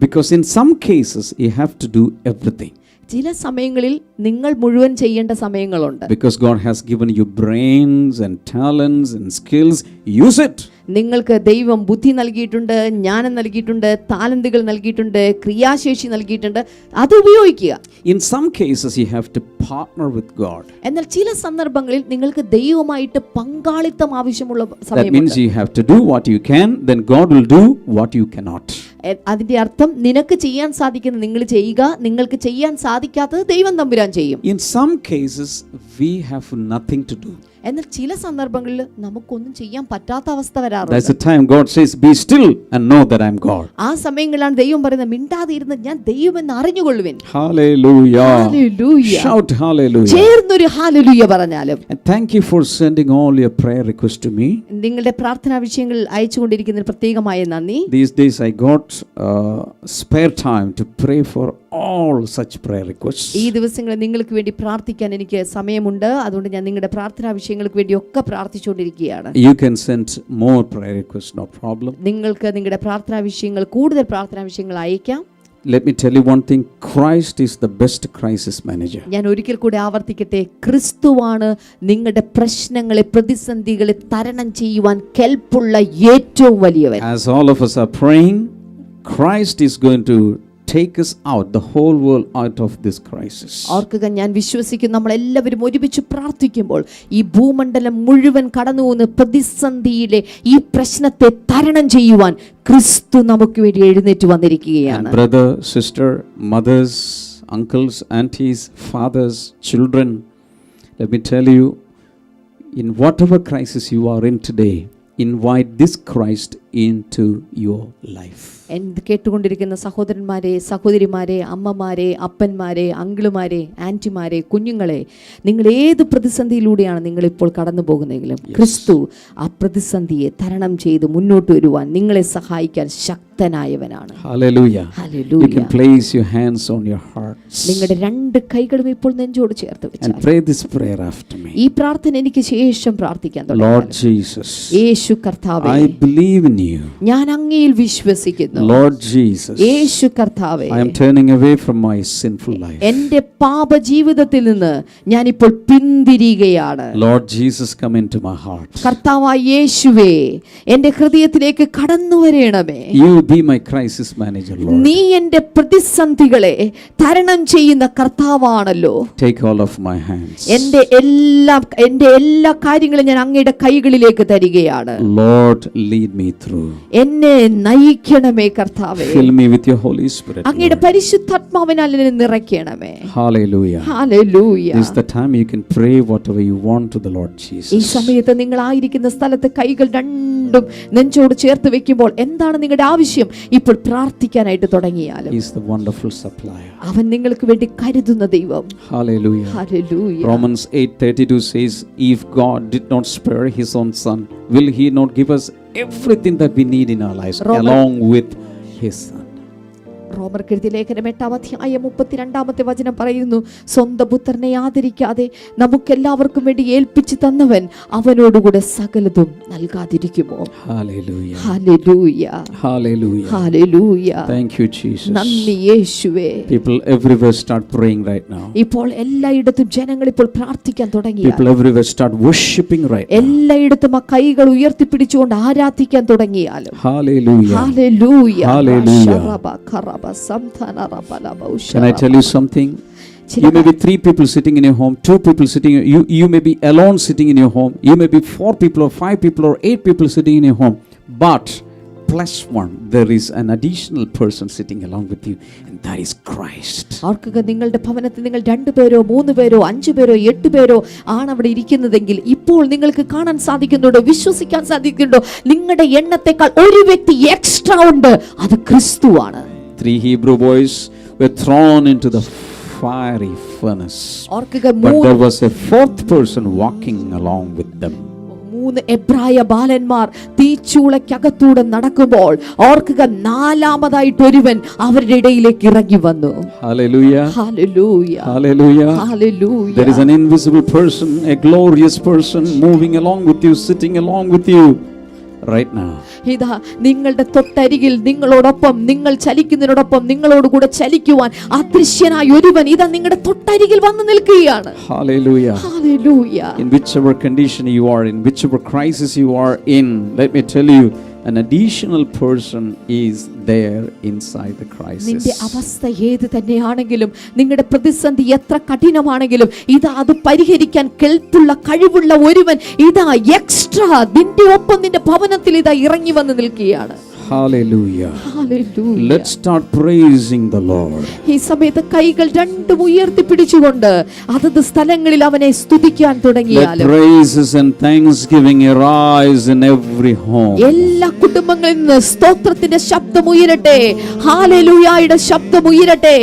A: Because in some cases you have to do everything.
B: ചില സമയങ്ങളിൽ നിങ്ങൾ മുഴുവൻ ചെയ്യേണ്ട സമയങ്ങളുണ്ട്.
A: Because God has given you brains and talents and skills, use it.
B: നിങ്ങൾക്ക് ദൈവം ബുദ്ധി നൽകിയിട്ടുണ്ട്, ജ്ഞാനം നൽകിയിട്ടുണ്ട്, താലന്തുകൾ നൽകിയിട്ടുണ്ട്, ക്രിയാശേഷി നൽകിയിട്ടുണ്ട്, അത് ഉപയോഗിക്കുക.
A: In some cases you have to partner with God.
B: എന്നാൽ ചില സന്ദർഭങ്ങളിൽ നിങ്ങൾക്ക് ദൈവവുമായിട്ട് പങ്കാളിത്തം ആവശ്യമുള്ള സമയമുണ്ട്.
A: That means you have to do what you can, then God will do what you cannot.
B: അതിന്റെ അർത്ഥം നിനക്ക് ചെയ്യാൻ സാധിക്കുന്നത് നിങ്ങൾ ചെയ്യുക, നിങ്ങൾക്ക് ചെയ്യാൻ സാധിക്കാത്തത് ദൈവം തമ്പുരാൻ ചെയ്യും.
A: In some cases we have nothing to do.
B: എന്നാൽ ചില സന്ദർഭങ്ങളിൽ നമുക്കൊന്നും ചെയ്യാൻ പറ്റാത്ത അവസ്ഥ വരാറുണ്ട്.
A: That's the time God says, be still and know that I am God.
B: ആ സമയങ്ങളിലാണ് ദൈവം പറയുന്നത്, മിണ്ടാതെ ഇരുന്ന് ഞാൻ ദൈവമെന്ന് അറിഞ്ഞുകൊള്ളുവിൻ.
A: Hallelujah.
B: Hallelujah.
A: Shout hallelujah.
B: ചേർന്നൊരു ഹല്ലേലൂയ പറഞ്ഞാലും.
A: And thank you for sending all your prayer requests to me.
B: നിങ്ങളുടെ പ്രാർത്ഥനാ വിഷയങ്ങൾ അയച്ചുകൊണ്ടിരിക്കുന്നതിന് പ്രത്യേകമായ നന്ദി.
A: These days I got spare time to pray for all such prayer requests.
B: ഈ ദിവസങ്ങളിൽ നിങ്ങൾക്ക് വേണ്ടി പ്രാർത്ഥിക്കാൻ എനിക്ക് സമയമുണ്ട്. അതുകൊണ്ട് ഞാൻ നിങ്ങളുടെ പ്രാർത്ഥനാ വിഷയങ്ങൾക്ക് വേണ്ടി ഒക്കെ പ്രാർത്ഥിച്ചുകൊണ്ടിരിക്കുകയാണ്.
A: You can send more prayer requests, no problem.
B: നിങ്ങൾക്ക് നിങ്ങളുടെ പ്രാർത്ഥനാ വിഷയങ്ങൾ, കൂടുതൽ പ്രാർത്ഥനാ വിഷയങ്ങൾ അയക്കാം.
A: Let me tell you one thing, Christ is the best crisis manager.
B: ഞാൻ ഒരിക്കൽ കൂടി ആവർത്തിക്കട്ടെ, ക്രിസ്തുവാണ് നിങ്ങളുടെ പ്രശ്നങ്ങളെ, പ്രതിസന്ധികളെ തരണം ചെയ്യുവാൻ കെൽപ്പുള്ള ഏറ്റവും വലിയവൻ.
A: As all of us are praying, Christ is going to take us out, the whole world out of this crisis.
B: ഓർക്കുക, ഞാൻ വിശ്വസിക്കുന്നു നമ്മളെല്ലാവരും ഒരുമിച്ച് പ്രാർത്ഥിക്കുമ്പോൾ ഈ ഭൂമണ്ഡലം മുഴുവൻ കടന്നുപോകുന്ന പ്രതിസന്ധിയിലെ ഈ പ്രശ്നത്തെ തരണം ചെയ്യുവാൻ ക്രിസ്തു നമുക്ക് വേണ്ടി എഴുന്നേറ്റ് വന്നിരിക്കുകയാണ്.
A: And brother, sister, mothers, uncles, aunties, fathers, children, let me tell you, in whatever crisis you are in today, invite this Christ into your life.
B: കേട്ടുകൊണ്ടിരിക്കുന്ന സഹോദരന്മാരെ, സഹോദരിമാരെ, അമ്മമാരെ, അപ്പന്മാരെ, അങ്കിളുമാരെ, ആൻറ്റിമാരെ, കുഞ്ഞുങ്ങളെ, നിങ്ങൾ ഏത് പ്രതിസന്ധിയിലൂടെയാണ് നിങ്ങളിപ്പോൾ കടന്നു പോകുന്നതെങ്കിലും ക്രിസ്തു ആ പ്രതിസന്ധിയെ തരണം ചെയ്ത് മുന്നോട്ട് വരുവാൻ നിങ്ങളെ സഹായിക്കാൻ ശക്തനായവനാണ്.
A: Hallelujah.
B: Hallelujah.
A: You can place your hands on your hearts.
B: നിങ്ങളുടെ രണ്ട് കൈകളും ഇപ്പോൾ നെഞ്ചോട് ചേർത്ത് വെച്ചാൽ
A: and pray this prayer after me.
B: ഈ പ്രാർത്ഥന എനിക്ക് ശേഷം പ്രാർത്ഥിക്കാൻ തുടങ്ങുക.
A: Lord Jesus,
B: യേശു കർത്താവേ,
A: I believe in you.
B: ഞാൻ അങ്ങയിൽ വിശ്വസിക്കുന്നു.
A: Lord Jesus,
B: യേശു കർത്താവേ,
A: I am turning away from my sinful life.
B: എൻ്റെ പാപ ജീവിതത്തിൽ നിന്ന് ഞാൻ ഇപ്പോൾ പിന്തിരിയുകയാണ്.
A: Lord Jesus, come into my heart.
B: കർത്താവായ യേശുവേ, എൻ്റെ ഹൃദയത്തിലേക്ക് കടന്നു വരണമേ.
A: You be my crisis manager, Lord.
B: നീ എൻ്റെ പ്രതിസന്ധികളെ തരണം ചെയ്യുന്ന കർത്താവാണല്ലോ.
A: Take all of my hands.
B: എൻ്റെ എല്ലാ കാര്യങ്ങളും ഞാൻ അങ്ങയുടെ കൈകളിലേക്ക് തരികയാണ്.
A: Lord, lead me through.
B: എന്നെ നയിക്കണമേ കർത്താവേ.
A: Fill me with your Holy Spirit.
B: അങ്ങയുടെ പരിശുദ്ധാത്മാവിനാൽ എന്നെ നിറയ്ക്കണമേ.
A: Hallelujah.
B: Hallelujah.
A: This is the time you can pray whatever you want to the Lord Jesus.
B: ഈ സമയത്ത് നിങ്ങൾ ആയിരിക്കുന്ന സ്ഥലത്ത് കൈകൾ രണ്ടും നെഞ്ചോട് ചേർത്ത് വെക്കുമ്പോൾ എന്താണ് നിങ്ങളുടെ ആവശ്യം ഇപ്പോൾ പ്രാർത്ഥിക്കാനായിട്ട് തുടങ്ങിയാലും
A: He is the wonderful supplier.
B: അവൻ നിങ്ങൾക്ക് വേണ്ടി കരുതുന്ന ദൈവം.
A: Hallelujah.
B: Hallelujah.
A: Romans 8:32 says, if God did not spare his own son, will he not give us everything that we need in our lives along with His Son.
B: റോമർക്കെഴുതിയ ലേഖനം 8-32 വചനം പറയുന്നു, സ്വന്തം പുത്രനെ ആദരിക്കാതെ നമുക്കെല്ലാവർക്കും വേണ്ടി ഏൽപ്പിച്ചു തന്നവൻ അവനോടുകൂടെ സകലതും നൽകാതിരിക്കുമോ?
A: Hallelujah.
B: Hallelujah.
A: Hallelujah.
B: Hallelujah.
A: Thank you, Jesus.
B: നന്ദി യേശുവേ.
A: People everywhere start praying right now.
B: ഇപ്പോൾ എല്ലായിടത്തും ജനങ്ങൾ ഇപ്പോൾ പ്രാർത്ഥിക്കാൻ തുടങ്ങി.
A: People everywhere start worshiping right now.
B: എല്ലായിടത്തും ആ കൈകൾ ഉയർത്തിപ്പിടിച്ചുകൊണ്ട് ആരാധിക്കാൻ തുടങ്ങിയാലും.
A: Hallelujah.
B: Hallelujah.
A: Hallelujah. Can I tell you something? You may be 3 people sitting in your home, 2 people sitting. You may be alone sitting in your home. You may be 4 people or 5 people or 8 people sitting in your home. But plus one, there is an additional person sitting along with you, and that is Christ.
B: ഓർക്കുക, നിങ്ങളുടെ ഭവനത്തിൽ നിങ്ങൾ 2 പേരോ 3 പേരോ 5 പേരോ 8 പേരോ ആണ് അവിടെ ഇരിക്കുന്നതെങ്കിൽ ഇപ്പോൾ നിങ്ങൾക്ക് കാണാൻ സാധിക്കുന്നുണ്ടോ, വിശ്വസിക്കാൻ സാധിക്കുന്നുണ്ടോ, നിങ്ങളുടെ എണ്ണത്തെക്കാൾ ഒരു വ്യക്തി എക്സ്ട്രാ ഉണ്ട്, അത് ക്രിസ്തുവാണ്.
A: 3 Hebrew boys were thrown into the fiery furnace, but there was a 4th person walking along with them.
B: 3 എബ്രായ ബാലന്മാർ തീച്ചൂളയ്ക്കകത്തൂടെ നടക്കുമ്പോൾ ഓർക്കുക, 4ാമതായിട്ട് ഒരുവൻ അവരുടെ ഇടയിലേക്ക് ഇറങ്ങി വന്നു.
A: Hallelujah.
B: Hallelujah.
A: Hallelujah.
B: Hallelujah.
A: There is an invisible person, a glorious person moving along with you, sitting along with you right now.
B: ഇതാ നിങ്ങളുടെ തൊട്ടരികിൽ നിങ്ങളോടൊപ്പം, നിങ്ങൾ ചലിക്കുന്നതിനോടൊപ്പം നിങ്ങളോട് കൂടെ ചലിക്കുവാൻ അദൃശ്യനായ ഒരുവൻ ഇതാ നിങ്ങളുടെ തൊട്ടരികിൽ വന്നു നിൽക്കുകയാണ്.
A: Hallelujah.
B: Hallelujah.
A: In whichever condition you are in, whichever crisis you are in, let me tell you, an additional person is there inside the crisis.
B: നിന്റെ അവസ്ഥ ഏത് തന്നെയാണെങ്കിലും, നിങ്ങളുടെ പ്രതിസന്ധി എത്ര കഠിനമാണെങ്കിലും, ഇതാ അത് പരിഹരിക്കാൻ കെൽപ്പുള്ള കഴിവുള്ള ഒരുവൻ ഇതാ എക്സ്ട്രാ നിന്റെ ഒപ്പം നിന്റെ ഭവനത്തിൽ ഇതാ ഇറങ്ങി വന്ന് നിൽക്കുകയാണ്.
A: Hallelujah.
B: Hallelujah.
A: Let's start praising the Lord.
B: ഈ സമയത്ത് കൈകൾ രണ്ടും ഉയർത്തിപ്പിടിച്ചുകൊണ്ട് അതത് സ്ഥലങ്ങളിൽ അവനെ സ്തുതിക്കാൻ തുടങ്ങിയാലും,
A: Let praises and thanksgiving arise in every home.
B: എല്ലാ കുടുംബങ്ങളിൽ നിന്ന് സ്തോത്രത്തിന്റെ ശബ്ദം ഉയരട്ടെ, ഹല്ലേലൂയയുടെ ശബ്ദം ഉയരട്ടെ,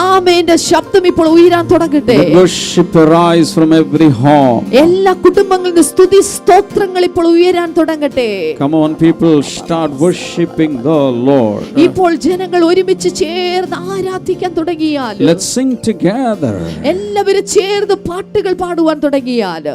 B: ആമേന്റെ ശബ്ദം ഇപ്പോൾ ഉയരാൻ തുടങ്ങട്ടെ.
A: Let worship arise from every home.
B: എല്ലാ കുടുംബങ്ങളിൽ നിന്ന് സ്തുതി സ്തോത്രങ്ങൾ ഇപ്പോൾ ഉയരാൻ തുടങ്ങട്ടെ.
A: Come on people, start worshiping the Lord.
B: ഇപ്പോൾ ജനങ്ങൾ ഒരുമിച്ച് ചേർന്ന് ആരാധിക്കാൻ തുടങ്ങിയാൽ,
A: Let's sing together.
B: എല്ലാവരും ചേർന്ന് പാട്ടുകൾ പാടുവാൻ തുടങ്ങിയാൽ,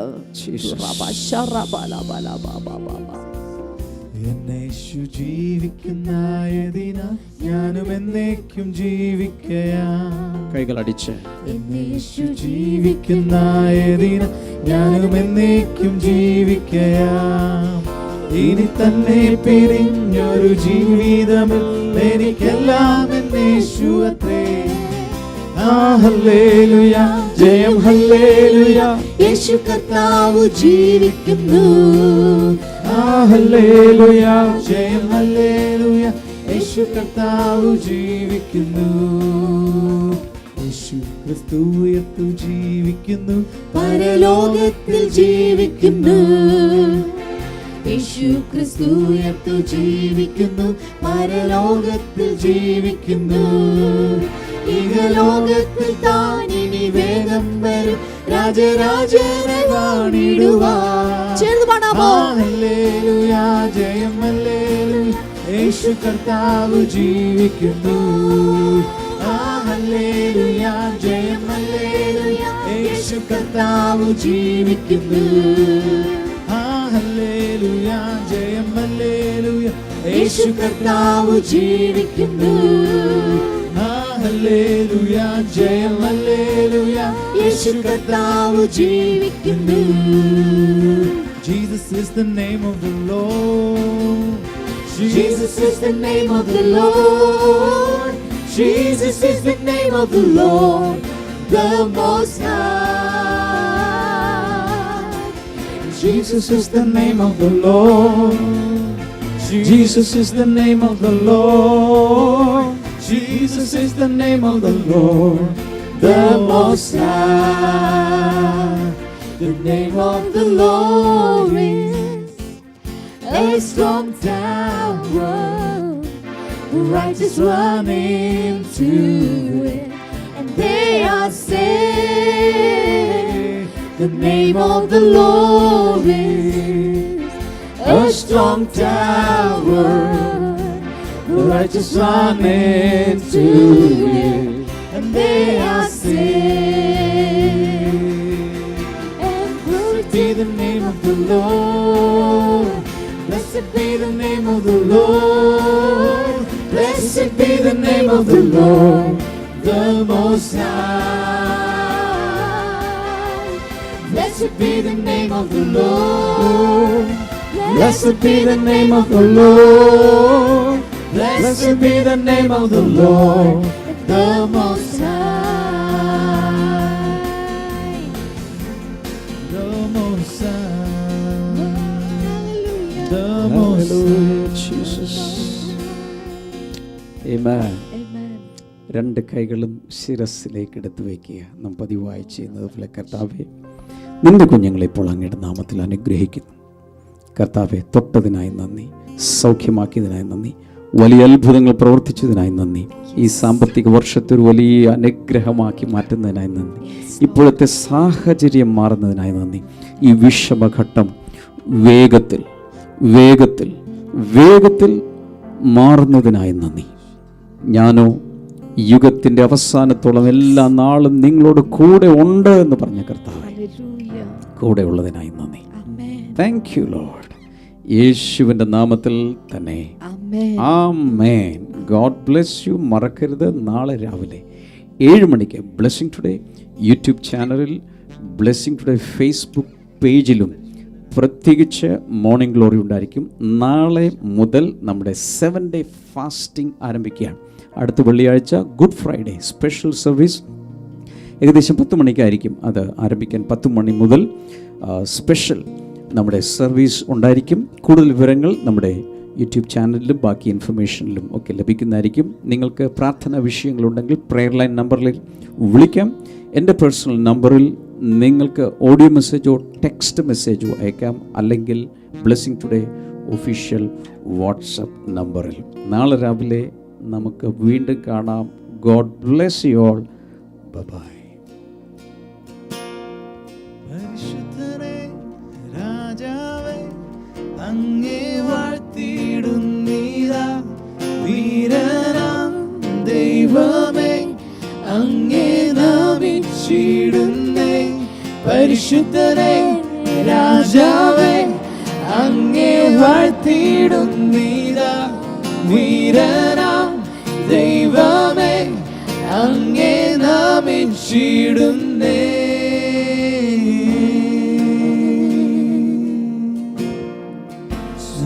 C: എന്നേശു ജീവിക്കുന്നതിനാൽ ഞാനും എന്നേക്കും ജീവിക്കയാം.
A: കൈകൾ അടിച്ച്,
C: എന്നേശു ജീവിക്കുന്നതിനാൽ ഞാനും എന്നേക്കും ജീവിക്കയാം. ഇനി തന്നെ പിരിഞ്ഞൊരു ജീവിതമിൽ എനിക്കെല്ലാം എന്നേശു അത്രേ. ഹല്ലേലൂയ, ജയം ഹല്ലേലൂയ, യേശു കർത്താവ് ജീവിക്കുന്നു. ഹല്ലേലൂയ, ജയം ഹല്ലേലൂയ, യേശു കർത്താവ് ജീവിക്കുന്നു. യേശു ക്രിസ്തു ഉയർത്തു ജീവിക്കുന്നു, പരലോകത്തിൽ ജീവിക്കുന്നു. യേശു ക്രിസ്തു ഉയർത്തു ജീവിക്കുന്നു, പരലോകത്തിൽ ജീവിക്കുന്നു. ഇഹലോകത്തിൽ താൻ ഇനി വേഗം വരും, രാജരാജനെ വാണിടുവാൻ.
B: ചേർന്ന് പാടാമോ?
C: ഹല്ലേലൂയ, ജയം ഹല്ലേലൂയ, യേശു കർത്താവ് ജീവിക്കുന്നു. ഹല്ലേലൂയ, ജയം ഹല്ലേലൂയ, യേശു കർത്താവ് ജീവിക്കുന്നു. ഹല്ലേലൂയ, ജയം ഹല്ലേലൂയ, യേശു കർത്താവ് ജീവിക്കുന്നു. ഹല്ലേലൂയ, ജയം ഹല്ലേലൂയ, യേശു കർത്താവ് ജീവിക്കുന്നു. Jesus is the name of the Lord. Jesus is the name of the Lord. Jesus is the name of the Lord, the Most High. Jesus is the name of the Lord. Jesus is the name of the Lord. Jesus is the name of the Lord, the Most High. The name of the Lord is a strong tower. The righteous run into it, and they are saved. The name of the Lord is a strong tower. The righteous run into it, and they are saved. And blessed be the name of the Lord. Blessed be the name of the Lord. Blessed be the name of the Lord, the Most High. Blessed be the name of the Lord. Blessed be the name of the Lord. Blessed be the name of the Lord, the Most High. The Most High. The Most High.
A: Jesus. Amen. രണ്ട് കൈകളും ശിരസിലേക്ക് എടുത്തു വയ്ക്കുക. നാം പതിവായി ചെയ്യുന്നത് പോലെ കർത്താവെ, നിന്റെ കുഞ്ഞുങ്ങളെ ഇപ്പോൾ അങ്ങയുടെ നാമത്തിൽ അനുഗ്രഹിക്കുന്നു. കർത്താവെ, തൊട്ടതിനായി നന്ദി, സൗഖ്യമാക്കിയതിനായി നന്ദി, വലിയ അത്ഭുതങ്ങൾ പ്രവർത്തിച്ചതിനായി നന്ദി, ഈ സാമ്പത്തിക വർഷത്തെ ഒരു വലിയ അനുഗ്രഹമാക്കി മാറ്റുന്നതിനായി നന്ദി, ഇപ്പോഴത്തെ സാഹചര്യം മാറുന്നതിനായി നന്ദി. ഈ വിഷമഘട്ടം വേഗത്തിൽ വേഗത്തിൽ വേഗത്തിൽ മാറുന്നതിനായി നന്ദി. ഞാനോ യുഗത്തിൻ്റെ അവസാനത്തോളം എല്ലാ നാളും നിങ്ങളോട് കൂടെ ഉണ്ട് എന്ന് പറഞ്ഞ കർത്താവേ, കൂടെ ഉള്ളതിനായി നന്ദി. Thank you Lord. യേശുവിൻ്റെ നാമത്തിൽ തന്നെ ആമേൻ. God bless U. മറക്കരുത്, നാളെ രാവിലെ 7 മണിക്ക് ബ്ലെസ്സിംഗ് ടുഡേ യൂട്യൂബ് ചാനലിൽ, ബ്ലെസ്സിംഗ് ടുഡേ ഫേസ്ബുക്ക് പേജിലും പ്രത്യേകിച്ച് മോർണിംഗ് ഗ്ലോറി ഉണ്ടായിരിക്കും. നാളെ മുതൽ നമ്മുടെ 7 ഡേ ഫാസ്റ്റിംഗ് ആരംഭിക്കുകയാണ്. അടുത്ത വെള്ളിയാഴ്ച ഗുഡ് ഫ്രൈഡേ സ്പെഷ്യൽ സർവീസ് ഏകദേശം 10 മണിക്കായിരിക്കും അത് ആരംഭിക്കാൻ. 10 മണി മുതൽ സ്പെഷ്യൽ നമ്മുടെ സർവീസ് ഉണ്ടായിരിക്കും. കൂടുതൽ വിവരങ്ങൾ നമ്മുടെ യൂട്യൂബ് ചാനലിലും ബാക്കി ഇൻഫർമേഷനിലും ഒക്കെ ലഭിക്കുന്നതായിരിക്കും. നിങ്ങൾക്ക് പ്രാർത്ഥനാ വിഷയങ്ങളുണ്ടെങ്കിൽ പ്രെയർ ലൈൻ നമ്പറിൽ വിളിക്കാം. എൻ്റെ പേഴ്സണൽ നമ്പറിൽ നിങ്ങൾക്ക് ഓഡിയോ മെസ്സേജോ ടെക്സ്റ്റ് മെസ്സേജോ അയക്കാം, അല്ലെങ്കിൽ ബ്ലെസ്സിംഗ് ടുഡേ ഒഫീഷ്യൽ വാട്സപ്പ് നമ്പറിൽ. നാളെ രാവിലെ നമുക്ക് വീണ്ടും കാണാം. God bless you all. Bye.
C: പരിശുദ്ധനേ രാജാവേ, അങ്ങേ വാഴ്ത്തിയിടുന്നീതാ. വീരനാം ദൈവമേ, അങ്ങേ നമിച്ചിടുന്നേ. പരിശുദ്ധനേ രാജാവേ, അങ്ങേ വാഴ്ത്തിയിടുന്നീതാ. വീരനാം ദൈവമേ, അങ്ങേ നമിച്ചിടുന്നേ.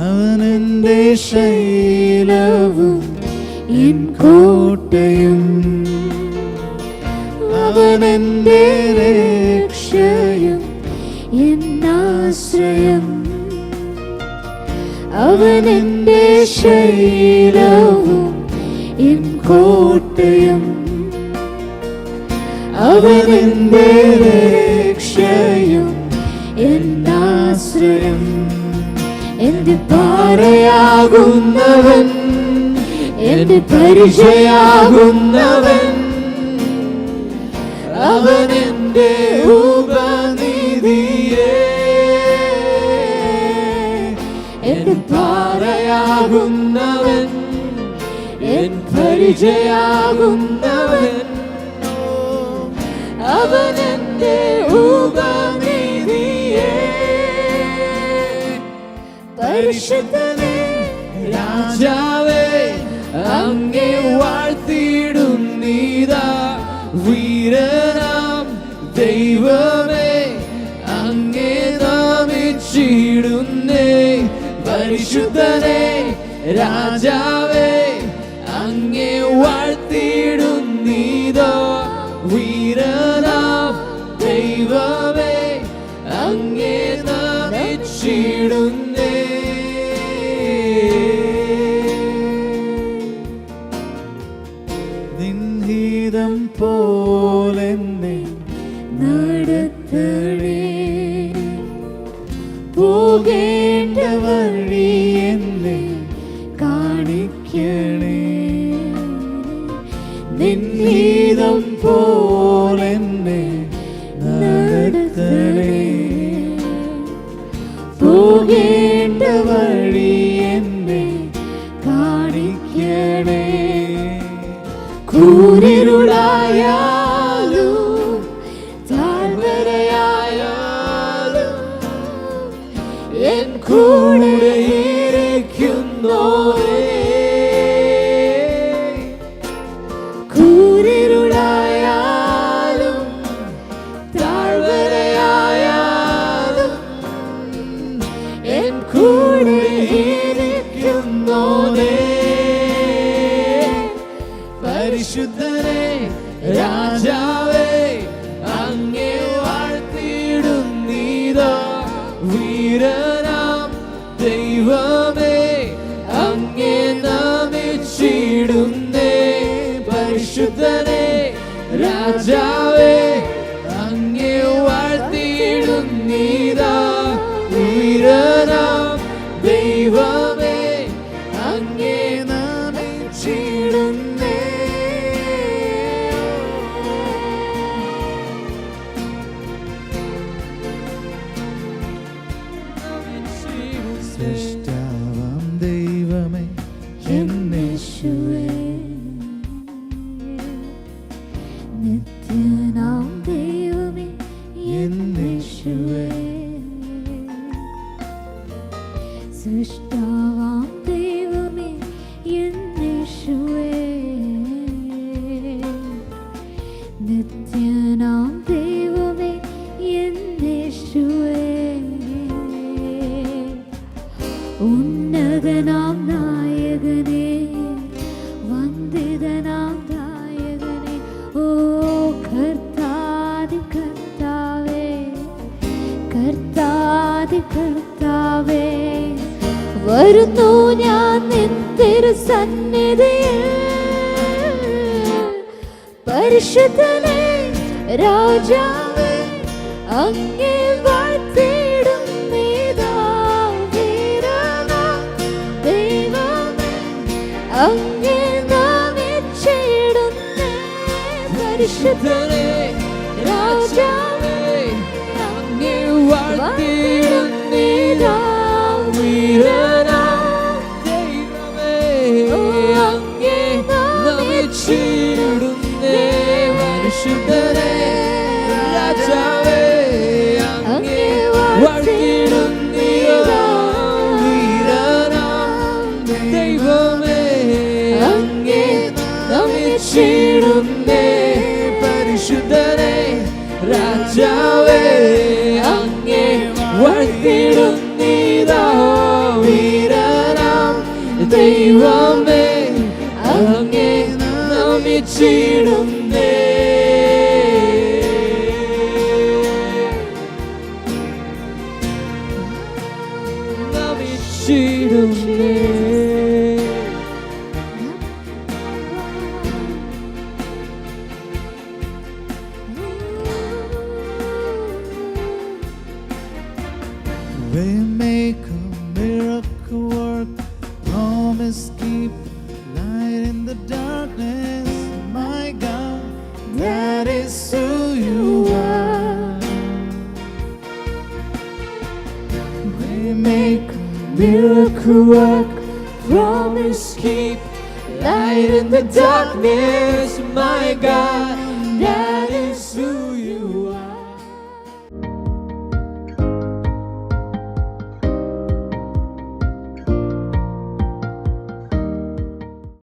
C: അവനെന്റെ ശൈലവും എൻ കോട്ടയും, അവനെന്റെ രക്ഷയും എന്നാശ്രയം. അവനെന്റെ ശൈലവും എൻ കോട്ടയും, അവനെന്റെ രക്ഷയും എന്നാശ്രയം. എന്റെ പാറയാകുന്നവൻ, എന്റെ പരിചയാകുന്നവൻ, അവനെന്റെ ഉപനിധിയേ. എന്റെ പാറയാകുന്നവൻ, എൻ പരിചയാകുന്നവൻ, അവനെന്റെ ഉപനിധിയേ. പരിശുദ്ധനേ രാജാവേ, അങ്ങേ വാഴ്ത്തിയിടുന്നീതാ. വീരനാം ദൈവമേ, അങ്ങേ നമിച്ചിടുന്നേ. പരിശുദ്ധനേ രാജാവേ, അങ്ങേ വാഴ്ത്തിയിടുന്നീതാ. വീരനാം ദൈവമേ, അങ്ങേ നമിച്ചിടുന്നേ. നിൻഹിതം പോലെന്നെ നടത്തണേ. പോകേണ്ട വഴി എന്നെ കാണിക്കണേ. നിൻഹിതം പോലെന്നെ നടത്തണേ. പോകേണ്ട രാജാവേ അങ്ങേ വാഴ്ത്തിയിടുന്നീതാ ഉയരനാം ദൈവമേ അങ്ങേ നമിച്ചിടുന്നേ സൃഷ്ടാവാം ദൈവമേ എന്നേശുവേ
D: നിത്യനാം ദൈവമേ
C: എന്നേശുവേ
D: സൃഷ്ടാവാം ദൈവമേ എന്നേശുവേ നിത്യനാം ദൈവമേ എന്നേശുവേ ഉന്നതനാം നായകനേ വന്ദിതനാം നായകനേ ഓ കർത്താതി കർത്താവേ കർത്താതി കർത്താവേ വരുന്നു ഞാൻ നിൻ തിരുസന്നിധിയിൽ പരിശുദ്ധനേ രാജാവേ അങ്ങേ വാഴ്ത്തിയിടുന്നീതാ വീരനാം ദൈവമേ അങ്ങേ നമിച്ചിടുന്നേ പരിശുദ്ധനേ രാജാവേ
C: അങ്ങേ വാഴ്ത്തിയിടുന്നീതാ ഉയരനാം ദൈവമേ അങ്ങേ നമിച്ചിടുന്നേ പരിശുദ്ധനേ രാജാവേ അങ്ങേ വാഴ്ത്തിയിടുന്നീതാ ഉയരനാം ദൈവമേ അങ്ങേ നമിച്ചിടുന്നേ പരിശുദ്ധനേ രാജാവേ അങ്ങേ വാഴ്ത്തിയിടുന്നീതാ വീരനാം ദൈവമേ അങ്ങേ നമിച്ചിടുന്നേ നമിച്ചിടുന്നേ Waymaker, miracle work, promise keep, light in the darkness, my God, that is who you are. Waymaker, miracle work, promise keep, light in the darkness, my God, that is who